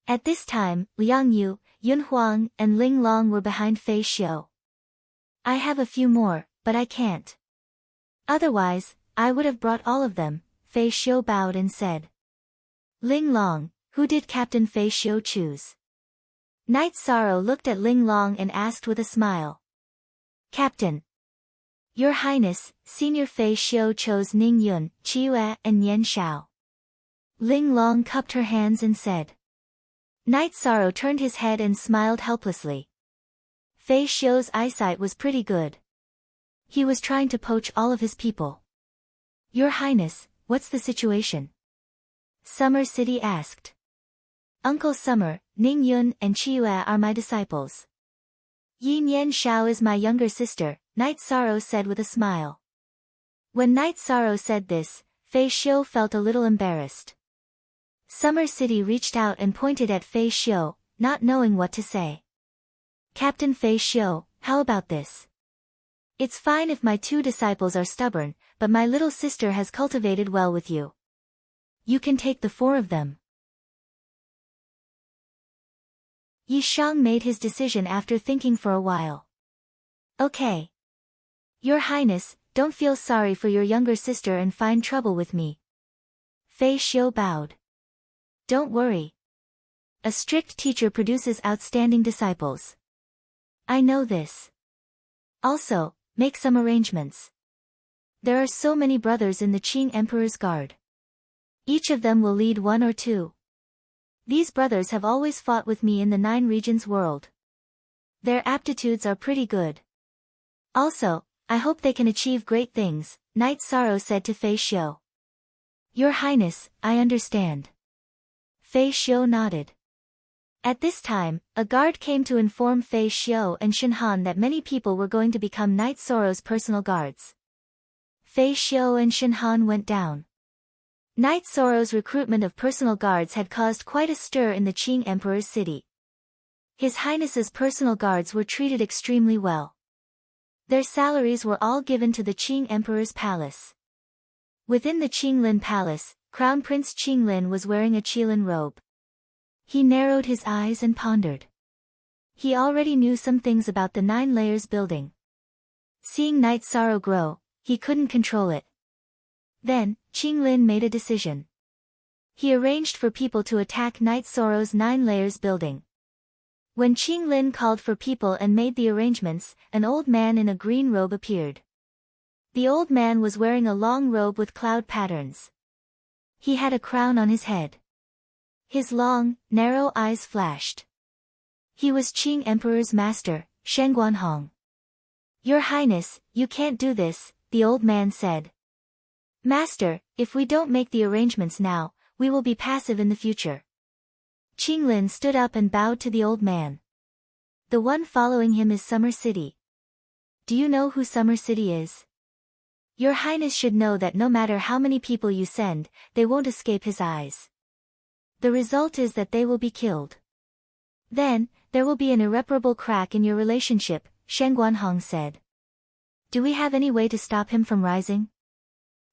At this time, Liang Yu, Yun Huang, and Ling Long were behind Fei Xiu. I have a few more, but I can't. Otherwise, I would have brought all of them, Fei Xiu bowed and said. Ling Long, who did Captain Fei Xiu choose? Night Sorrow looked at Ling Long and asked with a smile. Captain. Your Highness, Senior Fei Xiu chose Ning Yun, Qiyue, and Nian Shao. Ling Long cupped her hands and said. Night Sorrow turned his head and smiled helplessly. Fei Xiu's eyesight was pretty good. He was trying to poach all of his people. Your Highness, what's the situation? Summer City asked. Uncle Summer, Ning Yun and Qiyue are my disciples. Yi Nian Shao is my younger sister, Night Sorrow said with a smile. When Night Sorrow said this, Fei Xiu felt a little embarrassed. Summer City reached out and pointed at Fei Xiu, not knowing what to say. Captain Fei Xiu, how about this? It's fine if my two disciples are stubborn, but my little sister has cultivated well with you. You can take the 4 of them. Yi Shang made his decision after thinking for a while. Okay. Your Highness, don't feel sorry for your younger sister and find trouble with me. Fei Xiu bowed. Don't worry. A strict teacher produces outstanding disciples. I know this. Also, make some arrangements. There are so many brothers in the Qing Emperor's Guard. Each of them will lead 1 or 2. These brothers have always fought with me in the 9 regions world. Their aptitudes are pretty good. Also, I hope they can achieve great things, Night Sorrow said to Fei Xiu. Your Highness, I understand. Fei Xiu nodded. At this time, a guard came to inform Fei Xiu and Shen Han that many people were going to become Night Sorrow's personal guards. Fei Xiu and Shen Han went down. Night Sorrow's recruitment of personal guards had caused quite a stir in the Qing Emperor's city. His Highness's personal guards were treated extremely well. Their salaries were all given to the Qing Emperor's palace. Within the Qinglin Palace, Crown Prince Qinglin was wearing a Qilin robe. He narrowed his eyes and pondered. He already knew some things about the 9 layers building. Seeing Night Sorrow grow, he couldn't control it. Then, Qinglin made a decision. He arranged for people to attack Night Sorrow's 9 layers building. When Qinglin called for people and made the arrangements, an old man in a green robe appeared. The old man was wearing a long robe with cloud patterns. He had a crown on his head. His long, narrow eyes flashed. He was Qing Emperor's master, Shengguanhong. Your Highness, you can't do this, the old man said. Master, if we don't make the arrangements now, we will be passive in the future. Qinglin stood up and bowed to the old man. The one following him is Summer City. Do you know who Summer City is? Your Highness should know that no matter how many people you send, they won't escape his eyes. The result is that they will be killed. Then, there will be an irreparable crack in your relationship, Shengguanhong said. Do we have any way to stop him from rising?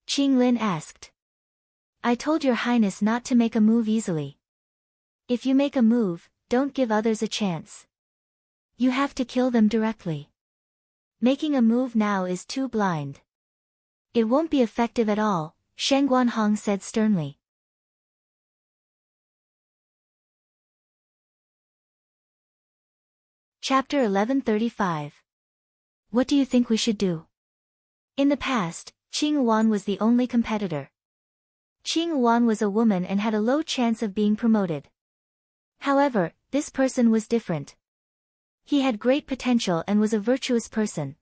Qinglin asked. I told your Highness not to make a move easily. If you make a move, don't give others a chance. You have to kill them directly. Making a move now is too blind. It won't be effective at all, Shengguanhong said sternly. Chapter 1135. What do you think we should do? In the past, Qing Wan was the only competitor. Qing Wan was a woman and had a low chance of being promoted. However, this person was different. He had great potential and was a virtuous person.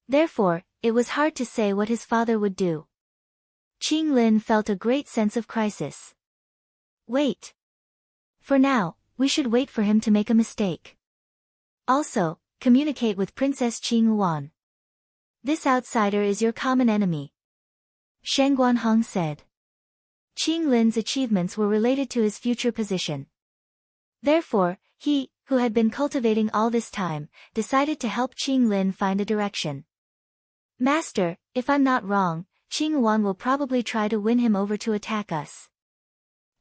Therefore, it was hard to say what his father would do. Qinglin felt a great sense of crisis. Wait. For now, we should wait for him to make a mistake. Also, communicate with Princess Qing Wan. This outsider is your common enemy. Shengguanhong said. Qinglin's achievements were related to his future position. Therefore, he, who had been cultivating all this time, decided to help Qinglin find a direction. Master, if I'm not wrong, Qing Wan will probably try to win him over to attack us.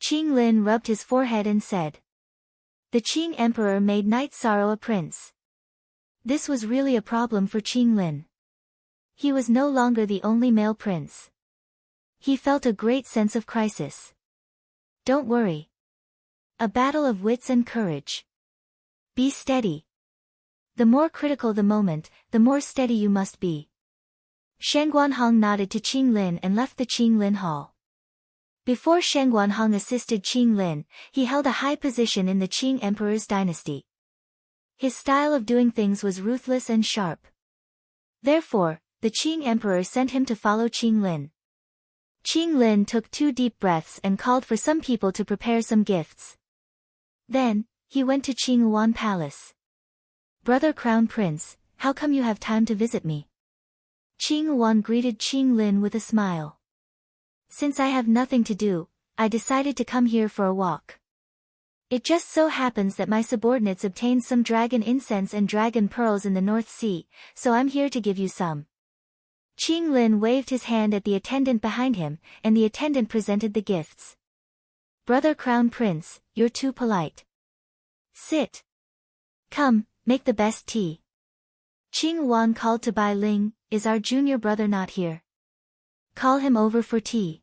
Qing Lin rubbed his forehead and said. The Qing Emperor made Knight Sorrow a prince. This was really a problem for Qing Lin. He was no longer the only male prince. He felt a great sense of crisis. Don't worry. A battle of wits and courage. Be steady. The more critical the moment, the more steady you must be. Shen Guanhong nodded to Qing Lin and left the Qing Lin hall. Before Shen Guanhong assisted Qing Lin, he held a high position in the Qing Emperor's dynasty. His style of doing things was ruthless and sharp. Therefore, the Qing Emperor sent him to follow Qing Lin. Qing Lin took 2 deep breaths and called for some people to prepare some gifts. Then, he went to Qing Yuan Palace. Brother Crown Prince, how come you have time to visit me? Qing Yuan greeted Qing Lin with a smile. Since I have nothing to do, I decided to come here for a walk. It just so happens that my subordinates obtained some dragon incense and dragon pearls in the North Sea, so I'm here to give you some. Qing Lin waved his hand at the attendant behind him, and the attendant presented the gifts. Brother Crown Prince, you're too polite. Sit. Come, make the best tea. Qing Wan called to Bai Ling, is our junior brother not here? Call him over for tea.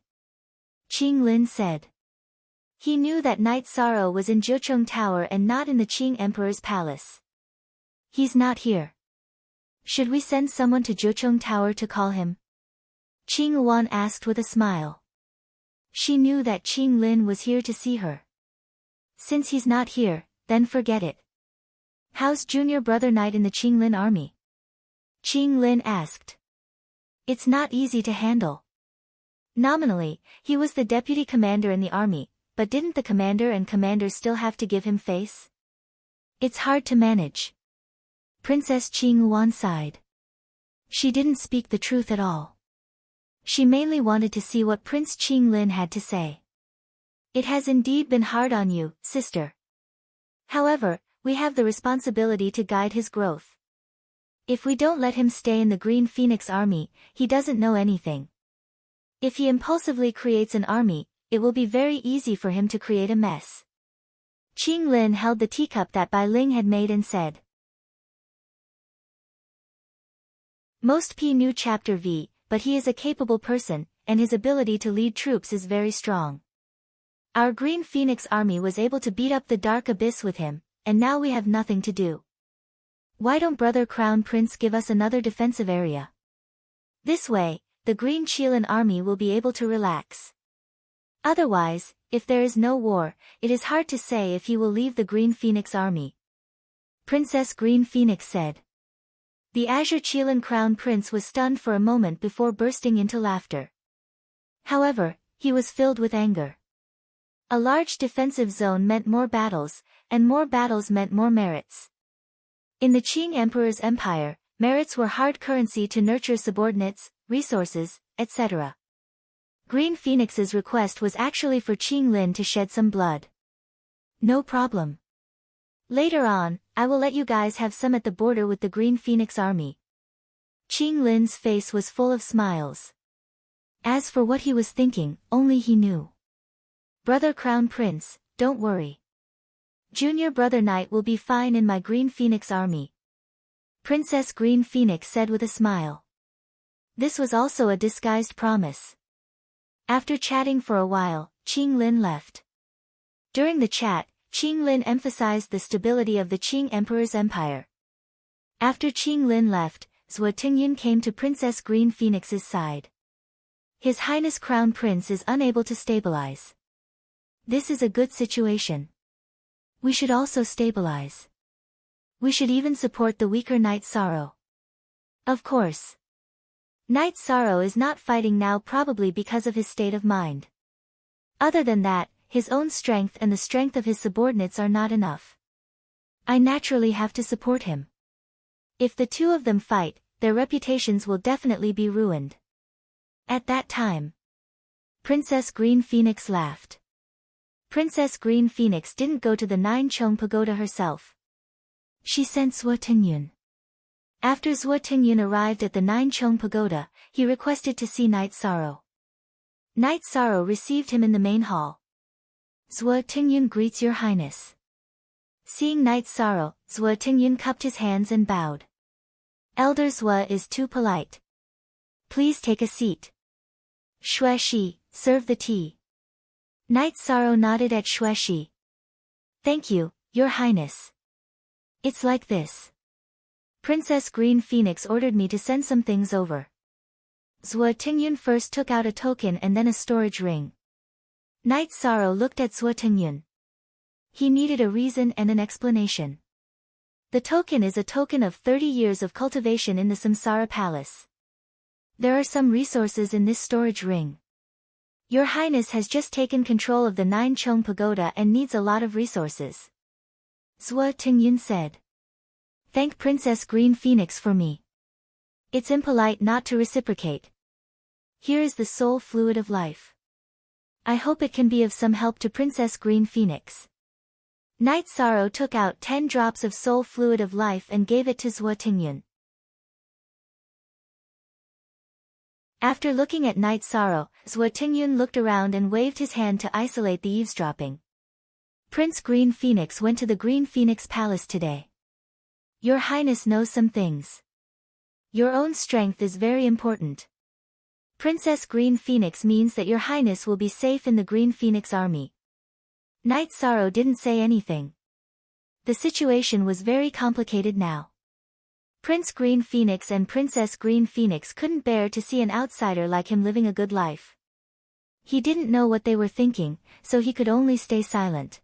Qing Lin said. He knew that Knight Sorrow was in Jiucheng Tower and not in the Qing Emperor's palace. He's not here. Should we send someone to Jiucheng Tower to call him? Qing Yuan asked with a smile. She knew that Qing Lin was here to see her. Since he's not here, then forget it. How's junior brother Knight in the Qing Lin army? Qing Lin asked. It's not easy to handle. Nominally, he was the deputy commander in the army, but didn't the commander and commander still have to give him face? It's hard to manage. Princess Qing Yuan sighed. She didn't speak the truth at all. She mainly wanted to see what Prince Qing Lin had to say. It has indeed been hard on you, sister. However, we have the responsibility to guide his growth. If we don't let him stay in the Green Phoenix army, he doesn't know anything. If he impulsively creates an army, it will be very easy for him to create a mess. Qing Lin held the teacup that Bai Ling had made and said. Most P knew Chapter V, but he is a capable person, and his ability to lead troops is very strong. Our Green Phoenix army was able to beat up the Dark Abyss with him, and now we have nothing to do. Why don't Brother Crown Prince give us another defensive area? This way, the Green Qilin army will be able to relax. Otherwise, if there is no war, it is hard to say if he will leave the Green Phoenix army. Princess Green Phoenix said. The Azure Qilin Crown Prince was stunned for a moment before bursting into laughter. However, he was filled with anger. A large defensive zone meant more battles, and more battles meant more merits. In the Qing Emperor's empire, merits were hard currency to nurture subordinates, resources, etc. Green Phoenix's request was actually for Qing Lin to shed some blood. No problem. Later on, I will let you guys have some at the border with the Green Phoenix army. Qing Lin's face was full of smiles. As for what he was thinking, only he knew. Brother Crown Prince, don't worry. Junior Brother Knight will be fine in my Green Phoenix army. Princess Green Phoenix said with a smile. This was also a disguised promise. After chatting for a while, Qing Lin left. During the chat, Qing Lin emphasized the stability of the Qing Emperor's empire. After Qing Lin left, Zhou Tingyun came to Princess Green Phoenix's side. His Highness Crown Prince is unable to stabilize. This is a good situation. We should also stabilize. We should even support the weaker Knight Sorrow. Of course. Knight Sorrow is not fighting now probably because of his state of mind. Other than that, his own strength and the strength of his subordinates are not enough. I naturally have to support him. If the two of them fight, their reputations will definitely be ruined. At that time, Princess Green Phoenix laughed. Princess Green Phoenix didn't go to the Nine Chong Pagoda herself. She sent Zhou Tingyun. After Zhuo Tingyun arrived at the Nine Chong Pagoda, he requested to see Night Sorrow. Night Sorrow received him in the main hall. Zhuo Tingyun greets your highness. Seeing Night Sorrow, Zhuo Tingyun cupped his hands and bowed. Elder Zhuo is too polite. Please take a seat. Xue Shi, serve the tea. Night Sorrow nodded at Xue Shi. Thank you, your highness. It's like this. Princess Green Phoenix ordered me to send some things over. Zhuo Tingyun first took out a token and then a storage ring. Night Sorrow looked at Zhuo Tingyun. He needed a reason and an explanation. The token is a token of 30 years of cultivation in the Samsara Palace. There are some resources in this storage ring. Your Highness has just taken control of the Nine Chong Pagoda and needs a lot of resources. Zhuo Tingyun said. Thank Princess Green Phoenix for me. It's impolite not to reciprocate. Here is the soul fluid of life. I hope it can be of some help to Princess Green Phoenix. Night Sorrow took out 10 drops of soul fluid of life and gave it to Zhuo Tingyun. After looking at Night Sorrow, Zhuo Tingyun looked around and waved his hand to isolate the eavesdropping. Prince Green Phoenix went to the Green Phoenix Palace today. Your Highness knows some things. Your own strength is very important. Princess Green Phoenix means that your Highness will be safe in the Green Phoenix army. Night Sorrow didn't say anything. The situation was very complicated now. Prince Green Phoenix and Princess Green Phoenix couldn't bear to see an outsider like him living a good life. He didn't know what they were thinking, so he could only stay silent.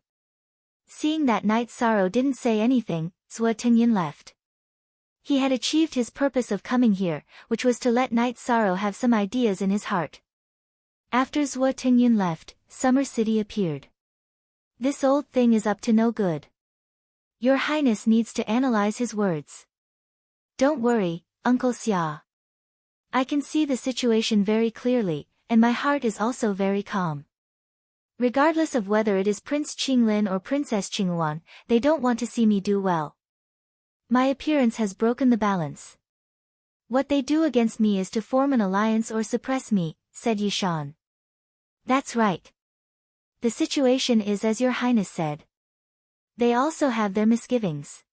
Seeing that Night Sorrow didn't say anything, Zhuo Tingyun left. He had achieved his purpose of coming here, which was to let Night Sorrow have some ideas in his heart. After Zhuo Tingyun left, Summer City appeared. This old thing is up to no good. Your Highness needs to analyze his words. Don't worry, Uncle Xia. I can see the situation very clearly, and my heart is also very calm. Regardless of whether it is Prince Qinglin or Princess Qinghuan, they don't want to see me do well. My appearance has broken the balance. What they do against me is to form an alliance or suppress me, said Yishan. That's right. The situation is as your Highness said. They also have their misgivings.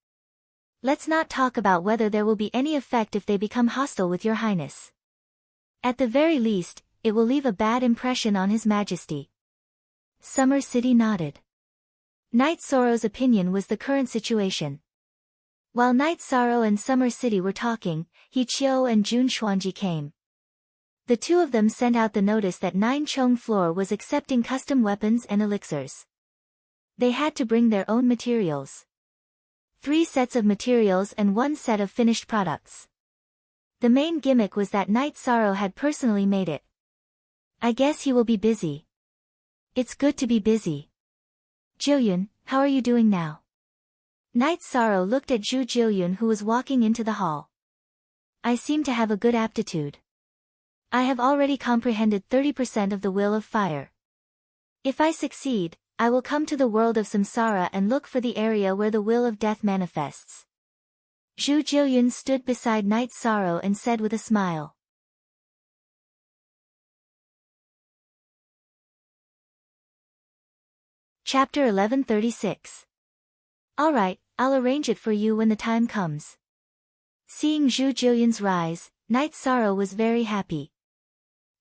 Let's not talk about whether there will be any effect if they become hostile with your Highness. At the very least, it will leave a bad impression on His Majesty. Summer City nodded. Night Sorrow's opinion was the current situation. While Night Sorrow and Summer City were talking, He Qiu and Jun Xuanji came. The two of them sent out the notice that Nine Chong Floor was accepting custom weapons and elixirs. They had to bring their own materials. 3 sets of materials and 1 set of finished products. The main gimmick was that Night Sorrow had personally made it. I guess he will be busy. It's good to be busy. Jiuyun, how are you doing now? Night Sorrow looked at Zhu Jiuyun who was walking into the hall. I seem to have a good aptitude. I have already comprehended 30% of the will of fire. If I succeed, I will come to the world of samsara and look for the area where the will of death manifests. Zhu Jiuyun stood beside Night Sorrow and said with a smile. Chapter 1136. Alright, I'll arrange it for you when the time comes. Seeing Zhu Jiuyun's rise, Night Sorrow was very happy.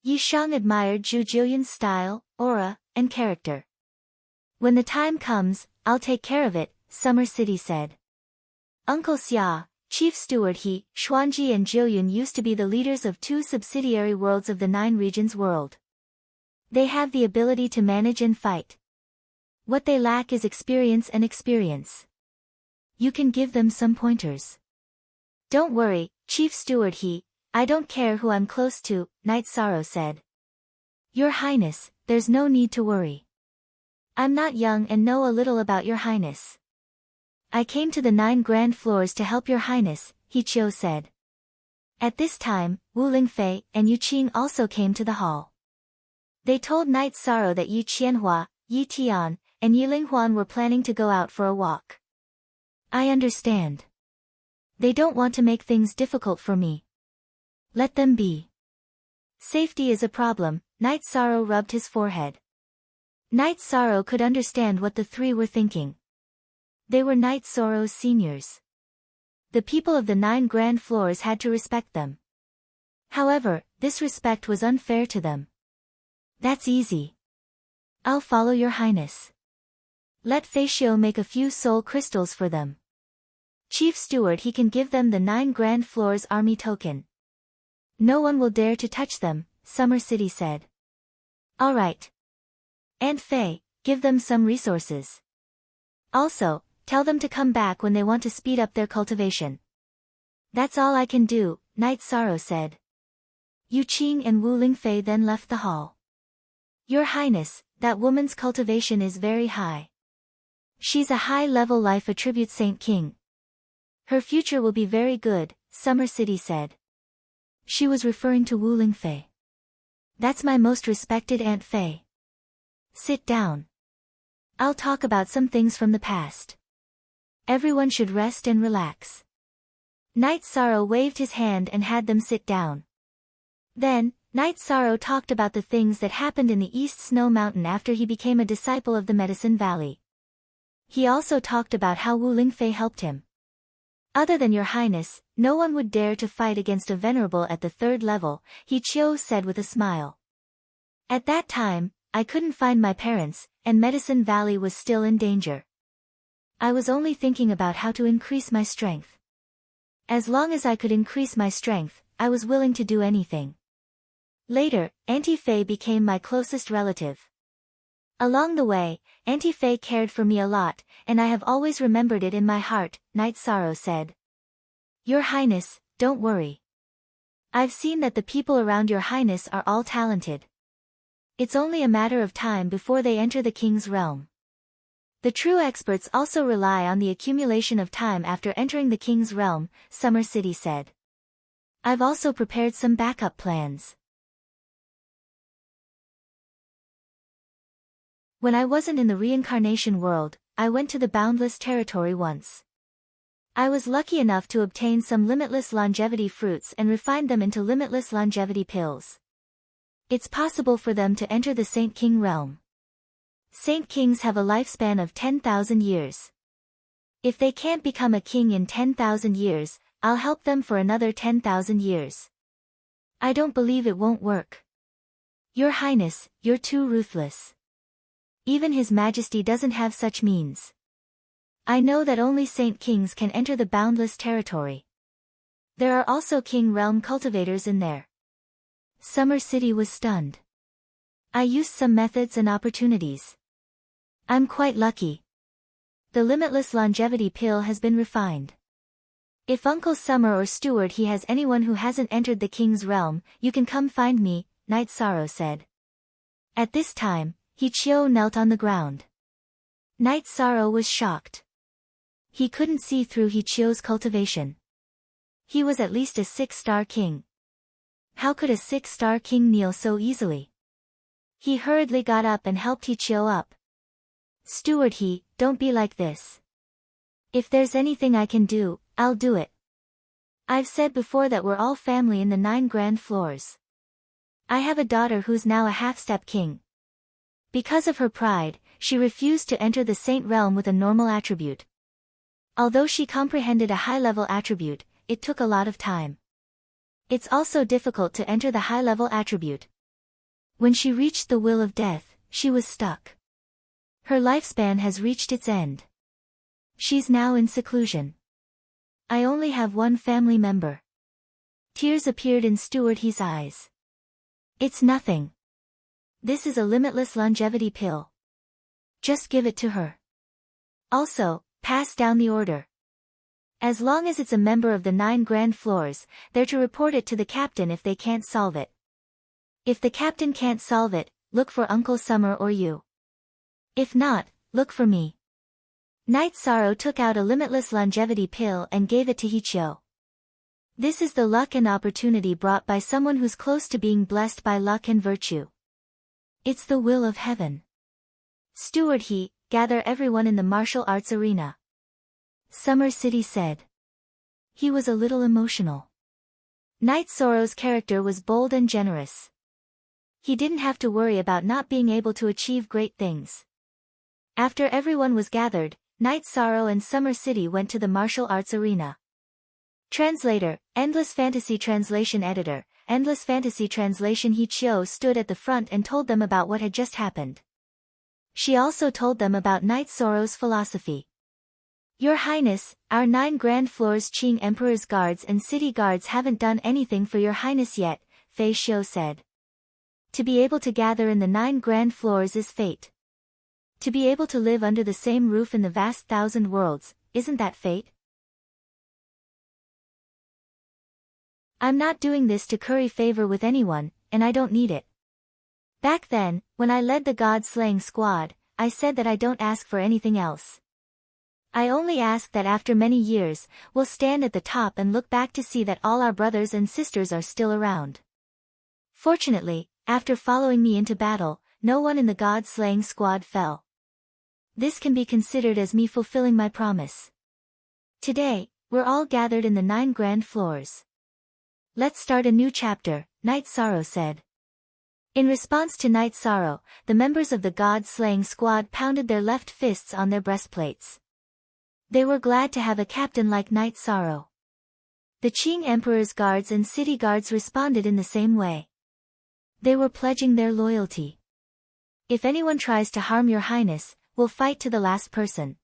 Yi Shang admired Zhu Jiuyun's style, aura, and character. When the time comes, I'll take care of it, Summer City said. Uncle Xia, Chief Steward He, Xuanji and Jiuyun used to be the leaders of 2 subsidiary worlds of the 9 regions world. They have the ability to manage and fight. What they lack is experience and experience. You can give them some pointers. Don't worry, Chief Steward He, I don't care who I'm close to, Night Sorrow said. Your Highness, there's no need to worry. I'm not young and know a little about your Highness. I came to the 9 grand floors to help your Highness, He Qiu said. At this time, Wu Lingfei and Yu Qing also came to the hall. They told Night Sorrow that Yi Qianhua, Yi Tian, and Yi Linghuan were planning to go out for a walk. I understand. They don't want to make things difficult for me. Let them be. Safety is a problem. Night Sorrow rubbed his forehead. Night Sorrow could understand what the three were thinking. They were Night Sorrow's seniors. The people of the 9 grand floors had to respect them. However, this respect was unfair to them. That's easy. I'll follow your highness. Let Fatio make a few soul crystals for them. Chief Steward, he can give them the 9 grand floors army token. No one will dare to touch them, Summer City said. All right. Aunt Faye, give them some resources. Also, tell them to come back when they want to speed up their cultivation. That's all I can do, Night Sorrow said. Yu Qing and Wu Lingfei then left the hall. Your Highness, that woman's cultivation is very high. She's a high-level life attribute Saint King. Her future will be very good, Summer City said. She was referring to Wu Lingfei. That's my most respected Aunt Fei. Sit down. I'll talk about some things from the past. Everyone should rest and relax. Night Sorrow waved his hand and had them sit down. Then, Night Sorrow talked about the things that happened in the East Snow Mountain after he became a disciple of the Medicine Valley. He also talked about how Wu Lingfei helped him. Other than your highness, no one would dare to fight against a venerable at the 3rd level, He Chiu said with a smile. At that time, I couldn't find my parents, and Medicine Valley was still in danger. I was only thinking about how to increase my strength. As long as I could increase my strength, I was willing to do anything. Later, Auntie Faye became my closest relative. Along the way, Auntie Faye cared for me a lot, and I have always remembered it in my heart, Night Sorrow said. Your Highness, don't worry. I've seen that the people around your Highness are all talented. It's only a matter of time before they enter the king's realm. The true experts also rely on the accumulation of time after entering the king's realm, Summer City said. I've also prepared some backup plans. When I wasn't in the reincarnation world, I went to the boundless territory once. I was lucky enough to obtain some limitless longevity fruits and refine them into limitless longevity pills. It's possible for them to enter the Saint King realm. Saint Kings have a lifespan of 10,000 years. If they can't become a king in 10,000 years, I'll help them for another 10,000 years. I don't believe it won't work. Your Highness, you're too ruthless. Even His Majesty doesn't have such means. I know that only Saint Kings can enter the boundless territory. There are also King Realm cultivators in there. Summer City was stunned. I used some methods and opportunities. I'm quite lucky. The limitless longevity pill has been refined. If Uncle Summer or Steward he has anyone who hasn't entered the king's realm, you can come find me, Night Sorrow said. At this time, He Chiu knelt on the ground. Night Sorrow was shocked. He couldn't see through He Chiu's cultivation. He was at least a 6-star king. How could a 6-star king kneel so easily? He hurriedly got up and helped He Chiu up. Steward don't be like this. If there's anything I can do, I'll do it. I've said before that we're all family in the 9 grand floors. I have a daughter who's now a half-step king. Because of her pride, she refused to enter the saint realm with a normal attribute. Although she comprehended a high-level attribute, it took a lot of time. It's also difficult to enter the high-level attribute. When she reached the will of death, she was stuck. Her lifespan has reached its end. She's now in seclusion. I only have one family member. Tears appeared in Steward He's eyes. It's nothing. This is a limitless longevity pill. Just give it to her. Also, pass down the order. As long as it's a member of the 9 grand floors, they're to report it to the captain if they can't solve it. If the captain can't solve it, look for Uncle Summer or you. If not, look for me. Night Sorrow took out a limitless longevity pill and gave it to He Chiu. This is the luck and opportunity brought by someone who's close to being blessed by luck and virtue. It's the will of heaven. Steward gather everyone in the martial arts arena. Summer City said. He was a little emotional. Knight Sorrow's character was bold and generous. He didn't have to worry about not being able to achieve great things. After everyone was gathered, Knight Sorrow and Summer City went to the martial arts arena. Translator, Endless Fantasy Translation Editor, Endless Fantasy Translation Hichio stood at the front and told them about what had just happened. She also told them about Knight Sorrow's philosophy. Your Highness, our 9 Grand Floors Qing Emperor's guards and city guards haven't done anything for your Highness yet, Fei Xiu said. To be able to gather in the 9 Grand Floors is fate. To be able to live under the same roof in the vast 1,000 worlds, isn't that fate? I'm not doing this to curry favor with anyone, and I don't need it. Back then, when I led the god-slaying squad, I said that I don't ask for anything else. I only ask that after many years, we'll stand at the top and look back to see that all our brothers and sisters are still around. Fortunately, after following me into battle, no one in the god-slaying squad fell. This can be considered as me fulfilling my promise. Today, we're all gathered in the 9 Grand Floors. Let's start a new chapter, Knight Sorrow said. In response to Knight Sorrow, the members of the god-slaying squad pounded their left fists on their breastplates. They were glad to have a captain like Knight Sorrow. The Qing Emperor's guards and city guards responded in the same way. They were pledging their loyalty. If anyone tries to harm your Highness, we'll fight to the last person.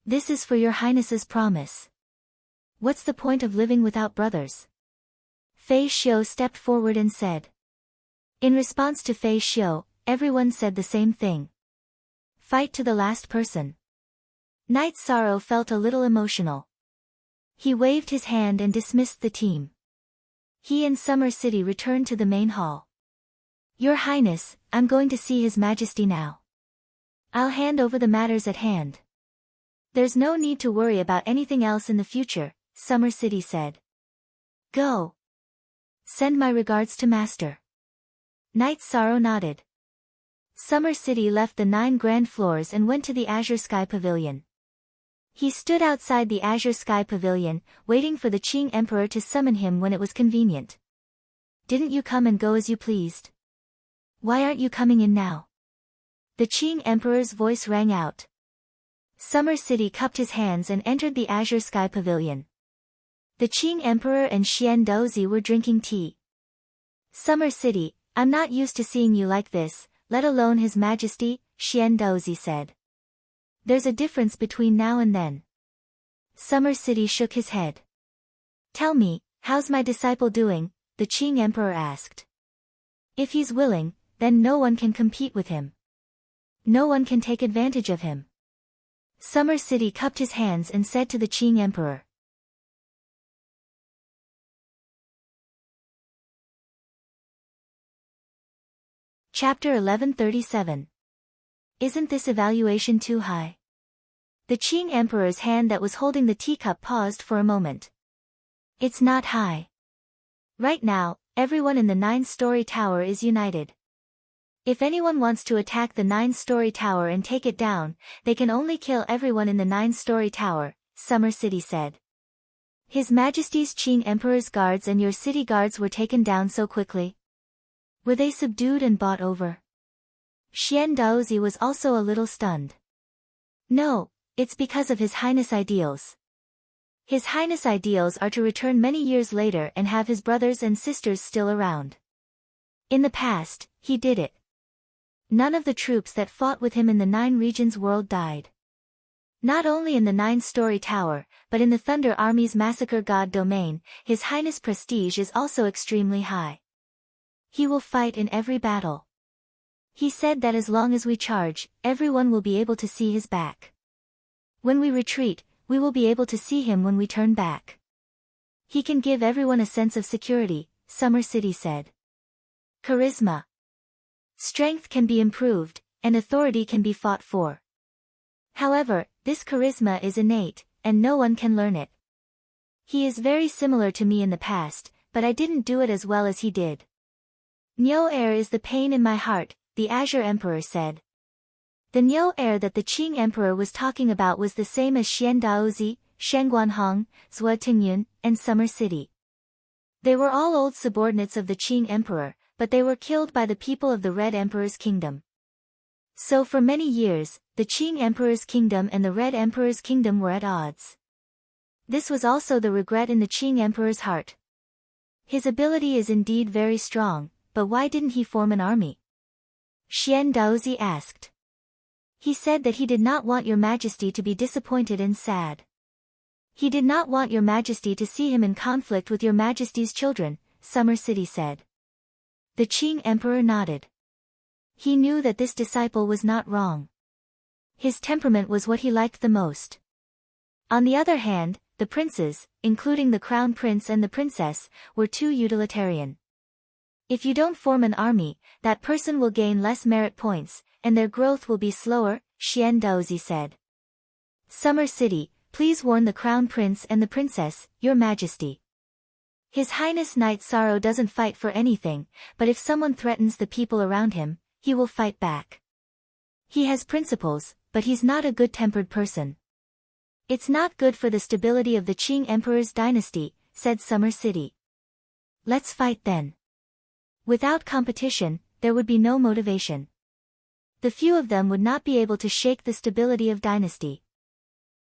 This is for your Highness's promise. What's the point of living without brothers? Fei Xiu stepped forward and said. In response to Fei Xiu, everyone said the same thing. Fight to the last person. Knight Sorrow felt a little emotional. He waved his hand and dismissed the team. He and Summer City returned to the main hall. Your Highness, I'm going to see His Majesty now. I'll hand over the matters at hand. There's no need to worry about anything else in the future, Summer City said. Go. Send my regards to Master. Knight Sorrow nodded. Summer City left the 9 Grand Floors and went to the Azure Sky Pavilion. He stood outside the Azure Sky Pavilion, waiting for the Qing Emperor to summon him when it was convenient. Didn't you come and go as you pleased? Why aren't you coming in now? The Qing Emperor's voice rang out. Summer City cupped his hands and entered the Azure Sky Pavilion. The Qing Emperor and Xian Dozi were drinking tea. Summer City, I'm not used to seeing you like this, let alone His Majesty, Xian Dozi said. There's a difference between now and then. Summer City shook his head. Tell me, how's my disciple doing? The Qing Emperor asked. If he's willing, then no one can compete with him. No one can take advantage of him. Summer City cupped his hands and said to the Qing Emperor. Chapter 1137. Isn't this evaluation too high? The Qing Emperor's hand that was holding the teacup paused for a moment. It's not high. Right now, everyone in the 9-story tower is united. If anyone wants to attack the 9-story tower and take it down, they can only kill everyone in the 9-story tower, Summer City said. His Majesty's Qing Emperor's guards and your city guards were taken down so quickly. Were they subdued and bought over? Xian Daozi was also a little stunned. No, it's because of His Highness' ideals. His Highness' ideals are to return many years later and have his brothers and sisters still around. In the past, he did it. None of the troops that fought with him in the 9 regions world died. Not only in the 9-story tower, but in the Thunder Army's Massacre God domain, His Highness' prestige is also extremely high. He will fight in every battle. He said that as long as we charge, everyone will be able to see his back. When we retreat, we will be able to see him when we turn back. He can give everyone a sense of security, Summer City said. Charisma. Strength can be improved, and authority can be fought for. However, this charisma is innate, and no one can learn it. He is very similar to me in the past, but I didn't do it as well as he did. Nyo air is the pain in my heart, the Azure Emperor said. The Nyo air that the Qing Emperor was talking about was the same as Xian Daozi, Shangguanhong, Zhuotingyun, and Summer City. They were all old subordinates of the Qing Emperor, but they were killed by the people of the Red Emperor's kingdom. So for many years, the Qing Emperor's kingdom and the Red Emperor's kingdom were at odds. This was also the regret in the Qing Emperor's heart. His ability is indeed very strong, but why didn't he form an army? Xian Daozi asked. He said that he did not want your majesty to be disappointed and sad. He did not want your majesty to see him in conflict with your majesty's children, Summer City said. The Qing Emperor nodded. He knew that this disciple was not wrong. His temperament was what he liked the most. On the other hand, the princes, including the crown prince and the princess, were too utilitarian. If you don't form an army, that person will gain less merit points, and their growth will be slower, Xian Daozi said. Summer City, please warn the crown prince and the princess, your majesty. His Highness Knight Sorrow doesn't fight for anything, but if someone threatens the people around him, he will fight back. He has principles, but he's not a good-tempered person. It's not good for the stability of the Qing Emperor's dynasty, said Summer City. Let's fight then. Without competition, there would be no motivation. The few of them would not be able to shake the stability of dynasty.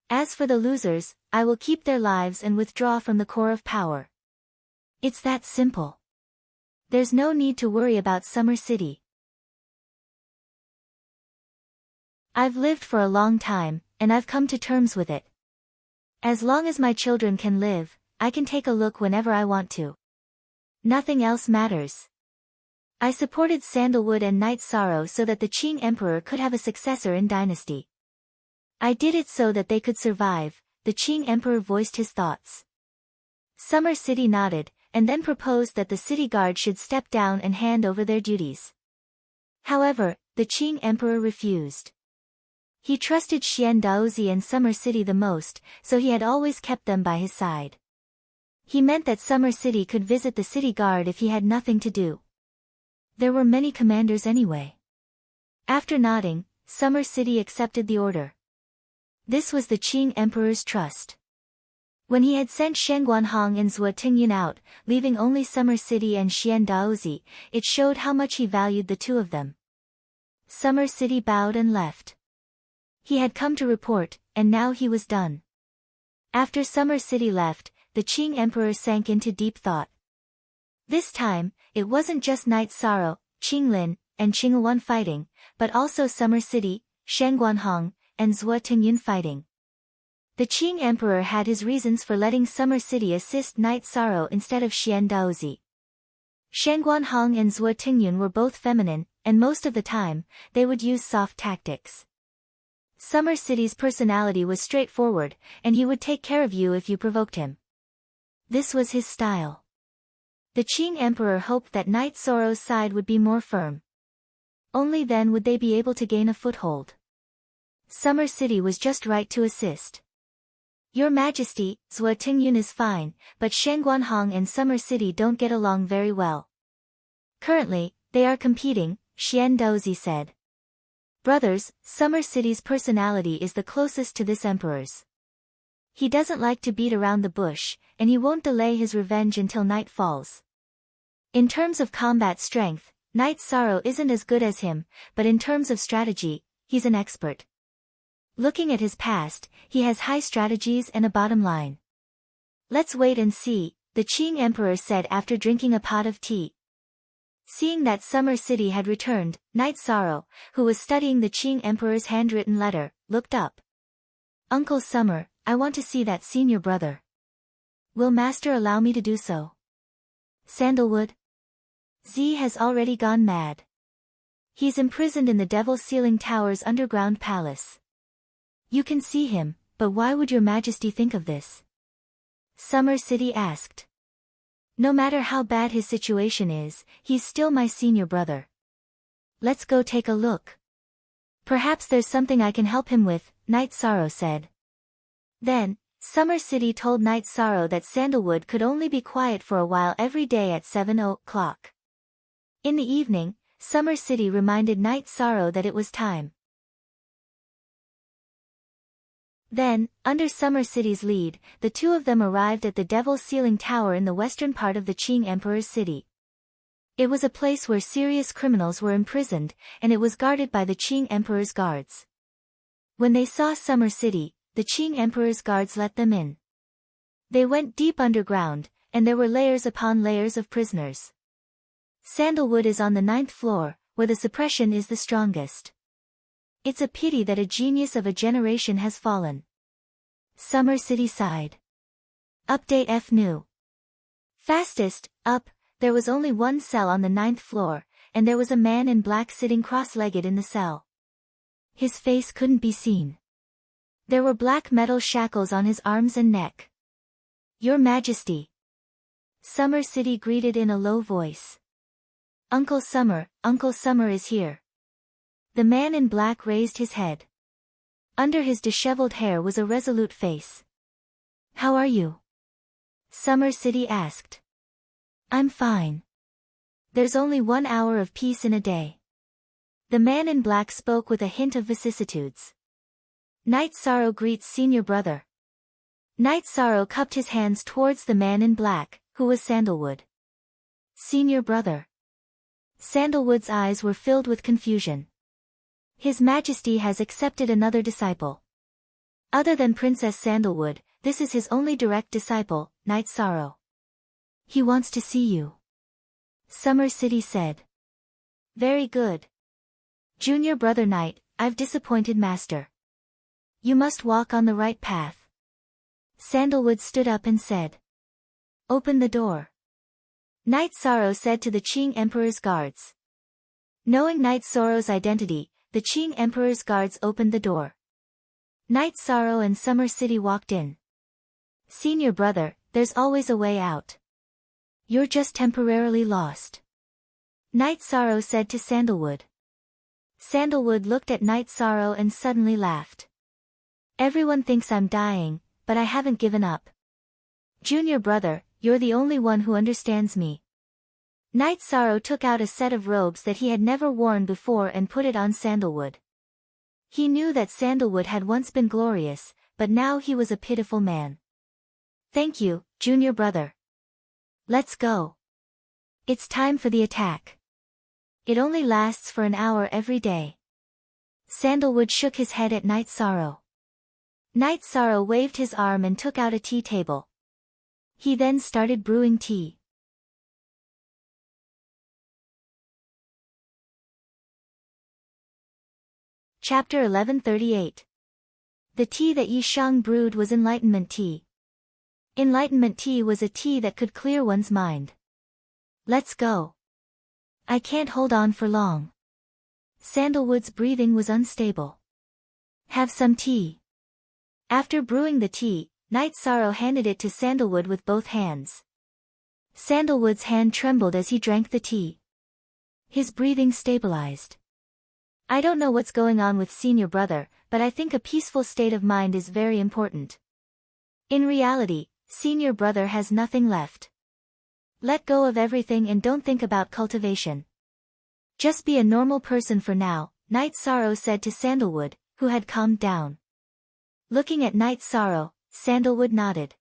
As for the losers, I will keep their lives and withdraw from the core of power. It's that simple. There's no need to worry about Summer City. I've lived for a long time, and I've come to terms with it. As long as my children can live, I can take a look whenever I want to. Nothing else matters. I supported Sandalwood and Night Sorrow so that the Qing Emperor could have a successor in dynasty. I did it so that they could survive, the Qing Emperor voiced his thoughts. Summer City nodded, and then proposed that the city guard should step down and hand over their duties. However, the Qing Emperor refused. He trusted Xian Daozi and Summer City the most, so he had always kept them by his side. He meant that Summer City could visit the city guard if he had nothing to do. There were many commanders anyway. After nodding, Summer City accepted the order. This was the Qing Emperor's trust. When he had sent Shangguanhong and Zhuotingyun out, leaving only Summer City and Xian Daozi, it showed how much he valued the two of them. Summer City bowed and left. He had come to report, and now he was done. After Summer City left, the Qing Emperor sank into deep thought. This time, it wasn't just Night Sorrow, Qinglin, and Qingyuan fighting, but also Summer City, Shangguanhong, and Zhuotingyun fighting. The Qing Emperor had his reasons for letting Summer City assist Night Sorrow instead of Xian Daozi. Shangguanhong and Zhuotingyun were both feminine, and most of the time, they would use soft tactics. Summer City's personality was straightforward, and he would take care of you if you provoked him. This was his style. The Qing Emperor hoped that Night Sorrow's side would be more firm. Only then would they be able to gain a foothold. Summer City was just right to assist. Your Majesty, Zhuotingyun is fine, but Shangguanhong and Summer City don't get along very well. Currently, they are competing, Xian Daozi said. Brothers, Summer City's personality is the closest to this emperor's. He doesn't like to beat around the bush, and he won't delay his revenge until night falls. In terms of combat strength, Night Sorrow isn't as good as him, but in terms of strategy, he's an expert. Looking at his past, he has high strategies and a bottom line. Let's wait and see, the Qing Emperor said after drinking a pot of tea. Seeing that Summer City had returned, Night Sorrow, who was studying the Qing Emperor's handwritten letter, looked up. Uncle Summer, I want to see that senior brother. Will Master allow me to do so? Sandalwood? Z has already gone mad. He's imprisoned in the Devil Ceiling Tower's underground palace. You can see him, but why would your Majesty think of this? Summer City asked. No matter how bad his situation is, he's still my senior brother. Let's go take a look. Perhaps there's something I can help him with, Night Sorrow said. Then, Summer City told Night Sorrow that Sandalwood could only be quiet for a while every day at 7 o'clock. In the evening, Summer City reminded Night Sorrow that it was time. Then, under Summer City's lead, the two of them arrived at the Devil's Ceiling Tower in the western part of the Qing Emperor's city. It was a place where serious criminals were imprisoned, and it was guarded by the Qing Emperor's guards. When they saw Summer City, the Qing Emperor's guards let them in. They went deep underground, and there were layers upon layers of prisoners. Sandalwood is on the 9th floor, where the suppression is the strongest. It's a pity that a genius of a generation has fallen. Summer City sighed. Update F new. Fastest, up, there was only one cell on the 9th floor, and there was a man in black sitting cross-legged in the cell. His face couldn't be seen. There were black metal shackles on his arms and neck. Your Majesty. Summer City greeted in a low voice. Uncle Summer is here. The man in black raised his head. Under his disheveled hair was a resolute face. How are you? Summer City asked. I'm fine. There's only 1 hour of peace in a day. The man in black spoke with a hint of vicissitudes. Night Sorrow greets Senior Brother. Night Sorrow cupped his hands towards the man in black, who was Sandalwood. Senior Brother. Sandalwood's eyes were filled with confusion. His Majesty has accepted another disciple. Other than Princess Sandalwood, this is his only direct disciple, Night Sorrow. He wants to see you. Summer City said. Very good. Junior Brother Night, I've disappointed Master. You must walk on the right path. Sandalwood stood up and said. Open the door. Night Sorrow said to the Qing Emperor's guards. Knowing Night Sorrow's identity, the Qing Emperor's guards opened the door. Night Sorrow and Summer City walked in. Senior Brother, there's always a way out. You're just temporarily lost. Night Sorrow said to Sandalwood. Sandalwood looked at Night Sorrow and suddenly laughed. Everyone thinks I'm dying, but I haven't given up. Junior Brother, you're the only one who understands me. Night Sorrow took out a set of robes that he had never worn before and put it on Sandalwood. He knew that Sandalwood had once been glorious, but now he was a pitiful man. Thank you, Junior Brother. Let's go. It's time for the attack. It only lasts for an hour every day. Sandalwood shook his head at Night Sorrow. Night Sorrow waved his arm and took out a tea table. He then started brewing tea. Chapter 1138. The tea that Yi Shang brewed was enlightenment tea. Enlightenment tea was a tea that could clear one's mind. Let's go. I can't hold on for long. Sandalwood's breathing was unstable. Have some tea. After brewing the tea, Night Sorrow handed it to Sandalwood with both hands. Sandalwood's hand trembled as he drank the tea. His breathing stabilized. I don't know what's going on with Senior Brother, but I think a peaceful state of mind is very important. In reality, Senior Brother has nothing left. Let go of everything and don't think about cultivation. Just be a normal person for now, Night Sorrow said to Sandalwood, who had calmed down. Looking at Night Sorrow, Sandalwood nodded.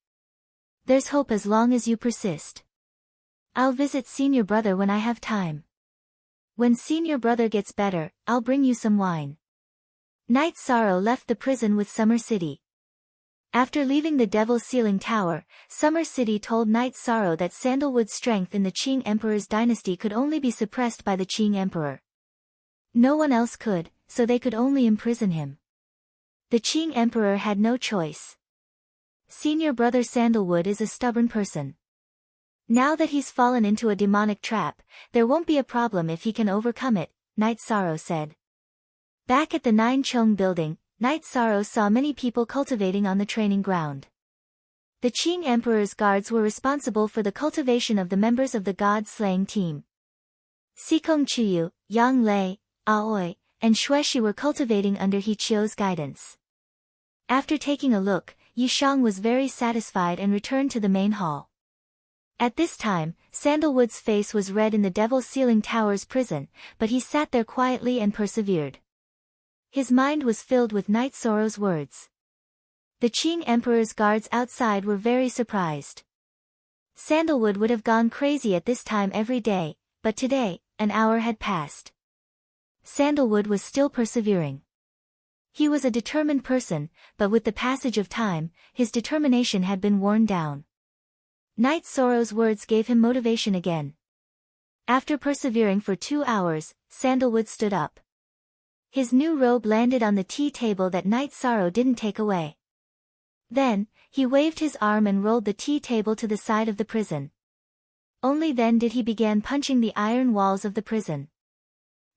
There's hope as long as you persist. I'll visit Senior Brother when I have time. When Senior Brother gets better, I'll bring you some wine. Night Sorrow left the prison with Summer City. After leaving the Devil's Ceiling Tower, Summer City told Night Sorrow that Sandalwood's strength in the Qing Emperor's dynasty could only be suppressed by the Qing Emperor. No one else could, so they could only imprison him. The Qing Emperor had no choice. Senior Brother Sandalwood is a stubborn person. Now that he's fallen into a demonic trap, there won't be a problem if he can overcome it, Night Sorrow said. Back at the Nine Chong building, Night Sorrow saw many people cultivating on the training ground. The Qing Emperor's guards were responsible for the cultivation of the members of the god-slaying team. Sikong Chiyu, Yang Lei, Aoi, and Xueshi were cultivating under He Chio's guidance. After taking a look, Yi Shang was very satisfied and returned to the main hall. At this time, Sandalwood's face was red in the Devil's Ceiling Tower's prison, but he sat there quietly and persevered. His mind was filled with Night Sorrow's words. The Qing Emperor's guards outside were very surprised. Sandalwood would have gone crazy at this time every day, but today, an hour had passed. Sandalwood was still persevering. He was a determined person, but with the passage of time, his determination had been worn down. Knight Sorrow's words gave him motivation again. After persevering for 2 hours, Sandalwood stood up. His new robe landed on the tea table that Knight Sorrow didn't take away. Then, he waved his arm and rolled the tea table to the side of the prison. Only then did he begin punching the iron walls of the prison.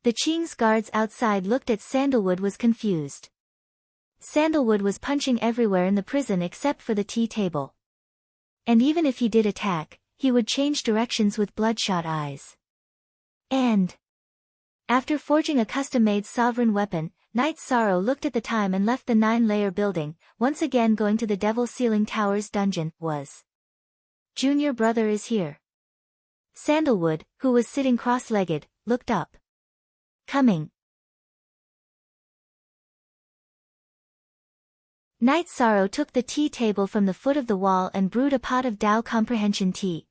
The Qing's guards outside looked at Sandalwood was confused. Sandalwood was punching everywhere in the prison except for the tea table. And even if he did attack, he would change directions with bloodshot eyes. And after forging a custom-made sovereign weapon, Knight Sorrow looked at the time and left the 9-layer building, once again going to the Devil Ceiling Tower's dungeon, was. Junior brother is here. Sandalwood, who was sitting cross-legged, looked up. Coming. Knight Sorrow took the tea table from the foot of the wall and brewed a pot of Tao Comprehension tea.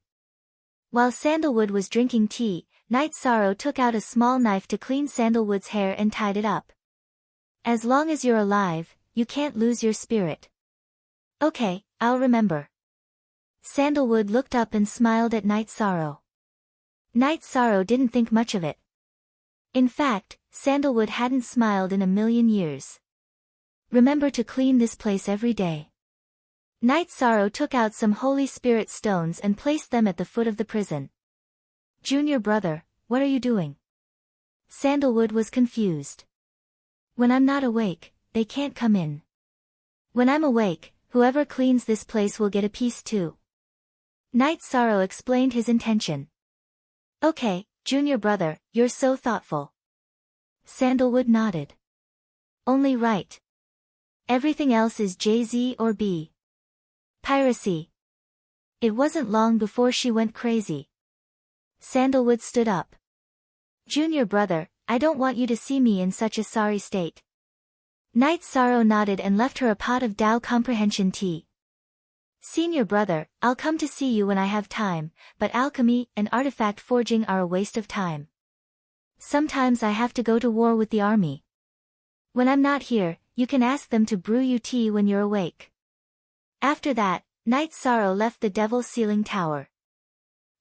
While Sandalwood was drinking tea, Knight Sorrow took out a small knife to clean Sandalwood's hair and tied it up. As long as you're alive, you can't lose your spirit. Okay, I'll remember. Sandalwood looked up and smiled at Knight Sorrow. Knight Sorrow didn't think much of it. In fact, Sandalwood hadn't smiled in a million years. Remember to clean this place every day. Knight Sorrow took out some Holy Spirit stones and placed them at the foot of the prison. Junior brother, what are you doing? Sandalwood was confused. When I'm not awake, they can't come in. When I'm awake, whoever cleans this place will get a piece too. Knight Sorrow explained his intention. Okay, junior brother, you're so thoughtful. Sandalwood nodded. Only right. Everything else is JZ or B. Piracy. It wasn't long before she went crazy. Sandalwood stood up. Junior brother, I don't want you to see me in such a sorry state. Knight Sorrow nodded and left her a pot of Tao Comprehension tea. Senior brother, I'll come to see you when I have time, but alchemy and artifact forging are a waste of time. Sometimes I have to go to war with the army. When I'm not here, you can ask them to brew you tea when you're awake. After that, Knight Sorrow left the Devil Ceiling Tower.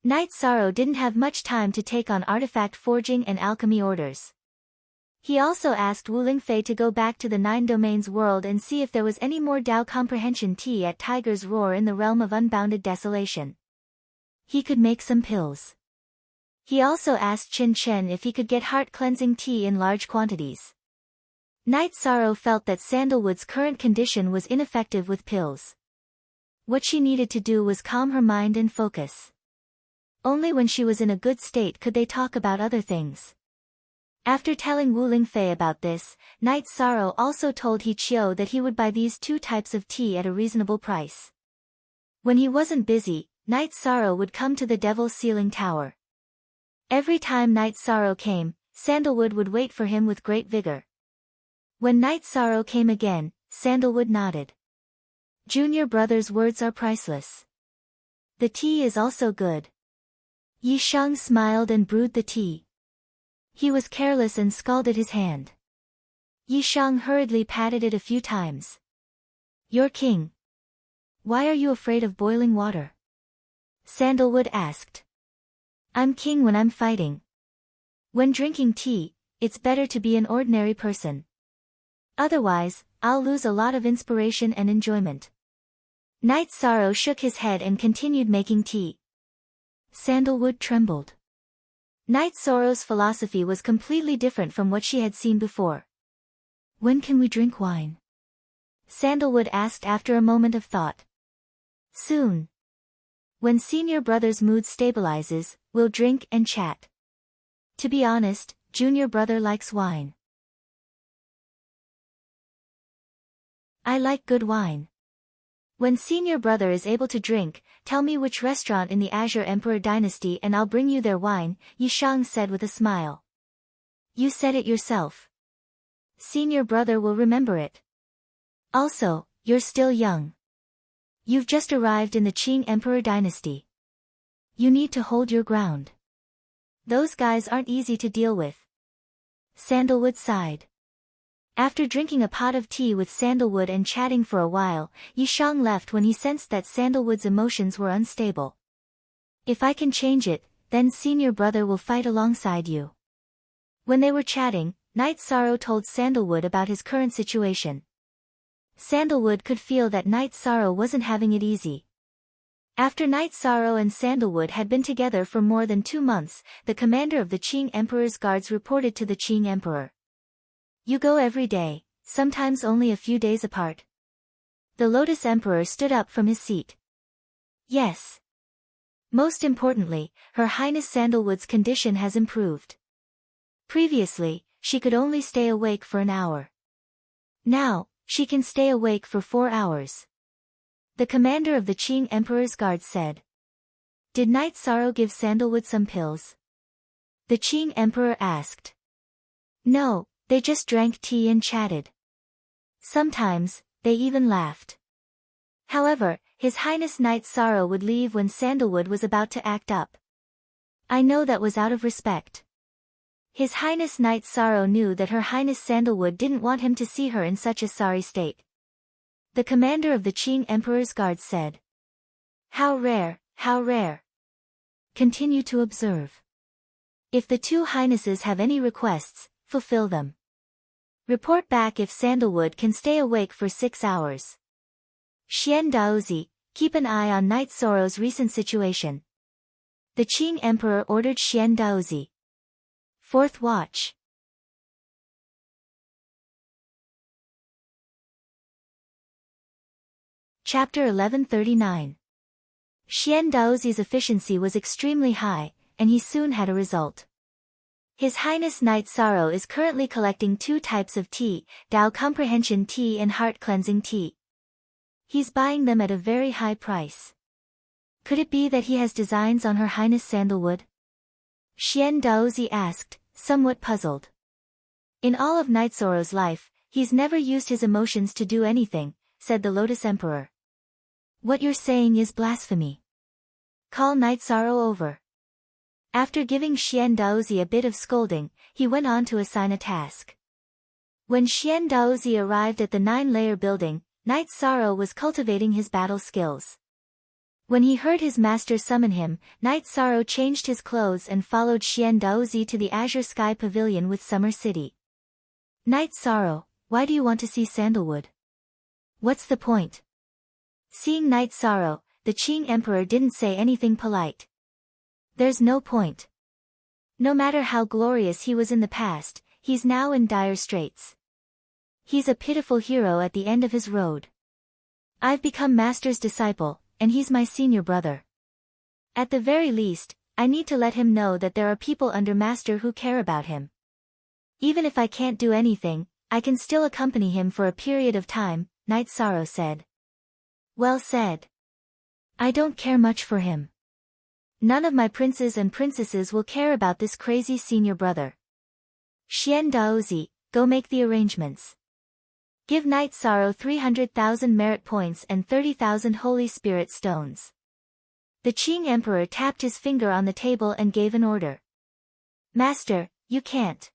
Knight Sorrow didn't have much time to take on artifact forging and alchemy orders. He also asked Wu Lingfei to go back to the 9 Domains world and see if there was any more Tao Comprehension tea at Tiger's Roar in the realm of unbounded desolation. He could make some pills. He also asked Qin Chen if he could get heart-cleansing tea in large quantities. Knight Sorrow felt that Sandalwood's current condition was ineffective with pills. What she needed to do was calm her mind and focus. Only when she was in a good state could they talk about other things. After telling Wu Lingfei about this, Knight Sorrow also told He Chiu that he would buy these 2 types of tea at a reasonable price. When he wasn't busy, Knight Sorrow would come to the Devil Ceiling Tower. Every time Knight Sorrow came, Sandalwood would wait for him with great vigor. When Knight Sorrow came again, Sandalwood nodded. Junior brother's words are priceless. The tea is also good. Yi Shang smiled and brewed the tea. He was careless and scalded his hand. Yi Shang hurriedly patted it a few times. You're king. Why are you afraid of boiling water? Sandalwood asked. I'm king when I'm fighting. When drinking tea, it's better to be an ordinary person. Otherwise, I'll lose a lot of inspiration and enjoyment. Knight Sorrow shook his head and continued making tea. Sandalwood trembled. Knight Sorrow's philosophy was completely different from what she had seen before. When can we drink wine? Sandalwood asked after a moment of thought. Soon. When senior brother's mood stabilizes, we'll drink and chat. To be honest, junior brother likes wine. I like good wine. When senior brother is able to drink, tell me which restaurant in the Azure Emperor dynasty and I'll bring you their wine, Yi Shang said with a smile. You said it yourself. Senior brother will remember it. Also, you're still young. You've just arrived in the Qing Emperor dynasty. You need to hold your ground. Those guys aren't easy to deal with. Sandalwood sighed. After drinking a pot of tea with Sandalwood and chatting for a while, Yishang left when he sensed that Sandalwood's emotions were unstable. If I can change it, then senior brother will fight alongside you. When they were chatting, Night Sorrow told Sandalwood about his current situation. Sandalwood could feel that Night Sorrow wasn't having it easy. After Night Sorrow and Sandalwood had been together for more than 2 months, the commander of the Qing Emperor's guards reported to the Qing Emperor. You go every day, sometimes only a few days apart. The Lotus Emperor stood up from his seat. Yes. Most importantly, Her Highness Sandalwood's condition has improved. Previously, she could only stay awake for an hour. Now, she can stay awake for 4 hours. The commander of the Qing Emperor's guards said. Did Night Sorrow give Sandalwood some pills? The Qing Emperor asked. No, they just drank tea and chatted. Sometimes, they even laughed. However, His Highness Night Sorrow would leave when Sandalwood was about to act up. I know that was out of respect. His Highness Night Sorrow knew that Her Highness Sandalwood didn't want him to see her in such a sorry state. The commander of the Qing Emperor's guards said. How rare, how rare. Continue to observe. If the 2 highnesses have any requests, fulfill them. Report back if Sandalwood can stay awake for 6 hours. Xian Daozi, keep an eye on Night Sorrow's recent situation. The Qing Emperor ordered Xian Daozi. 4th watch. Chapter 1139. Xian Daozi's efficiency was extremely high, and he soon had a result. His Highness Night Sorrow is currently collecting 2 types of tea, Dao Comprehension Tea and Heart Cleansing Tea. He's buying them at a very high price. Could it be that he has designs on Her Highness Sandalwood? Xian Daozi asked, somewhat puzzled. In all of Night Sorrow's life, he's never used his emotions to do anything, said the Lotus Emperor. What you're saying is blasphemy. Call Night Sorrow over. After giving Xian Daozi a bit of scolding, he went on to assign a task. When Xian Daozi arrived at the 9-layer building, Night Sorrow was cultivating his battle skills. When he heard his master summon him, Night Sorrow changed his clothes and followed Xian Daozi to the Azure Sky Pavilion with Summer City. Night Sorrow, why do you want to see Sandalwood? What's the point? Seeing Night Sorrow, the Qing Emperor didn't say anything polite. There's no point. No matter how glorious he was in the past, he's now in dire straits. He's a pitiful hero at the end of his road. I've become Master's disciple, and he's my senior brother. At the very least, I need to let him know that there are people under Master who care about him. Even if I can't do anything, I can still accompany him for a period of time, Night Sorrow said. Well said. I don't care much for him. None of my princes and princesses will care about this crazy senior brother. Xian Daozi, go make the arrangements. Give Night Sorrow 300,000 merit points and 30,000 Holy Spirit stones. The Qing Emperor tapped his finger on the table and gave an order. Master, you can't.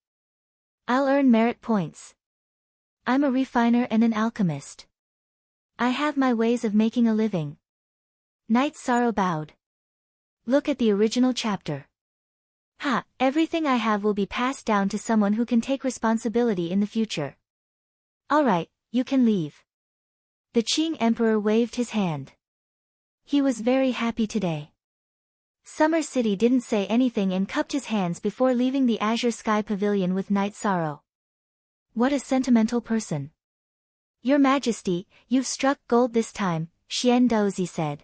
I'll earn merit points. I'm a refiner and an alchemist. I have my ways of making a living. Night Sorrow bowed. Look at the original chapter. Ha, everything I have will be passed down to someone who can take responsibility in the future. Alright, you can leave. The Qing Emperor waved his hand. He was very happy today. Summer City didn't say anything and cupped his hands before leaving the Azure Sky Pavilion with Night Sorrow. What a sentimental person. Your Majesty, you've struck gold this time, Xian Daozi said.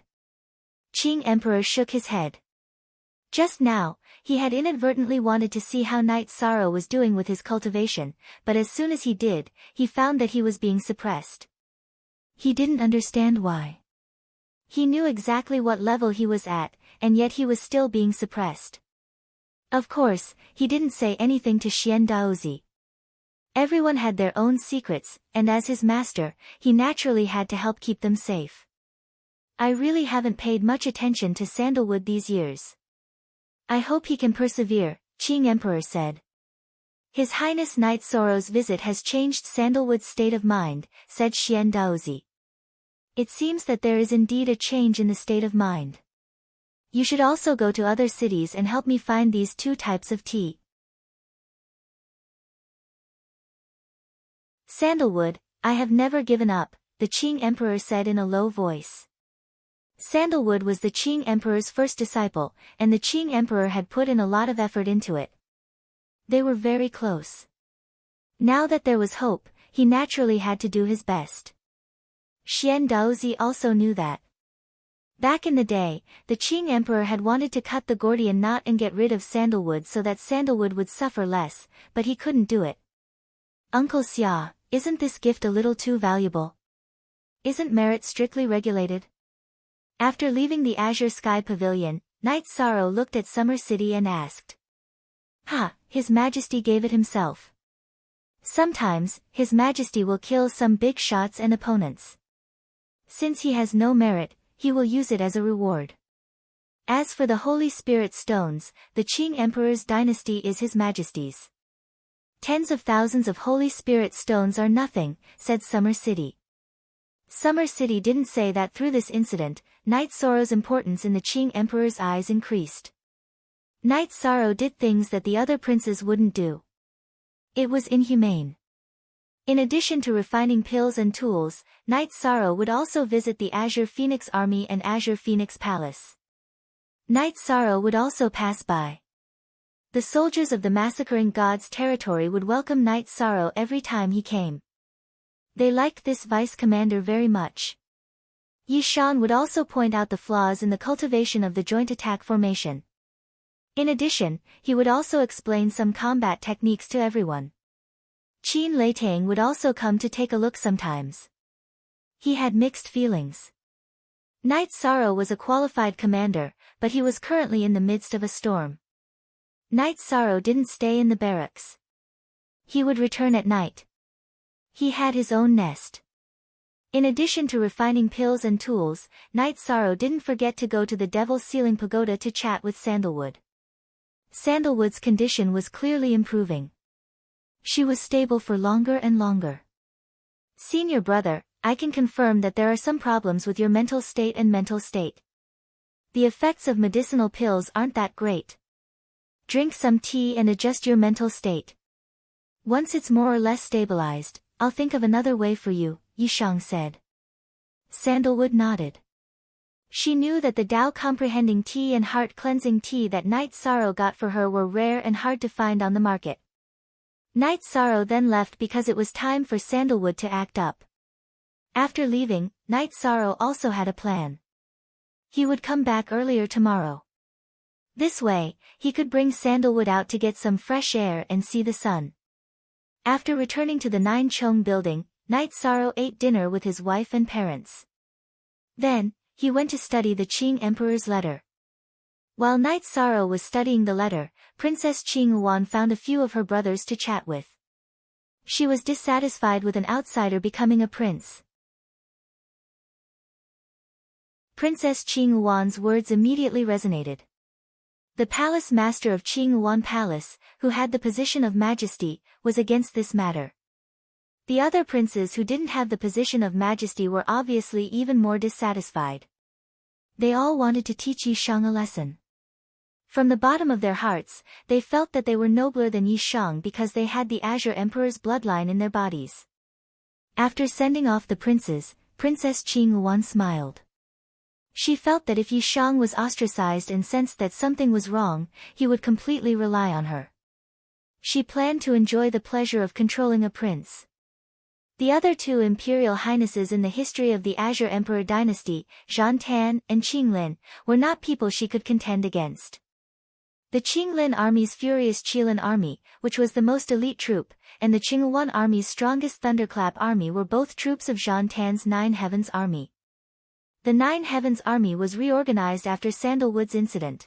Qing Emperor shook his head. Just now, he had inadvertently wanted to see how Night Sorrow was doing with his cultivation, but as soon as he did, he found that he was being suppressed. He didn't understand why. He knew exactly what level he was at, and yet he was still being suppressed. Of course, he didn't say anything to Xian Daozi. Everyone had their own secrets, and as his master, he naturally had to help keep them safe. I really haven't paid much attention to Sandalwood these years. I hope he can persevere, Qing Emperor said. His Highness Knight Soro's visit has changed Sandalwood's state of mind, said Xian Daozi. It seems that there is indeed a change in the state of mind. You should also go to other cities and help me find these 2 types of tea. Sandalwood, I have never given up, the Qing Emperor said in a low voice. Sandalwood was the Qing Emperor's first disciple, and the Qing Emperor had put in a lot of effort into it. They were very close. Now that there was hope, he naturally had to do his best. Xian Daozi also knew that. Back in the day, the Qing Emperor had wanted to cut the Gordian knot and get rid of Sandalwood so that Sandalwood would suffer less, but he couldn't do it. Uncle Xia, isn't this gift a little too valuable? Isn't merit strictly regulated? After leaving the Azure Sky Pavilion, Knight Sorrow looked at Summer City and asked. His Majesty gave it himself. Sometimes, His Majesty will kill some big shots and opponents. Since he has no merit, he will use it as a reward. As for the Holy Spirit stones, the Qing Emperor's dynasty is His Majesty's. Tens of thousands of Holy Spirit stones are nothing, said Summer City. Summer City didn't say that through this incident, Knight Sorrow's importance in the Qing Emperor's eyes increased. Knight Sorrow did things that the other princes wouldn't do. It was inhumane. In addition to refining pills and tools, Knight Sorrow would also visit the Azure Phoenix Army and Azure Phoenix Palace. Knight Sorrow would also pass by. The soldiers of the Massacring Gods territory would welcome Knight Sorrow every time he came. They liked this vice-commander very much. Yi Shan would also point out the flaws in the cultivation of the joint attack formation. In addition, he would also explain some combat techniques to everyone. Qin Leitang would also come to take a look sometimes. He had mixed feelings. Knight Sorrow was a qualified commander, but he was currently in the midst of a storm. Knight Sorrow didn't stay in the barracks. He would return at night. He had his own nest. In addition to refining pills and tools, Knight Sorrow didn't forget to go to the Devil's Ceiling Pagoda to chat with Sandalwood. Sandalwood's condition was clearly improving. She was stable for longer and longer. Senior brother, I can confirm that there are some problems with your mental state and mental state. The effects of medicinal pills aren't that great. Drink some tea and adjust your mental state. Once it's more or less stabilized, I'll think of another way for you, Yi Shang said. Sandalwood nodded. She knew that the Tao comprehending tea and heart cleansing tea that Knight Sorrow got for her were rare and hard to find on the market. Knight Sorrow then left because it was time for Sandalwood to act up. After leaving, Knight Sorrow also had a plan. He would come back earlier tomorrow. This way, he could bring Sandalwood out to get some fresh air and see the sun. After returning to the Nine Chong building, Knight Sorrow ate dinner with his wife and parents. Then, he went to study the Qing Emperor's letter. While Knight Sorrow was studying the letter, Princess Qing Yuan found a few of her brothers to chat with. She was dissatisfied with an outsider becoming a prince. Princess Qing Yuan's words immediately resonated. The palace master of Qing Yuan Palace, who had the position of majesty, was against this matter. The other princes who didn't have the position of majesty were obviously even more dissatisfied. They all wanted to teach Yi Shang a lesson. From the bottom of their hearts, they felt that they were nobler than Yi Shang because they had the Azure Emperor's bloodline in their bodies. After sending off the princes, Princess Qing Yuan smiled. She felt that if Yi Shang was ostracized and sensed that something was wrong, he would completely rely on her. She planned to enjoy the pleasure of controlling a prince. The other two imperial highnesses in the history of the Azure Emperor dynasty, Zhan Tan and Qing Lin, were not people she could contend against. The Qing Lin army's furious Qilin army, which was the most elite troop, and the Qingyuan army's strongest Thunderclap army were both troops of Zhan Tan's Nine Heavens army. The Nine Heavens army was reorganized after Sandalwood's incident.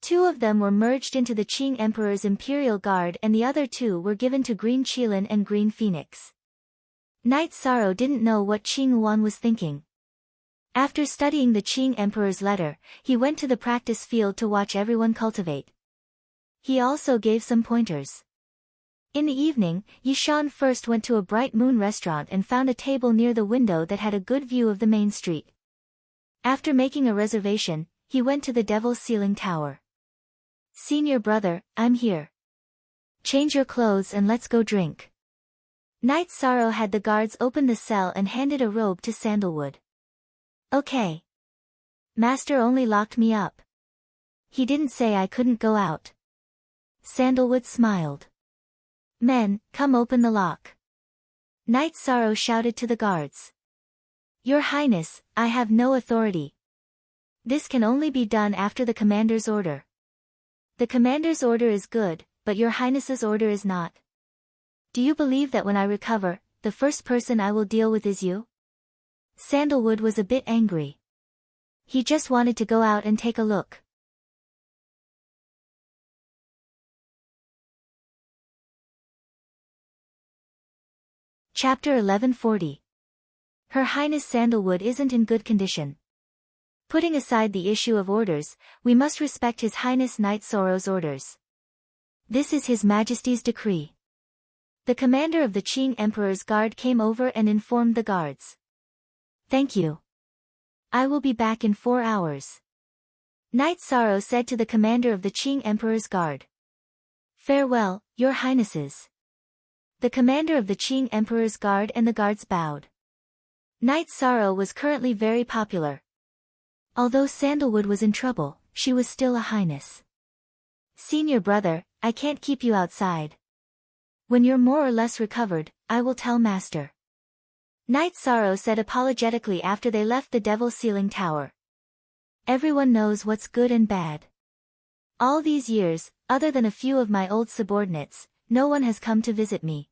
Two of them were merged into the Qing Emperor's Imperial Guard and the other two were given to Green Qilin and Green Phoenix. Knight Sorrow didn't know what Qing Yuan was thinking. After studying the Qing Emperor's letter, he went to the practice field to watch everyone cultivate. He also gave some pointers. In the evening, Yishan first went to a Bright Moon restaurant and found a table near the window that had a good view of the main street. After making a reservation, he went to the Devil's Ceiling Tower. "Senior brother, I'm here. Change your clothes and let's go drink." Knight Sorrow had the guards open the cell and handed a robe to Sandalwood. "Okay. Master only locked me up. He didn't say I couldn't go out." Sandalwood smiled. "Men, come open the lock." Knight Sorrow shouted to the guards. "Your Highness, I have no authority. This can only be done after the commander's order." "The commander's order is good, but your Highness's order is not. Do you believe that when I recover, the first person I will deal with is you?" Sandalwood was a bit angry. He just wanted to go out and take a look. Chapter 1140. Her Highness Sandalwood isn't in good condition. Putting aside the issue of orders, we must respect His Highness Knight Sorrow's orders. This is His Majesty's decree. The commander of the Qing Emperor's guard came over and informed the guards. "Thank you. I will be back in 4 hours." Knight Sorrow said to the commander of the Qing Emperor's guard. "Farewell, your Highnesses." The commander of the Qing Emperor's guard and the guards bowed. Knight Sorrow was currently very popular. Although Sandalwood was in trouble, she was still a highness. "Senior brother, I can't keep you outside. When you're more or less recovered, I will tell Master." Knight Sorrow said apologetically after they left the Devil's Ceiling Tower. "Everyone knows what's good and bad. All these years, other than a few of my old subordinates, no one has come to visit me.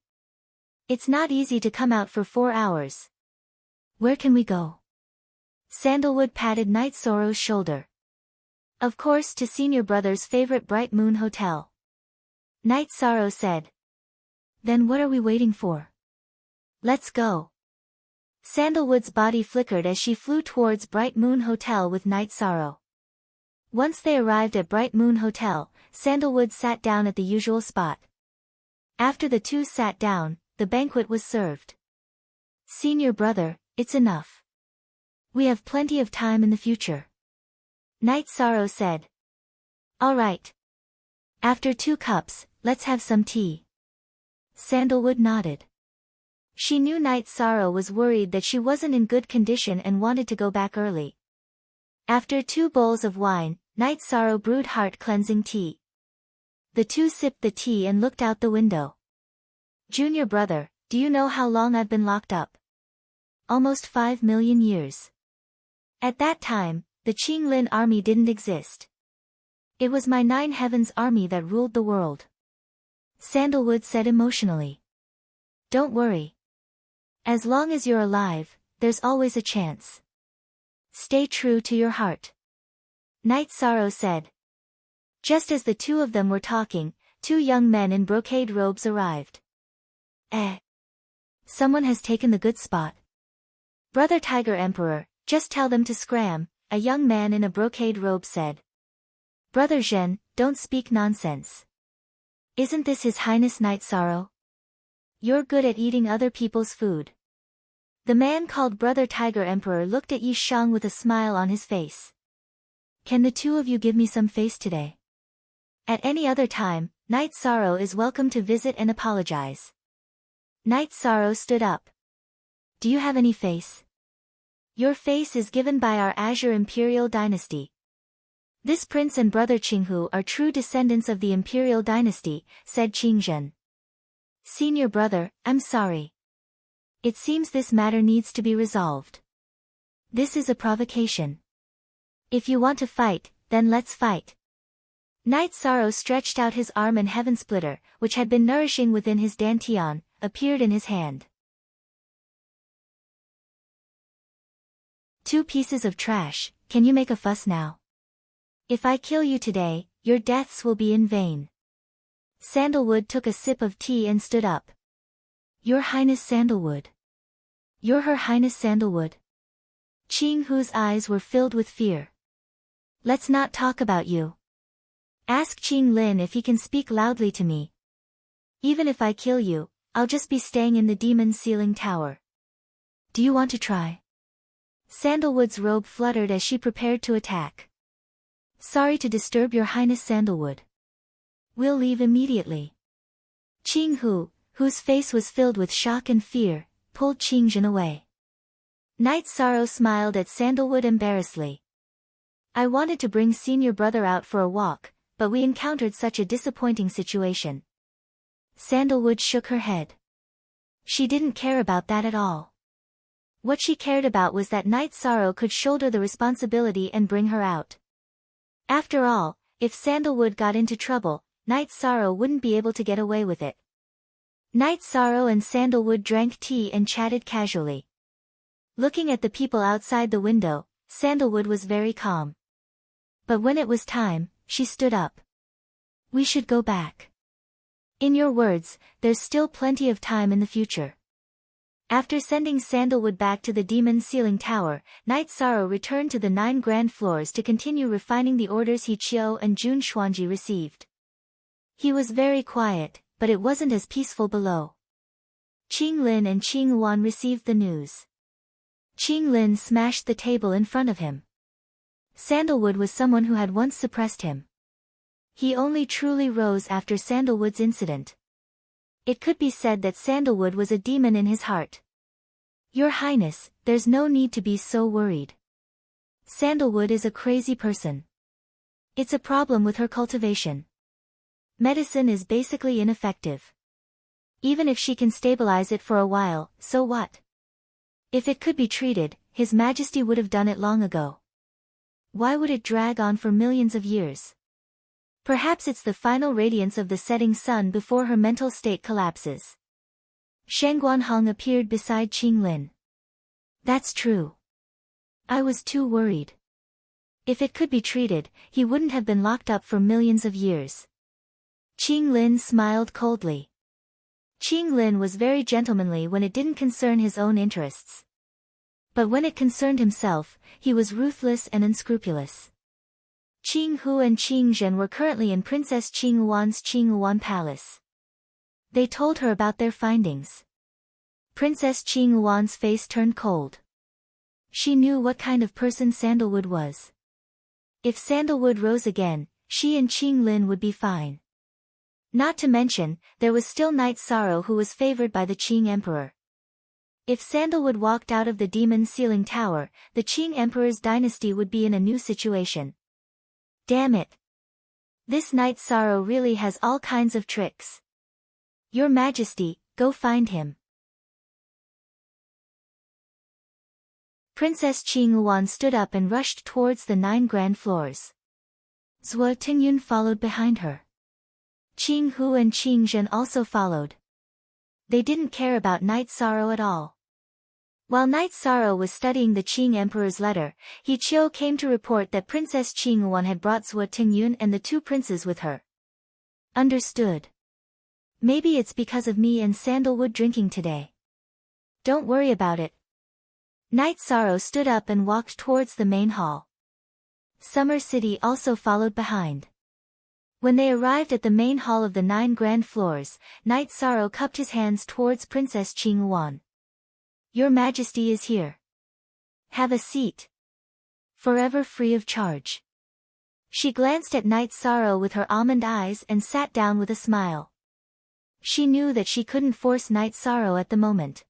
It's not easy to come out for 4 hours. Where can we go?" Sandalwood patted Knight Sorrow's shoulder. "Of course, to Senior Brother's favorite Bright Moon Hotel." Knight Sorrow said. "Then what are we waiting for? Let's go." Sandalwood's body flickered as she flew towards Bright Moon Hotel with Knight Sorrow. Once they arrived at Bright Moon Hotel, Sandalwood sat down at the usual spot. After the two sat down, the banquet was served. "Senior brother, it's enough. We have plenty of time in the future." Knight Sorrow said. "All right. After 2 cups, let's have some tea." Sandalwood nodded. She knew Knight Sorrow was worried that she wasn't in good condition and wanted to go back early. After 2 bowls of wine, Knight Sorrow brewed heart-cleansing tea. The two sipped the tea and looked out the window. "Junior brother, do you know how long I've been locked up?" "Almost 5 million years. At that time, the Qinglin army didn't exist. It was my 9 Heavens army that ruled the world." Sandalwood said emotionally. "Don't worry. As long as you're alive, there's always a chance. Stay true to your heart." Knight Sorrow said. Just as the two of them were talking, 2 young men in brocade robes arrived. Someone has taken the good spot. "Brother Tiger Emperor, just tell them to scram," a young man in a brocade robe said. "Brother Zhen, don't speak nonsense. Isn't this His Highness Knight Sorrow? You're good at eating other people's food." The man called Brother Tiger Emperor looked at Yi Shang with a smile on his face. "Can the two of you give me some face today? At any other time, Knight Sorrow is welcome to visit and apologize." Knight Sorrow stood up. "Do you have any face?" "Your face is given by our Azure Imperial Dynasty. This prince and brother Qinghu are true descendants of the Imperial Dynasty," said Qingzhen. "Senior brother, I'm sorry. It seems this matter needs to be resolved. This is a provocation. If you want to fight, then let's fight." Knight Sorrow stretched out his arm and Heaven Splitter, which had been nourishing within his dantian, appeared in his hand. 2 pieces of trash, can you make a fuss now? If I kill you today, your deaths will be in vain. Sandalwood took a sip of tea and stood up. Your Highness Sandalwood. You're Her Highness Sandalwood. Qing Hu's eyes were filled with fear. Let's not talk about you. Ask Qing Lin if he can speak loudly to me. Even if I kill you, I'll just be staying in the demon ceiling tower. Do you want to try? Sandalwood's robe fluttered as she prepared to attack. Sorry to disturb your Highness Sandalwood. We'll leave immediately. Qing Hu, whose face was filled with shock and fear, pulled Qing Zhen away. Night Sorrow smiled at Sandalwood embarrassedly. I wanted to bring senior brother out for a walk, but we encountered such a disappointing situation. Sandalwood shook her head. She didn't care about that at all. What she cared about was that Night Sorrow could shoulder the responsibility and bring her out. After all, if Sandalwood got into trouble, Night Sorrow wouldn't be able to get away with it. Night Sorrow and Sandalwood drank tea and chatted casually. Looking at the people outside the window, Sandalwood was very calm. But when it was time, she stood up. We should go back. In your words, there's still plenty of time in the future. After sending Sandalwood back to the demon ceiling tower, Night Sorrow returned to the 9 grand floors to continue refining the orders He Qiu and Jun Xuanji received. He was very quiet, but it wasn't as peaceful below. Qing Lin and Qing Wan received the news. Qing Lin smashed the table in front of him. Sandalwood was someone who had once suppressed him. He only truly rose after Sandalwood's incident. It could be said that Sandalwood was a demon in his heart. Your Highness, there's no need to be so worried. Sandalwood is a crazy person. It's a problem with her cultivation. Medicine is basically ineffective. Even if she can stabilize it for a while, so what? If it could be treated, His Majesty would have done it long ago. Why would it drag on for millions of years? Perhaps it's the final radiance of the setting sun before her mental state collapses. Shangguan Hong appeared beside Qing Lin. That's true. I was too worried. If it could be treated, he wouldn't have been locked up for millions of years. Qing Lin smiled coldly. Qing Lin was very gentlemanly when it didn't concern his own interests. But when it concerned himself, he was ruthless and unscrupulous. Qing Hu and Qing Zhen were currently in Princess Qing Yuan's Qing Yuan Palace. They told her about their findings. Princess Qing Yuan's face turned cold. She knew what kind of person Sandalwood was. If Sandalwood rose again, she and Qing Lin would be fine. Not to mention, there was still Night Sorrow who was favored by the Qing Emperor. If Sandalwood walked out of the demon ceiling tower, the Qing Emperor's dynasty would be in a new situation. Damn it! This Night Sorrow really has all kinds of tricks. Your Majesty, go find him. Princess Qing Yuan stood up and rushed towards the 9 grand floors. Zhuo Tingyun followed behind her. Qing Hu and Qing Zhen also followed. They didn't care about Night Sorrow at all. While Night Sorrow was studying the Qing Emperor's letter, He Qiu came to report that Princess Qing Yuan had brought Zhuo Tingyun and the 2 princes with her. Understood. Maybe it's because of me and Sandalwood drinking today. Don't worry about it. Night Sorrow stood up and walked towards the main hall. Summer City also followed behind. When they arrived at the main hall of the 9 grand floors, Night Sorrow cupped his hands towards Princess Qing Yuan. Your Majesty is here. Have a seat. Forever free of charge. She glanced at Night Sorrow with her almond eyes and sat down with a smile. She knew that she couldn't force Night Sorrow at the moment.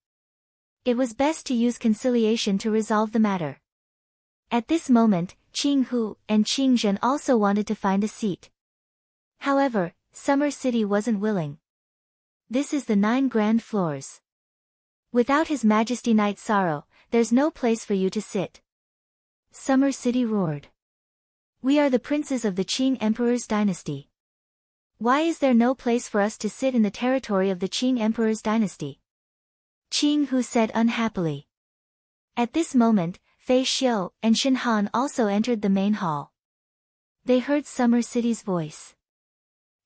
It was best to use conciliation to resolve the matter. At this moment, Qing Hu and Qing Zhen also wanted to find a seat. However, Summer City wasn't willing. This is the 9 grand floors. Without His Majesty Night Sorrow, there's no place for you to sit. Summer City roared. We are the princes of the Qing Emperor's dynasty. Why is there no place for us to sit in the territory of the Qing Emperor's dynasty? Qing Hu said unhappily. At this moment, Fei Xiu and Shin Han also entered the main hall. They heard Summer City's voice.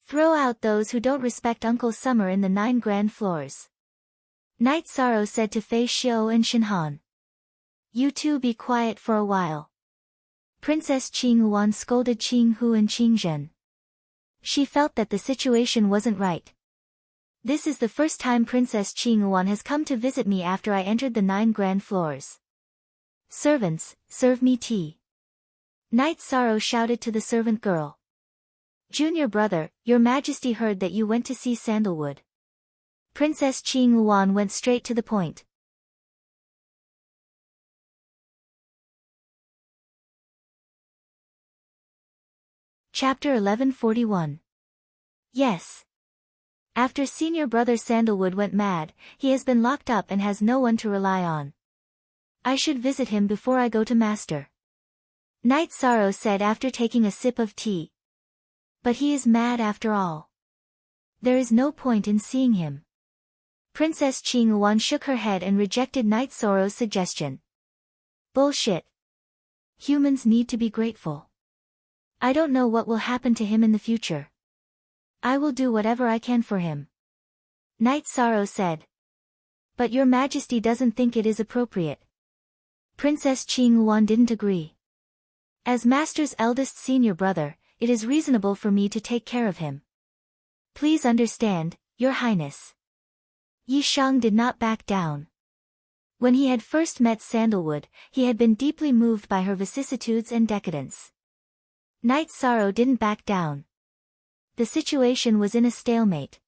Throw out those who don't respect Uncle Summer in the 9 grand floors. Night Sorrow said to Fei Xiao and Shinhan. You two be quiet for a while. Princess Qing Yuan scolded Qing Hu and Qing Zhen. She felt that the situation wasn't right. This is the first time Princess Qing Yuan has come to visit me after I entered the 9 grand floors. Servants, serve me tea. Night Sorrow shouted to the servant girl. Junior brother, your majesty heard that you went to see Sandalwood. Princess Qing Yuan went straight to the point. Chapter 1141. Yes. After senior brother Sandalwood went mad, he has been locked up and has no one to rely on. I should visit him before I go to master. Night Sorrow said after taking a sip of tea. But he is mad after all. There is no point in seeing him. Princess Qing Yuan shook her head and rejected Night Sorrow's suggestion. Bullshit. Humans need to be grateful. I don't know what will happen to him in the future. I will do whatever I can for him. Night Sorrow said. But your majesty doesn't think it is appropriate. Princess Qing Yuan didn't agree. As master's eldest senior brother, it is reasonable for me to take care of him. Please understand, your highness. Yi Shang did not back down. When he had first met Sandalwood, he had been deeply moved by her vicissitudes and decadence. Night Sorrow didn't back down. The situation was in a stalemate.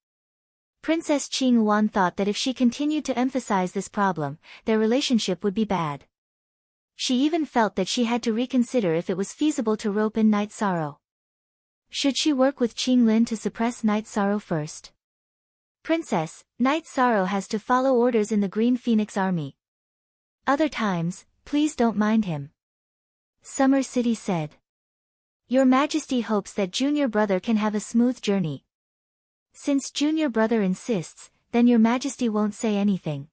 Princess Qing Yuan thought that if she continued to emphasize this problem, their relationship would be bad. She even felt that she had to reconsider if it was feasible to rope in Night Sorrow. Should she work with Qing Lin to suppress Night Sorrow first? Princess, Night Sorrow has to follow orders in the Green Phoenix Army. Other times, please don't mind him. Summer City said. Your Majesty hopes that junior brother can have a smooth journey. Since junior brother insists, then your Majesty won't say anything.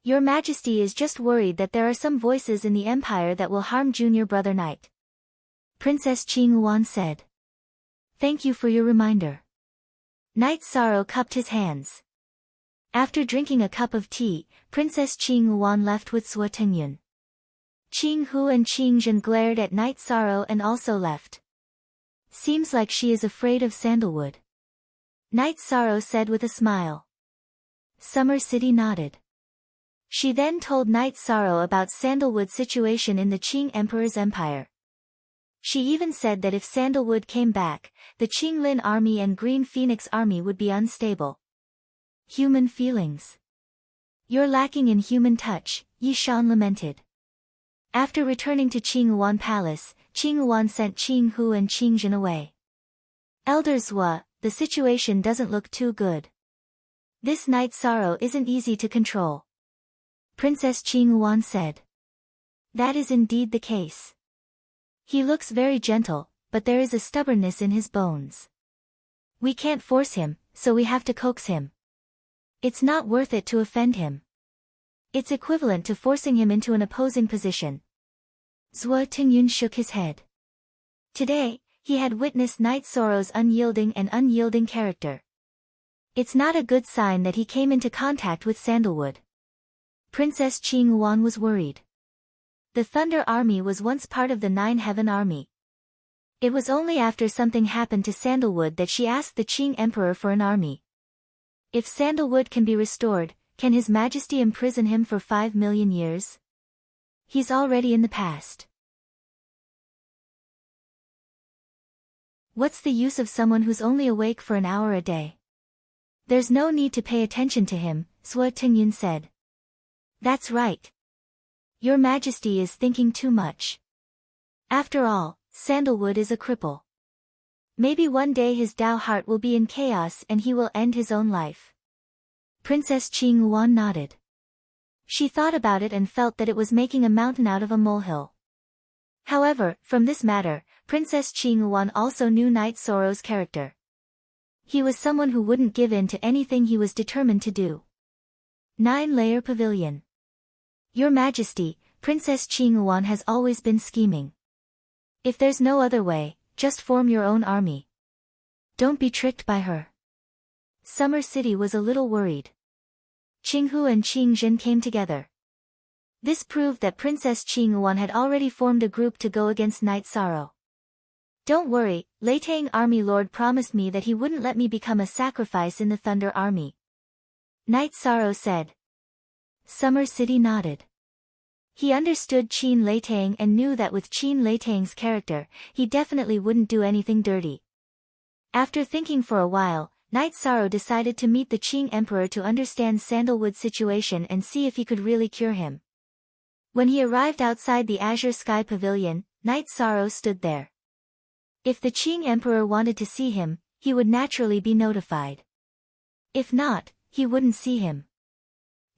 Your Majesty is just worried that there are some voices in the Empire that will harm junior brother Knight. Princess Qing Yuan said. Thank you for your reminder. Night Sorrow cupped his hands. After drinking a cup of tea, Princess Qing Yuan left with Suo Tingyun. Qing Hu and Qing Zhen glared at Night Sorrow and also left. Seems like she is afraid of Sandalwood. Night Sorrow said with a smile. Summer City nodded. She then told Night Sorrow about Sandalwood's situation in the Qing Emperor's empire. She even said that if Sandalwood came back, the Qinglin army and Green Phoenix army would be unstable. Human feelings. You're lacking in human touch, Yi Shan lamented. After returning to Qingyuan Palace, Qingyuan sent Qing Hu and Qing Zhen away. Elder Zhua, the situation doesn't look too good. This Night Sorrow isn't easy to control. Princess Qing Yuan said. That is indeed the case. He looks very gentle, but there is a stubbornness in his bones. We can't force him, so we have to coax him. It's not worth it to offend him. It's equivalent to forcing him into an opposing position. Zhuo Tingyun shook his head. Today, he had witnessed Night Sorrow's unyielding character. It's not a good sign that he came into contact with Sandalwood. Princess Qing Yuan was worried. The Thunder Army was once part of the Nine Heaven Army. It was only after something happened to Sandalwood that she asked the Qing Emperor for an army. If Sandalwood can be restored, can His Majesty imprison him for 5 million years? He's already in the past. What's the use of someone who's only awake for an hour a day? There's no need to pay attention to him, Suo Tingyun said. That's right. Your Majesty is thinking too much. After all, Sandalwood is a cripple. Maybe one day his Tao heart will be in chaos and he will end his own life. Princess Qing Yuan nodded. She thought about it and felt that it was making a mountain out of a molehill. However, from this matter, Princess Qing Yuan also knew Night Sorrow's character. He was someone who wouldn't give in to anything he was determined to do. 9-layer pavilion. Your Majesty, Princess Qing Yuan has always been scheming. If there's no other way, just form your own army. Don't be tricked by her. Summer City was a little worried. Qinghu and Qingzhen came together. This proved that Princess Qingyuan had already formed a group to go against Night Sorrow. Don't worry, Leitang Army Lord promised me that he wouldn't let me become a sacrifice in the Thunder Army. Night Sorrow said. Summer City nodded. He understood Qin Leitang and knew that with Qin Leitang's character, he definitely wouldn't do anything dirty. After thinking for a while, Night Sorrow decided to meet the Qing Emperor to understand Sandalwood's situation and see if he could really cure him. When he arrived outside the Azure Sky Pavilion, Night Sorrow stood there. If the Qing Emperor wanted to see him, he would naturally be notified. If not, he wouldn't see him.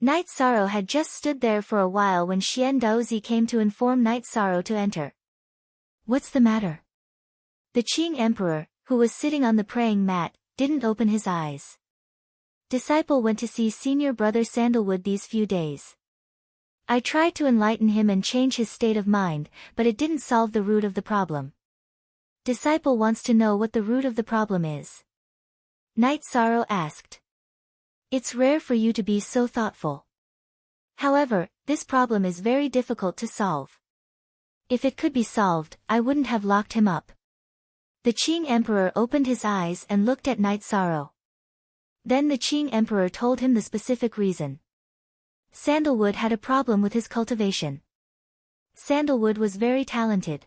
Night Sorrow had just stood there for a while when Xian Daozi came to inform Night Sorrow to enter. What's the matter? The Qing Emperor, who was sitting on the praying mat, didn't open his eyes. Disciple went to see senior brother Sandalwood these few days. I tried to enlighten him and change his state of mind, but it didn't solve the root of the problem. Disciple wants to know what the root of the problem is. Night Sorrow asked. It's rare for you to be so thoughtful. However, this problem is very difficult to solve. If it could be solved, I wouldn't have locked him up. The Qing Emperor opened his eyes and looked at Night Sorrow. Then the Qing Emperor told him the specific reason. Sandalwood had a problem with his cultivation. Sandalwood was very talented.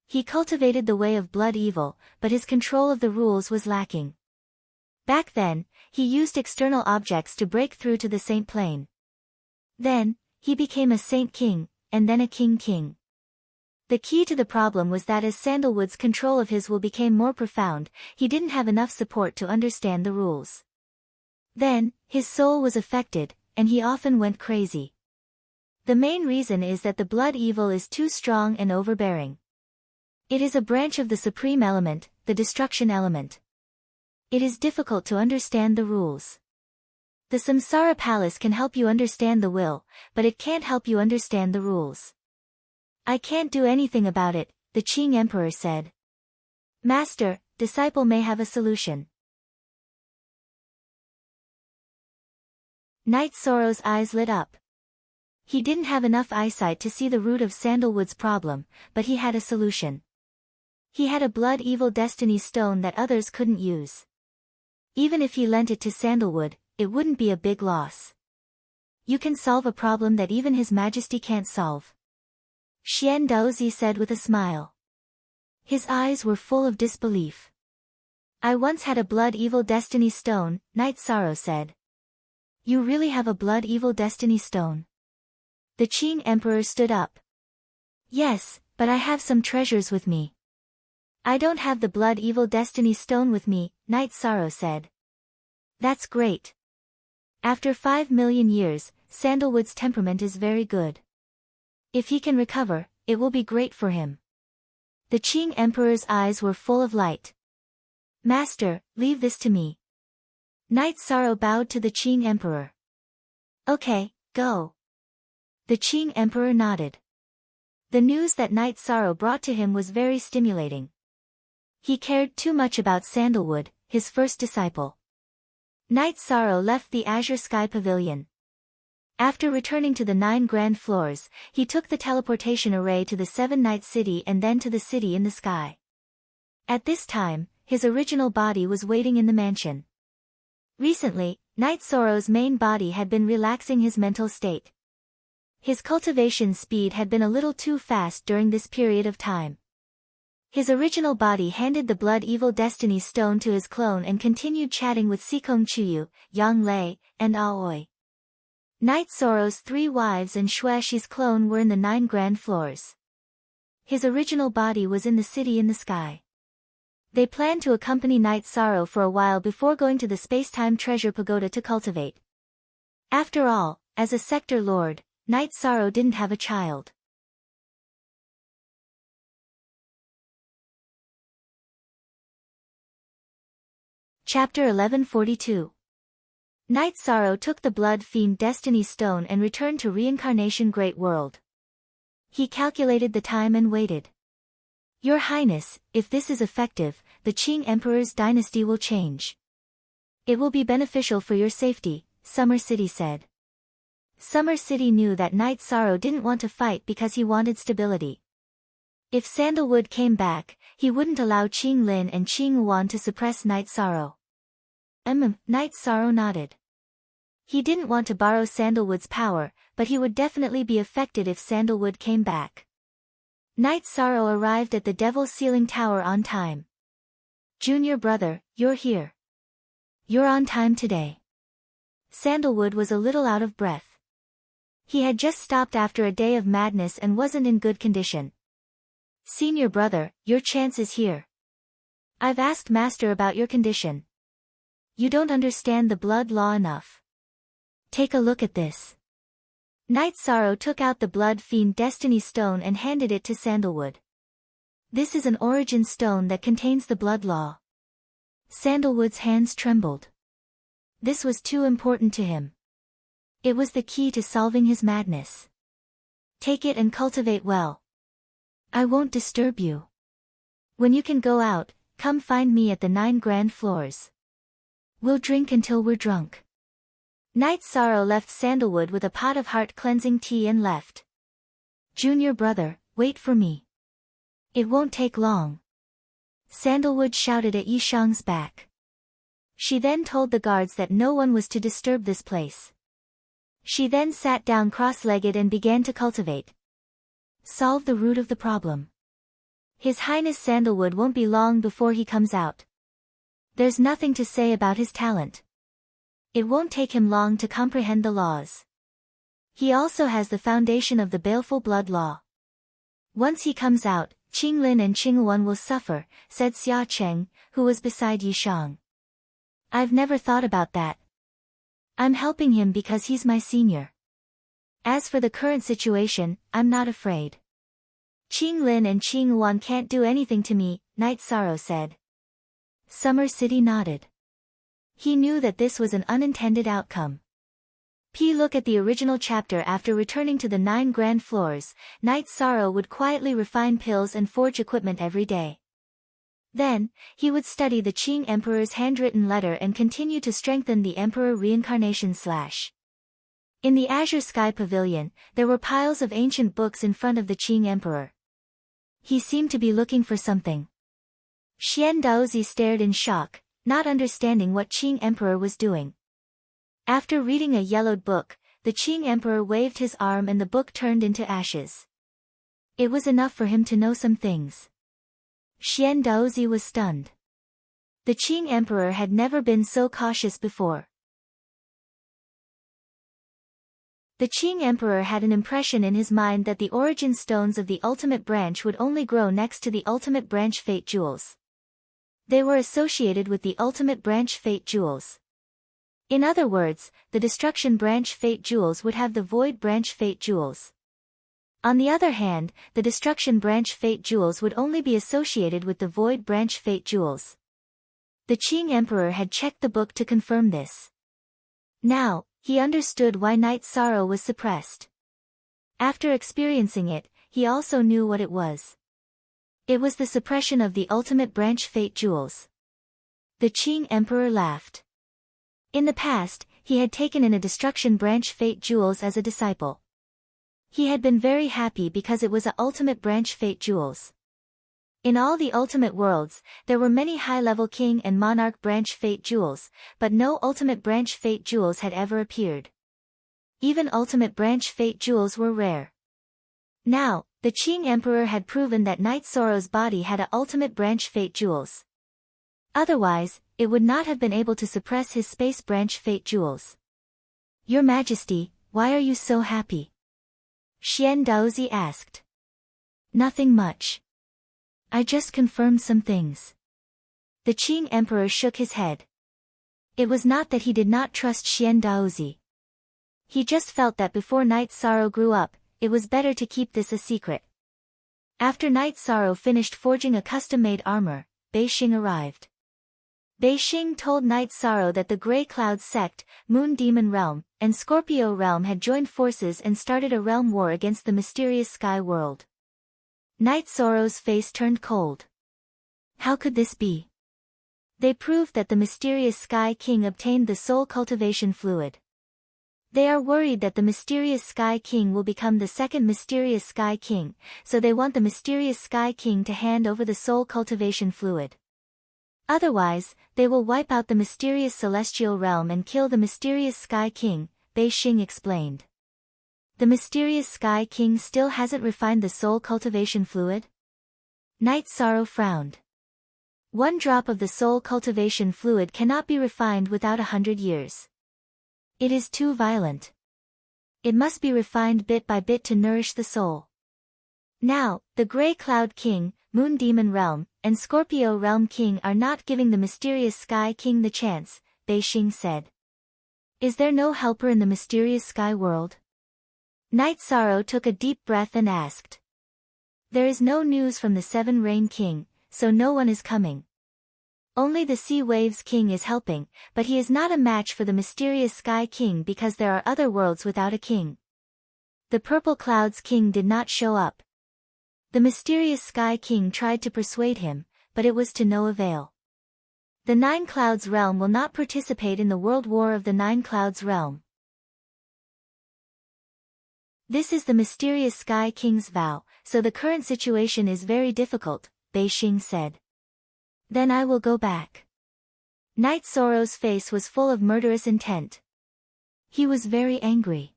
He cultivated the way of blood evil, but his control of the rules was lacking. Back then, he used external objects to break through to the Saint Plane. Then, he became a Saint King, and then a King. The key to the problem was that as Sandalwood's control of his will became more profound, he didn't have enough support to understand the rules. Then, his soul was affected, and he often went crazy. The main reason is that the blood evil is too strong and overbearing. It is a branch of the supreme element, the destruction element. It is difficult to understand the rules. The Samsara Palace can help you understand the will, but it can't help you understand the rules. I can't do anything about it, the Qing Emperor said. Master, disciple may have a solution. Night Sorrow's eyes lit up. He didn't have enough eyesight to see the root of Sandalwood's problem, but he had a solution. He had a blood evil destiny stone that others couldn't use. Even if he lent it to Sandalwood, it wouldn't be a big loss. You can solve a problem that even His Majesty can't solve. Xian Daozi said with a smile. His eyes were full of disbelief. I once had a blood evil destiny stone, Night Sorrow said. You really have a blood evil destiny stone? The Qing Emperor stood up. Yes, but I have some treasures with me. I don't have the blood evil destiny stone with me, Night Sorrow said. That's great. After 5 million years, Sandalwood's temperament is very good. If he can recover, it will be great for him. The Qing Emperor's eyes were full of light. Master, leave this to me. Night Sorrow bowed to the Qing Emperor. Okay, go. The Qing Emperor nodded. The news that Night Sorrow brought to him was very stimulating. He cared too much about Sandalwood, his first disciple. Night Sorrow left the Azure Sky Pavilion. After returning to the 9 grand floors, he took the teleportation array to the 7 night city and then to the city in the sky. At this time, his original body was waiting in the mansion. Recently, Night Sorrow's main body had been relaxing his mental state. His cultivation speed had been a little too fast during this period of time. His original body handed the blood evil destiny stone to his clone and continued chatting with Sikong Chuyu, Yang Lei, and Aoi. Night Sorrow's 3 wives and Shuexi's clone were in the 9 grand floors. His original body was in the city in the sky. They planned to accompany Night Sorrow for a while before going to the Spacetime Treasure Pagoda to cultivate. After all, as a sector lord, Night Sorrow didn't have a child. Chapter 1142. Night Sorrow took the Blood Fiend Destiny Stone and returned to Reincarnation Great World. He calculated the time and waited. Your Highness, if this is effective, the Qing Emperor's dynasty will change. It will be beneficial for your safety, Summer City said. Summer City knew that Knight Sorrow didn't want to fight because he wanted stability. If Sandalwood came back, he wouldn't allow Qing Lin and Qing Yuan to suppress Knight Sorrow. Knight Sorrow nodded. He didn't want to borrow Sandalwood's power, but he would definitely be affected if Sandalwood came back. Knight Sorrow arrived at the Devil's Ceiling Tower on time. Junior brother, you're here. You're on time today. Sandalwood was a little out of breath. He had just stopped after a day of madness and wasn't in good condition. Senior brother, your chance is here. I've asked Master about your condition. You don't understand the blood law enough. Take a look at this. Knight Sorrow took out the Blood Fiend Destiny Stone and handed it to Sandalwood. This is an origin stone that contains the blood law. Sandalwood's hands trembled. This was too important to him. It was the key to solving his madness. Take it and cultivate well. I won't disturb you. When you can go out, come find me at the 9 Grand Floors. We'll drink until we're drunk. Knight Sorrow left Sandalwood with a pot of heart-cleansing tea and left. Junior brother, wait for me. It won't take long. Sandalwood shouted at Yishang's back. She then told the guards that no one was to disturb this place. She then sat down cross-legged and began to cultivate. Solve the root of the problem. His Highness Sandalwood won't be long before he comes out. There's nothing to say about his talent. It won't take him long to comprehend the laws. He also has the foundation of the baleful blood law. Once he comes out, Qing Lin and Qing Yuan will suffer, said Xia Cheng, who was beside Yishang. I've never thought about that. I'm helping him because he's my senior. As for the current situation, I'm not afraid. Qing Lin and Qing Yuan can't do anything to me, Knight Sorrow said. Summer City nodded. He knew that this was an unintended outcome. Look at the original chapter. After returning to the 9 Grand Floors, Knight Sorrow would quietly refine pills and forge equipment every day. Then, he would study the Qing Emperor's handwritten letter and continue to strengthen the Emperor Reincarnation / In the Azure Sky Pavilion, there were piles of ancient books in front of the Qing Emperor. He seemed to be looking for something. Xian Daozi stared in shock, not understanding what Qing Emperor was doing. After reading a yellowed book, the Qing Emperor waved his arm and the book turned into ashes. It was enough for him to know some things. Xian Daozi was stunned. The Qing Emperor had never been so cautious before. The Qing Emperor had an impression in his mind that the origin stones of the ultimate branch would only grow next to the ultimate branch fate jewels. They were associated with the ultimate branch fate jewels. In other words, the destruction branch fate jewels would have the void branch fate jewels. On the other hand, the destruction branch fate jewels would only be associated with the void branch fate jewels. The Qing Emperor had checked the book to confirm this. Now, he understood why Knight Sorrow was suppressed. After experiencing it, he also knew what it was. It was the suppression of the ultimate branch fate jewels. The Qing Emperor laughed. In the past, he had taken in a destruction branch fate jewels as a disciple. He had been very happy because it was a ultimate branch fate jewels. In all the ultimate worlds, there were many high-level king and monarch branch fate jewels, but no ultimate branch fate jewels had ever appeared. Even ultimate branch fate jewels were rare. Now, the Qing Emperor had proven that Knight Sorrow's body had a ultimate branch fate jewels. Otherwise, it would not have been able to suppress his space branch fate jewels. Your Majesty, why are you so happy? Xian Daozi asked. Nothing much. I just confirmed some things. The Qing Emperor shook his head. It was not that he did not trust Xian Daozi. He just felt that before Knight Sorrow grew up, it was better to keep this a secret. After Knight Sorrow finished forging a custom-made armor, Beixing arrived. Beixing told Knight Sorrow that the Grey Cloud Sect, Moon Demon Realm, and Scorpio Realm had joined forces and started a realm war against the mysterious Sky World. Night Sorrow's face turned cold. How could this be? They proved that the mysterious Sky King obtained the soul cultivation fluid. They are worried that the mysterious Sky King will become the second mysterious Sky King, so they want the mysterious Sky King to hand over the soul cultivation fluid. Otherwise, they will wipe out the mysterious celestial realm and kill the mysterious Sky King, Bei Xing explained. The mysterious Sky King still hasn't refined the soul cultivation fluid? Night Sorrow frowned. 1 drop of the soul cultivation fluid cannot be refined without 100 years. It is too violent. It must be refined bit by bit to nourish the soul. Now, the Grey Cloud King, Moon Demon Realm, and Scorpio Realm King are not giving the mysterious Sky King the chance, Bei Xing said. Is there no helper in the mysterious sky world? Night Sorrow took a deep breath and asked. There is no news from the 7 Rain King, so no one is coming. Only the Sea Waves King is helping, but he is not a match for the mysterious Sky King because there are other worlds without a king. The Purple Clouds King did not show up. The mysterious Sky King tried to persuade him, but it was to no avail. The 9 Clouds Realm will not participate in the World War of the 9 Clouds Realm. This is the mysterious Sky King's vow, so the current situation is very difficult, Bei Xing said. Then I will go back. Night Sorrow's face was full of murderous intent. He was very angry.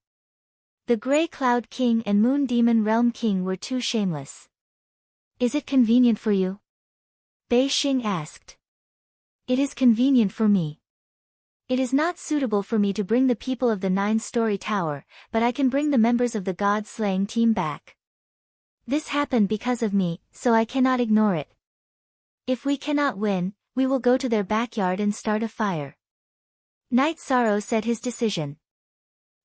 The Grey Cloud King and Moon Demon Realm King were too shameless. Is it convenient for you? Bei Xing asked. It is convenient for me. It is not suitable for me to bring the people of the 9-story tower, but I can bring the members of the God-slaying team back. This happened because of me, so I cannot ignore it. If we cannot win, we will go to their backyard and start a fire. Night Sorrow said his decision.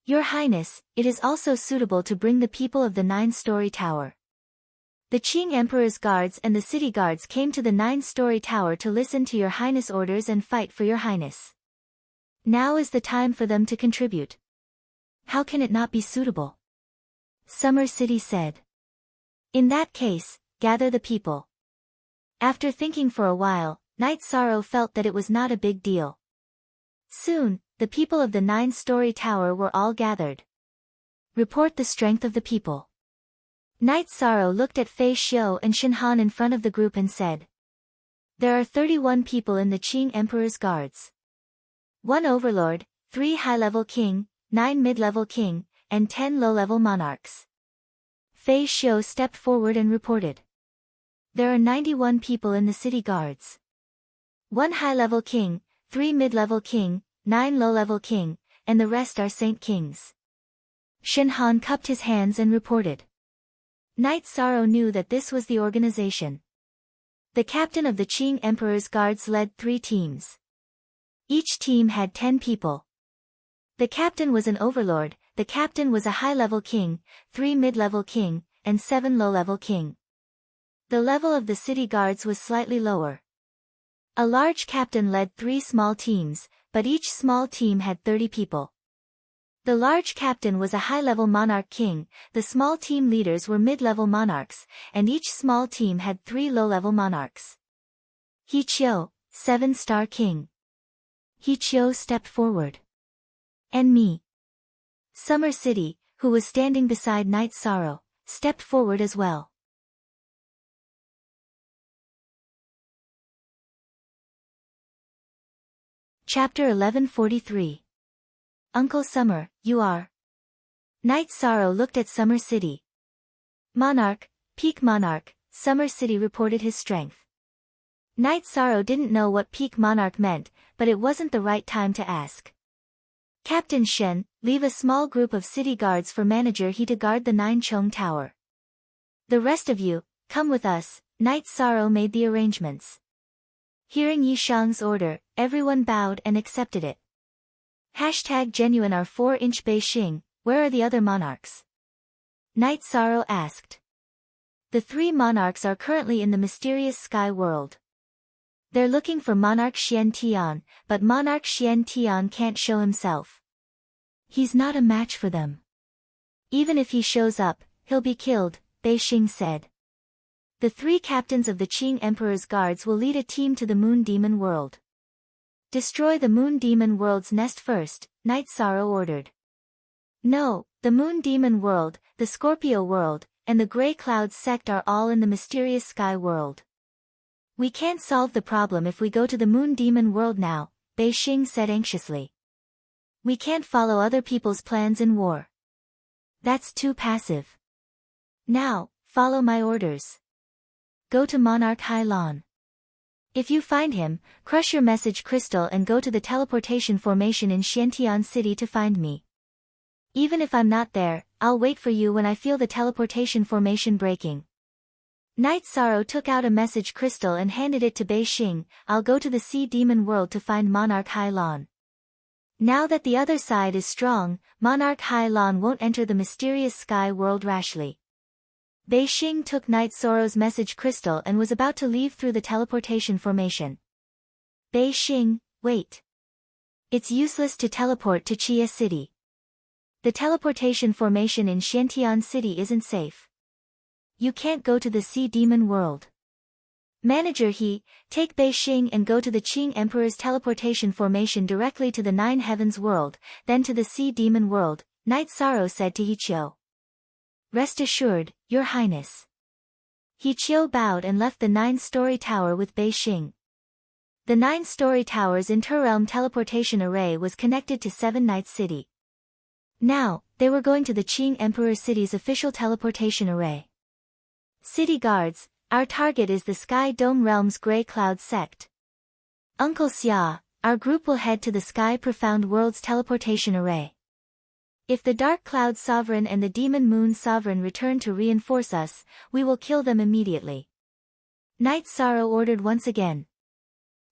Your Highness, it is also suitable to bring the people of the 9-story tower. The Qing Emperor's guards and the city guards came to the 9-story tower to listen to Your Highness' orders and fight for Your Highness. Now is the time for them to contribute. How can it not be suitable? Summer City said. In that case, gather the people. After thinking for a while, Night Sorrow felt that it was not a big deal. Soon, the people of the 9-story tower were all gathered. Report the strength of the people. Night Sorrow looked at Fei Xiu and Shen Han in front of the group and said. There are 31 people in the Qing Emperor's guards. 1 overlord, 3 high-level king, 9 mid-level king, and 10 low-level monarchs. Fei Xiu stepped forward and reported. There are 91 people in the city guards. 1 high-level king, 3 mid-level king, 9 low-level king, and the rest are saint kings. Shen Han cupped his hands and reported. Night Sorrow knew that this was the organization. The captain of the Qing Emperor's guards led 3 teams. Each team had 10 people. The captain was an overlord, the captain was a high-level king, 3 mid-level king, and 7 low-level king. The level of the city guards was slightly lower. A large captain led 3 small teams, but each small team had 30 people. The large captain was a high-level monarch king, the small team leaders were mid-level monarchs, and each small team had 3 low-level monarchs. He Qiu, 7-star king. He Qiu stepped forward. And me. Summer City, who was standing beside Night Sorrow, stepped forward as well. Chapter 1143. Uncle Summer, you are. Night Sorrow looked at Summer City. Monarch, Peak Monarch, Summer City reported his strength. Night Sorrow didn't know what Peak Monarch meant, but it wasn't the right time to ask. Captain Shen, leave a small group of city guards for Manager He to guard the 9 Chong Tower. The rest of you, come with us. Night Sorrow made the arrangements. Hearing Yi Shang's order, everyone bowed and accepted it. #genuine are 4-inch Bei Xing, where are the other monarchs? Night Sorrow asked. The 3 monarchs are currently in the mysterious sky world. They're looking for Monarch Xian Tian, but Monarch Xian Tian can't show himself. He's not a match for them. Even if he shows up, he'll be killed, Bei Xing said. The 3 captains of the Qing Emperor's guards will lead a team to the Moon Demon World. Destroy the Moon Demon World's nest first, Knight Sorrow ordered. No, the Moon Demon World, the Scorpio World, and the Grey Clouds sect are all in the mysterious Sky World. We can't solve the problem if we go to the Moon Demon World now, Bei Xing said anxiously. We can't follow other people's plans in war. That's too passive. Now, follow my orders. Go to Monarch Hailan. If you find him, crush your message crystal and go to the teleportation formation in Xiantian City to find me. Even if I'm not there, I'll wait for you when I feel the teleportation formation breaking. Knight Sorrow took out a message crystal and handed it to Bei Xing. I'll go to the Sea Demon World to find Monarch Hailan. Now that the other side is strong, Monarch Hailan won't enter the mysterious Sky World rashly. Bei Xing took Knight Sorrow's message crystal and was about to leave through the teleportation formation. Bei Xing, wait. It's useless to teleport to Chia City. The teleportation formation in Xiantian City isn't safe. You can't go to the Sea Demon World. Manager He, take Bei Xing and go to the Qing Emperor's teleportation formation directly to the Nine Heavens World, then to the Sea Demon World, Knight Sorrow said to He Qiu. Rest assured, Your Highness. He Qiu bowed and left the 9-story tower with Bei Xing. The 9-story tower's interrealm teleportation array was connected to 7 Night City. Now, they were going to the Qing Emperor City's official teleportation array. City guards, our target is the Sky Dome Realm's Grey Cloud sect. Uncle Xia, our group will head to the Sky Profound World's teleportation array. If the Dark Cloud Sovereign and the Demon Moon Sovereign return to reinforce us, we will kill them immediately. Knight Sorrow ordered once again.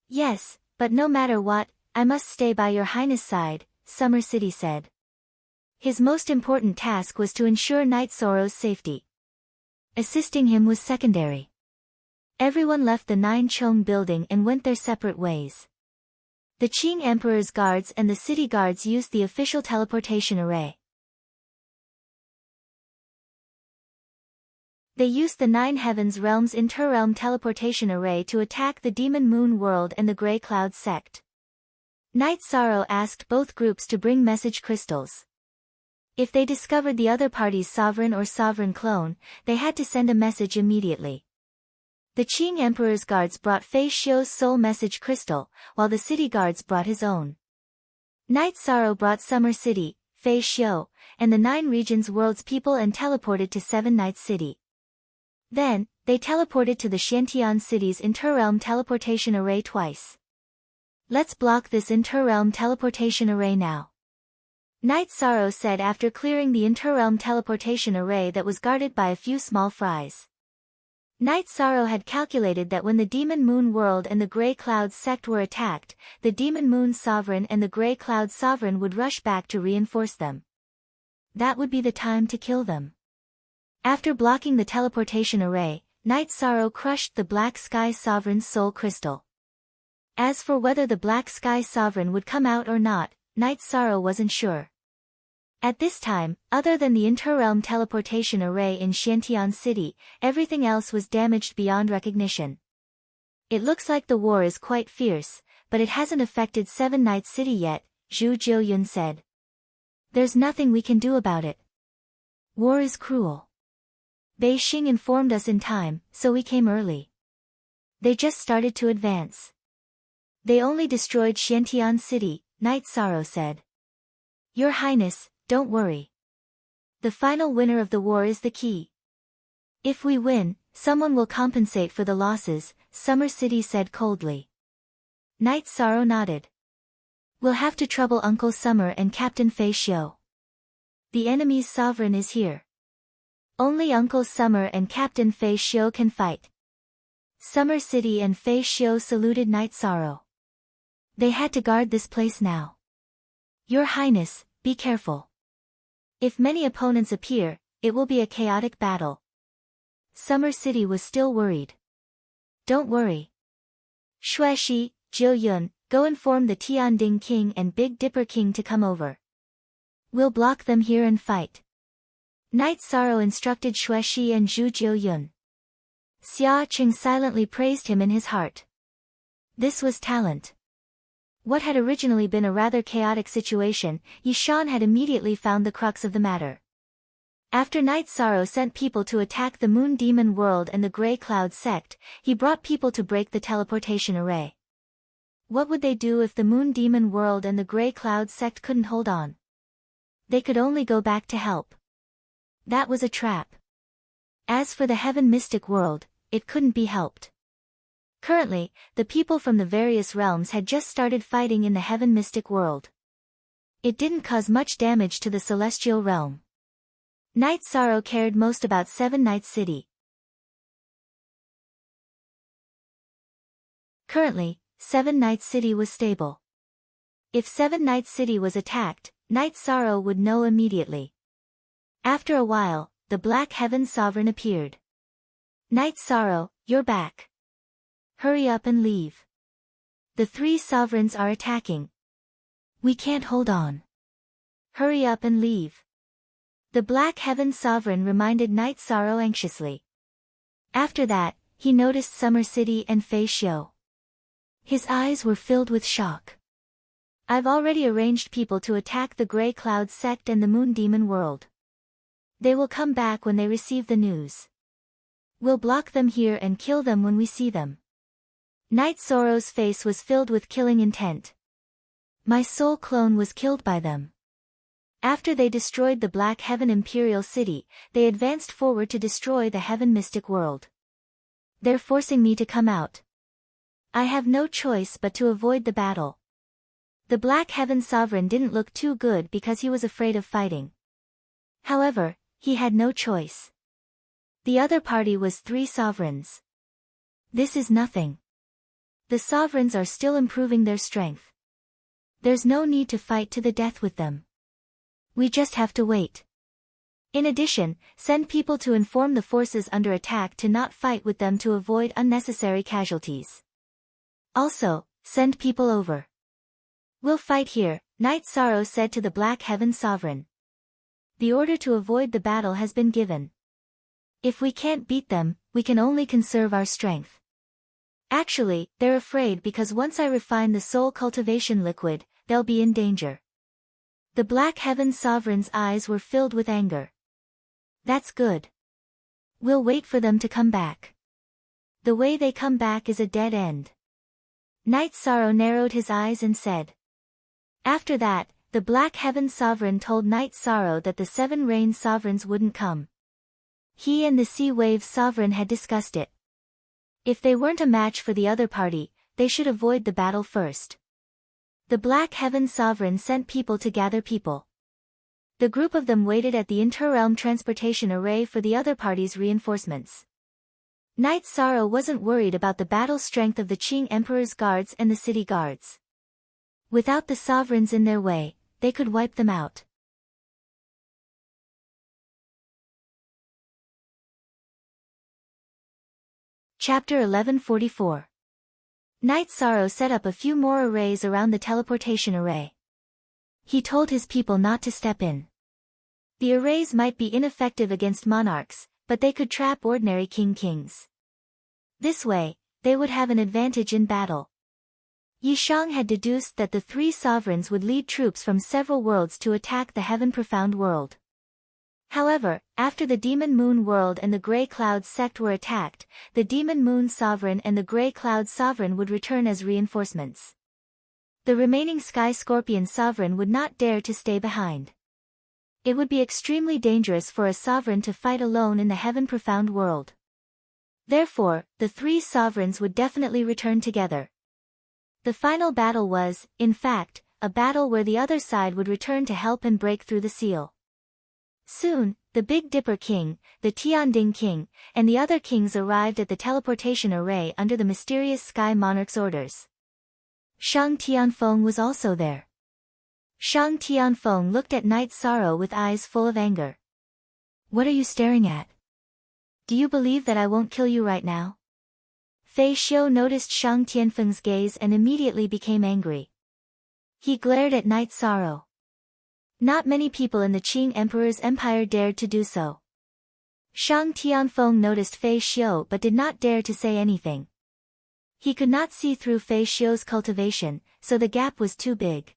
Yes, but no matter what, I must stay by Your Highness' side, Summer City said. His most important task was to ensure Knight Sorrow's safety. Assisting him was secondary. Everyone left the Nine Chong building and went their separate ways. The Qing Emperor's guards and the city guards used the official teleportation array. They used the Nine Heavens Realm's interrealm teleportation array to attack the Demon Moon World and the Grey Cloud sect. Knight Sorrow asked both groups to bring message crystals. If they discovered the other party's sovereign or sovereign clone, they had to send a message immediately. The Qing Emperor's guards brought Fei Xiu's soul message crystal, while the city guards brought his own. Knight Sorrow brought Summer City, Fei Xiu, and the 9 regions world's people and teleported to 7 Night City. Then, they teleported to the Xiantian City's interrealm teleportation array twice. Let's block this interrealm teleportation array now. Knight Sorrow said after clearing the interrealm teleportation array that was guarded by a few small fries. Knight Sorrow had calculated that when the Demon Moon World and the Grey Cloud sect were attacked, the Demon Moon Sovereign and the Grey Cloud Sovereign would rush back to reinforce them. That would be the time to kill them. After blocking the teleportation array, Knight Sorrow crushed the Black Sky Sovereign's soul crystal. As for whether the Black Sky Sovereign would come out or not, Knight Sorrow wasn't sure. At this time, other than the interrealm teleportation array in Xiantian City, everything else was damaged beyond recognition. It looks like the war is quite fierce, but it hasn't affected 7 Night City yet, Zhu Jiuyun said. There's nothing we can do about it. War is cruel. Bei Xing informed us in time, so we came early. They just started to advance. They only destroyed Xiantian City, Knight Sorrow said. Your Highness, don't worry. The final winner of the war is the key. If we win, someone will compensate for the losses, Summer City said coldly. Knight Sorrow nodded. We'll have to trouble Uncle Summer and Captain Fei Xiu. The enemy's sovereign is here. Only Uncle Summer and Captain Fei Xiu can fight. Summer City and Fei Xiu saluted Knight Sorrow. They had to guard this place now. Your Highness, be careful. If many opponents appear, it will be a chaotic battle. Summer City was still worried. Don't worry. Xueshi, Jiuyun, go inform the Tianding King and Big Dipper King to come over. We'll block them here and fight. Knight Sorrow instructed Xueshi and Zhu Jiuyun. Xia Qing silently praised him in his heart. This was talent. What had originally been a rather chaotic situation, Yi Shan had immediately found the crux of the matter. After Night Sorrow sent people to attack the Moon Demon World and the Grey Cloud sect, he brought people to break the teleportation array. What would they do if the Moon Demon World and the Grey Cloud sect couldn't hold on? They could only go back to help. That was a trap. As for the Heaven Mystic World, it couldn't be helped. Currently, the people from the various realms had just started fighting in the Heaven Mystic World. It didn't cause much damage to the Celestial Realm. Night Sorrow cared most about Seven Nights City. Currently, Seven Nights City was stable. If Seven Nights City was attacked, Night Sorrow would know immediately. After a while, the Black Heaven Sovereign appeared. Night Sorrow, you're back. Hurry up and leave. The three sovereigns are attacking. We can't hold on. Hurry up and leave. The Black Heaven Sovereign reminded Night Sorrow anxiously. After that, he noticed Summer City and Fei Xiu. His eyes were filled with shock. I've already arranged people to attack the Grey Cloud sect and the Moon Demon World. They will come back when they receive the news. We'll block them here and kill them when we see them. Night Sorrow's face was filled with killing intent. My soul clone was killed by them. After they destroyed the Black Heaven Imperial City, they advanced forward to destroy the Heaven Mystic World. They're forcing me to come out. I have no choice but to avoid the battle. The Black Heaven Sovereign didn't look too good because he was afraid of fighting. However, he had no choice. The other party was three sovereigns. This is nothing. The sovereigns are still improving their strength. There's no need to fight to the death with them. We just have to wait. In addition, send people to inform the forces under attack to not fight with them to avoid unnecessary casualties. Also, send people over. We'll fight here, Night Sorrow said to the Black Heaven Sovereign. The order to avoid the battle has been given. If we can't beat them, we can only conserve our strength. Actually, they're afraid because once I refine the soul cultivation liquid, they'll be in danger. The Black Heaven Sovereign's eyes were filled with anger. That's good. We'll wait for them to come back. The way they come back is a dead end. Night Sorrow narrowed his eyes and said. After that, the Black Heaven Sovereign told Night Sorrow that the Seven Rain Sovereigns wouldn't come. He and the Sea Wave Sovereign had discussed it. If they weren't a match for the other party, they should avoid the battle first. The Black Heaven Sovereign sent people to gather people. The group of them waited at the Interrealm Transportation Array for the other party's reinforcements. Night Sorrow wasn't worried about the battle strength of the Qing Emperor's guards and the city guards. Without the sovereigns in their way, they could wipe them out. Chapter 1144. Night Sorrow set up a few more arrays around the teleportation array. He told his people not to step in. The arrays might be ineffective against monarchs, but they could trap ordinary kings. This way, they would have an advantage in battle. Yi Shang had deduced that the three sovereigns would lead troops from several worlds to attack the Heaven Profound World. However, after the Demon Moon World and the Grey Cloud sect were attacked, the Demon Moon Sovereign and the Grey Cloud Sovereign would return as reinforcements. The remaining Sky Scorpion Sovereign would not dare to stay behind. It would be extremely dangerous for a sovereign to fight alone in the Heaven Profound World. Therefore, the three sovereigns would definitely return together. The final battle was, in fact, a battle where the other side would return to help and break through the seal. Soon, the Big Dipper King, the Tianding King, and the other kings arrived at the teleportation array under the mysterious Sky Monarch's orders. Shang Tianfeng was also there. Shang Tianfeng looked at Night Sorrow with eyes full of anger. What are you staring at? Do you believe that I won't kill you right now? Fei Xiu noticed Shang Tianfeng's gaze and immediately became angry. He glared at Night Sorrow. Not many people in the Qing Emperor's empire dared to do so. Shang Tianfeng noticed Fei Xiu but did not dare to say anything. He could not see through Fei Xiu's cultivation, so the gap was too big.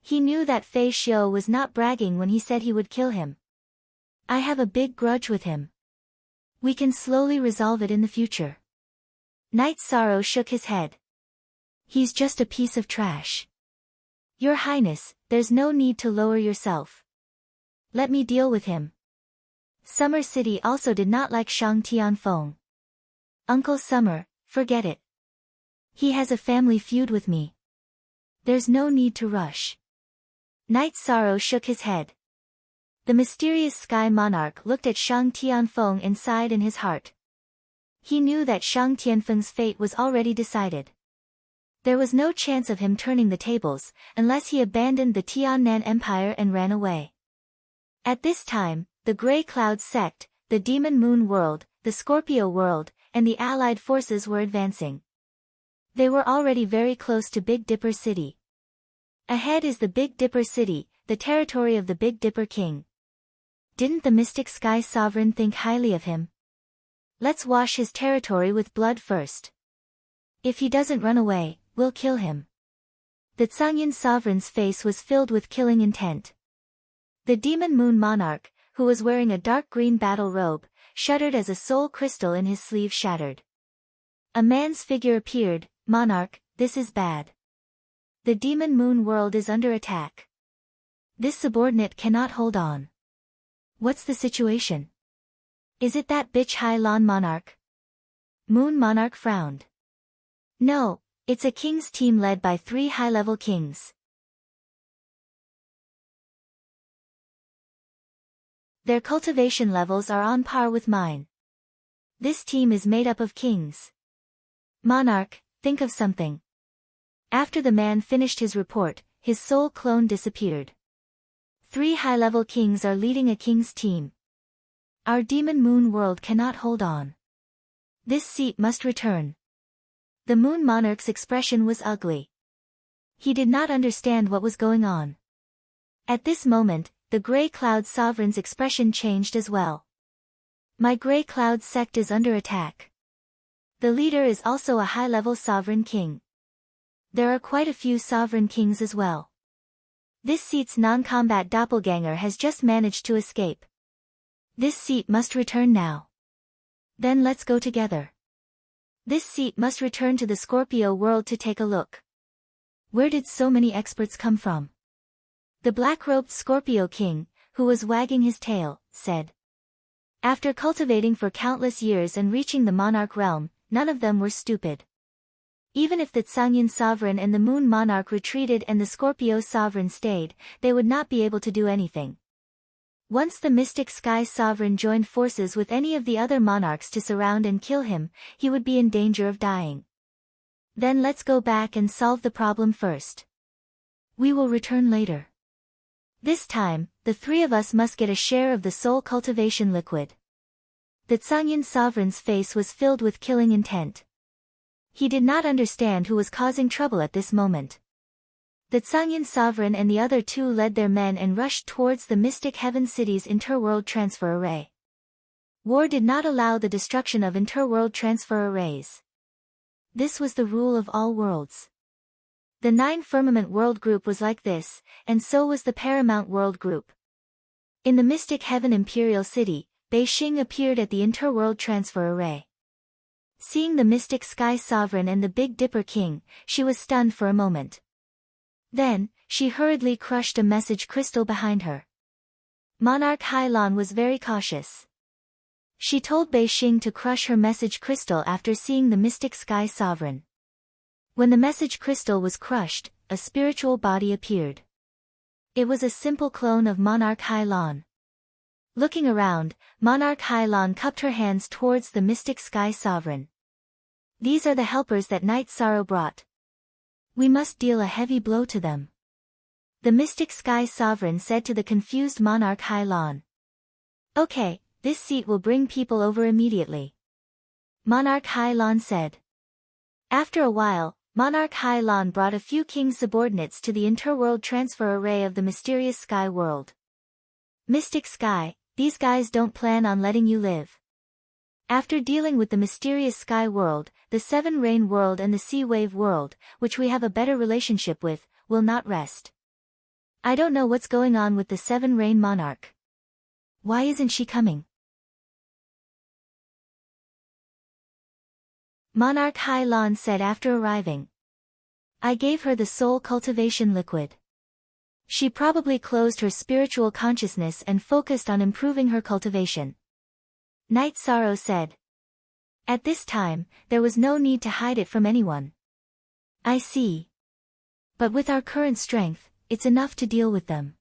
He knew that Fei Xiu was not bragging when he said he would kill him. I have a big grudge with him. We can slowly resolve it in the future. Knight Sorrow shook his head. He's just a piece of trash. Your Highness, there's no need to lower yourself. Let me deal with him. Summer City also did not like Shang Tianfeng. Uncle Summer, forget it. He has a family feud with me. There's no need to rush. Knight Sorrow shook his head. The mysterious Sky Monarch looked at Shang Tianfeng and sighed in his heart. He knew that Shang Tianfeng's fate was already decided. There was no chance of him turning the tables, unless he abandoned the Tiannan Empire and ran away. At this time, the Grey Cloud sect, the Demon Moon world, the Scorpio world, and the allied forces were advancing. They were already very close to Big Dipper City. Ahead is the Big Dipper City, the territory of the Big Dipper King. Didn't the Mystic Sky Sovereign think highly of him? Let's wash his territory with blood first. If he doesn't run away, we'll kill him. The Tsangyan Sovereign's face was filled with killing intent. The Demon Moon Monarch, who was wearing a dark green battle robe, shuddered as a soul crystal in his sleeve shattered. A man's figure appeared. Monarch, this is bad. The Demon Moon world is under attack. This subordinate cannot hold on. What's the situation? Is it that bitch Hai Lan Monarch? Moon Monarch frowned. No, it's a king's team led by 3 high-level kings. Their cultivation levels are on par with mine. This team is made up of kings. Monarch, think of something. After the man finished his report, his soul clone disappeared. 3 high-level kings are leading a king's team. Our Demon Moon world cannot hold on. This seat must return. The Moon Monarch's expression was ugly. He did not understand what was going on. At this moment, the Grey Cloud Sovereign's expression changed as well. My Grey Cloud sect is under attack. The leader is also a high-level sovereign king. There are quite a few sovereign kings as well. This seat's non-combat doppelganger has just managed to escape. This seat must return now. Then let's go together. This seat must return to the Scorpio world to take a look. Where did so many experts come from? The black-robed Scorpio king, who was wagging his tail, said. After cultivating for countless years and reaching the monarch realm, none of them were stupid. Even if the Tsangyan sovereign and the Moon Monarch retreated and the Scorpio sovereign stayed, they would not be able to do anything. Once the Mystic Sky Sovereign joined forces with any of the other monarchs to surround and kill him, he would be in danger of dying. Then let's go back and solve the problem first. We will return later. This time, the 3 of us must get a share of the soul cultivation liquid. The Tsangyan sovereign's face was filled with killing intent. He did not understand who was causing trouble at this moment. The Tsangyan sovereign and the other 2 led their men and rushed towards the Mystic Heaven City's interworld transfer array. War did not allow the destruction of interworld transfer arrays. This was the rule of all worlds. The 9 Firmament World Group was like this, and so was the Paramount World Group. In the Mystic Heaven Imperial City, Beixing appeared at the interworld transfer array. Seeing the Mystic Sky Sovereign and the Big Dipper King, she was stunned for a moment. Then, she hurriedly crushed a message crystal behind her. Monarch Hai Lan was very cautious. She told Beixing to crush her message crystal after seeing the Mystic Sky Sovereign. When the message crystal was crushed, a spiritual body appeared. It was a simple clone of Monarch Hai Lan. Looking around, Monarch Hai Lan cupped her hands towards the Mystic Sky Sovereign. These are the helpers that Night Sorrow brought. We must deal a heavy blow to them. The Mystic Sky Sovereign said to the confused Monarch Hai Lan. Okay, this seat will bring people over immediately. Monarch Hai Lan said. After a while, Monarch Hai Lan brought a few king subordinates to the interworld transfer array of the mysterious Sky World. Mystic Sky, these guys don't plan on letting you live. After dealing with the mysterious sky world, the seven rain world and the sea wave world, which we have a better relationship with, will not rest. I don't know what's going on with the seven rain monarch. Why isn't she coming? Monarch Hai Lan said after arriving. I gave her the soul cultivation liquid. She probably closed her spiritual consciousness and focused on improving her cultivation. Night Sorrow said. At this time, there was no need to hide it from anyone. I see. But with our current strength, it's enough to deal with them.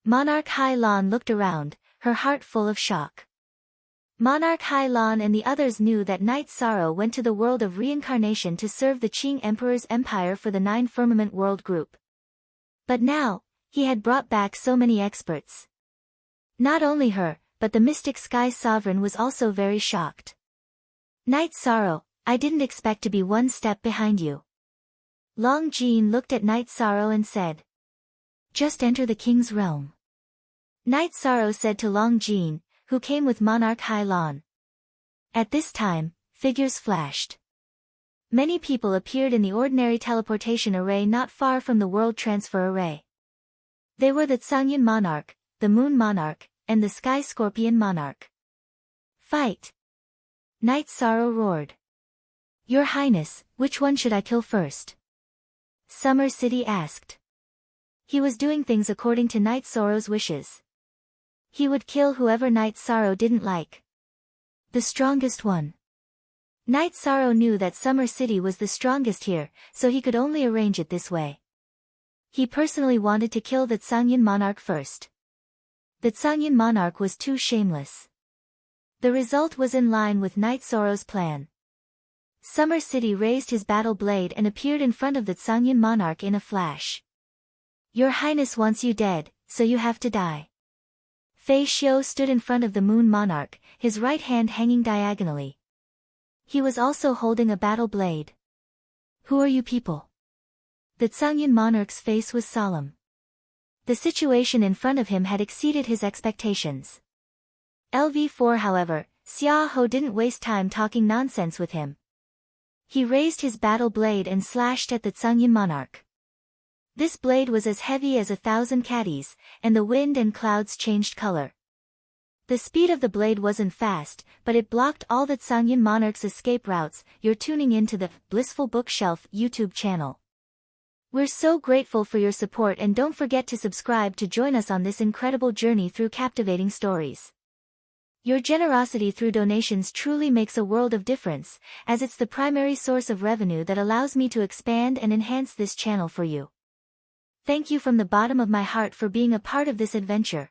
Monarch Hai Lan looked around, her heart full of shock. Monarch Hai Lan and the others knew that Night Sorrow went to the world of reincarnation to serve the Qing Emperor's empire for the Nine Firmament World Group. But now, he had brought back so many experts. Not only her, but the Mystic Sky Sovereign was also very shocked. Night Sorrow, I didn't expect to be one step behind you. Long Jean looked at Night Sorrow and said. Just enter the king's realm. Night Sorrow said to Long Jean, who came with Monarch Hai Lan. At this time, figures flashed. Many people appeared in the ordinary teleportation array not far from the world transfer array. They were the Tsangyan Monarch, the Moon Monarch, and the Sky Scorpion Monarch. Fight! Night Sorrow roared. Your Highness, which one should I kill first? Summer City asked. He was doing things according to Night Sorrow's wishes. He would kill whoever Night Sorrow didn't like. The strongest one. Night Sorrow knew that Summer City was the strongest here, so he could only arrange it this way. He personally wanted to kill the Tsangyan Monarch first. The Tsangyan Monarch was too shameless. The result was in line with Night Sorrow's plan. Summer City raised his battle blade and appeared in front of the Tsangyan Monarch in a flash. Your Highness wants you dead, so you have to die. Fei Xiu stood in front of the Moon Monarch, his right hand hanging diagonally. He was also holding a battle blade. Who are you people? The Tsangyan Monarch's face was solemn. The situation in front of him had exceeded his expectations. LV4 however, Xia Ho didn't waste time talking nonsense with him. He raised his battle blade and slashed at the Tsangyan Monarch. This blade was as heavy as 1,000 caddies, and the wind and clouds changed color. The speed of the blade wasn't fast, but it blocked all the Tsangyan Monarch's escape routes. You're tuning in to the Blissful Bookshelf YouTube channel. We're so grateful for your support and don't forget to subscribe to join us on this incredible journey through captivating stories. Your generosity through donations truly makes a world of difference, as it's the primary source of revenue that allows me to expand and enhance this channel for you. Thank you from the bottom of my heart for being a part of this adventure.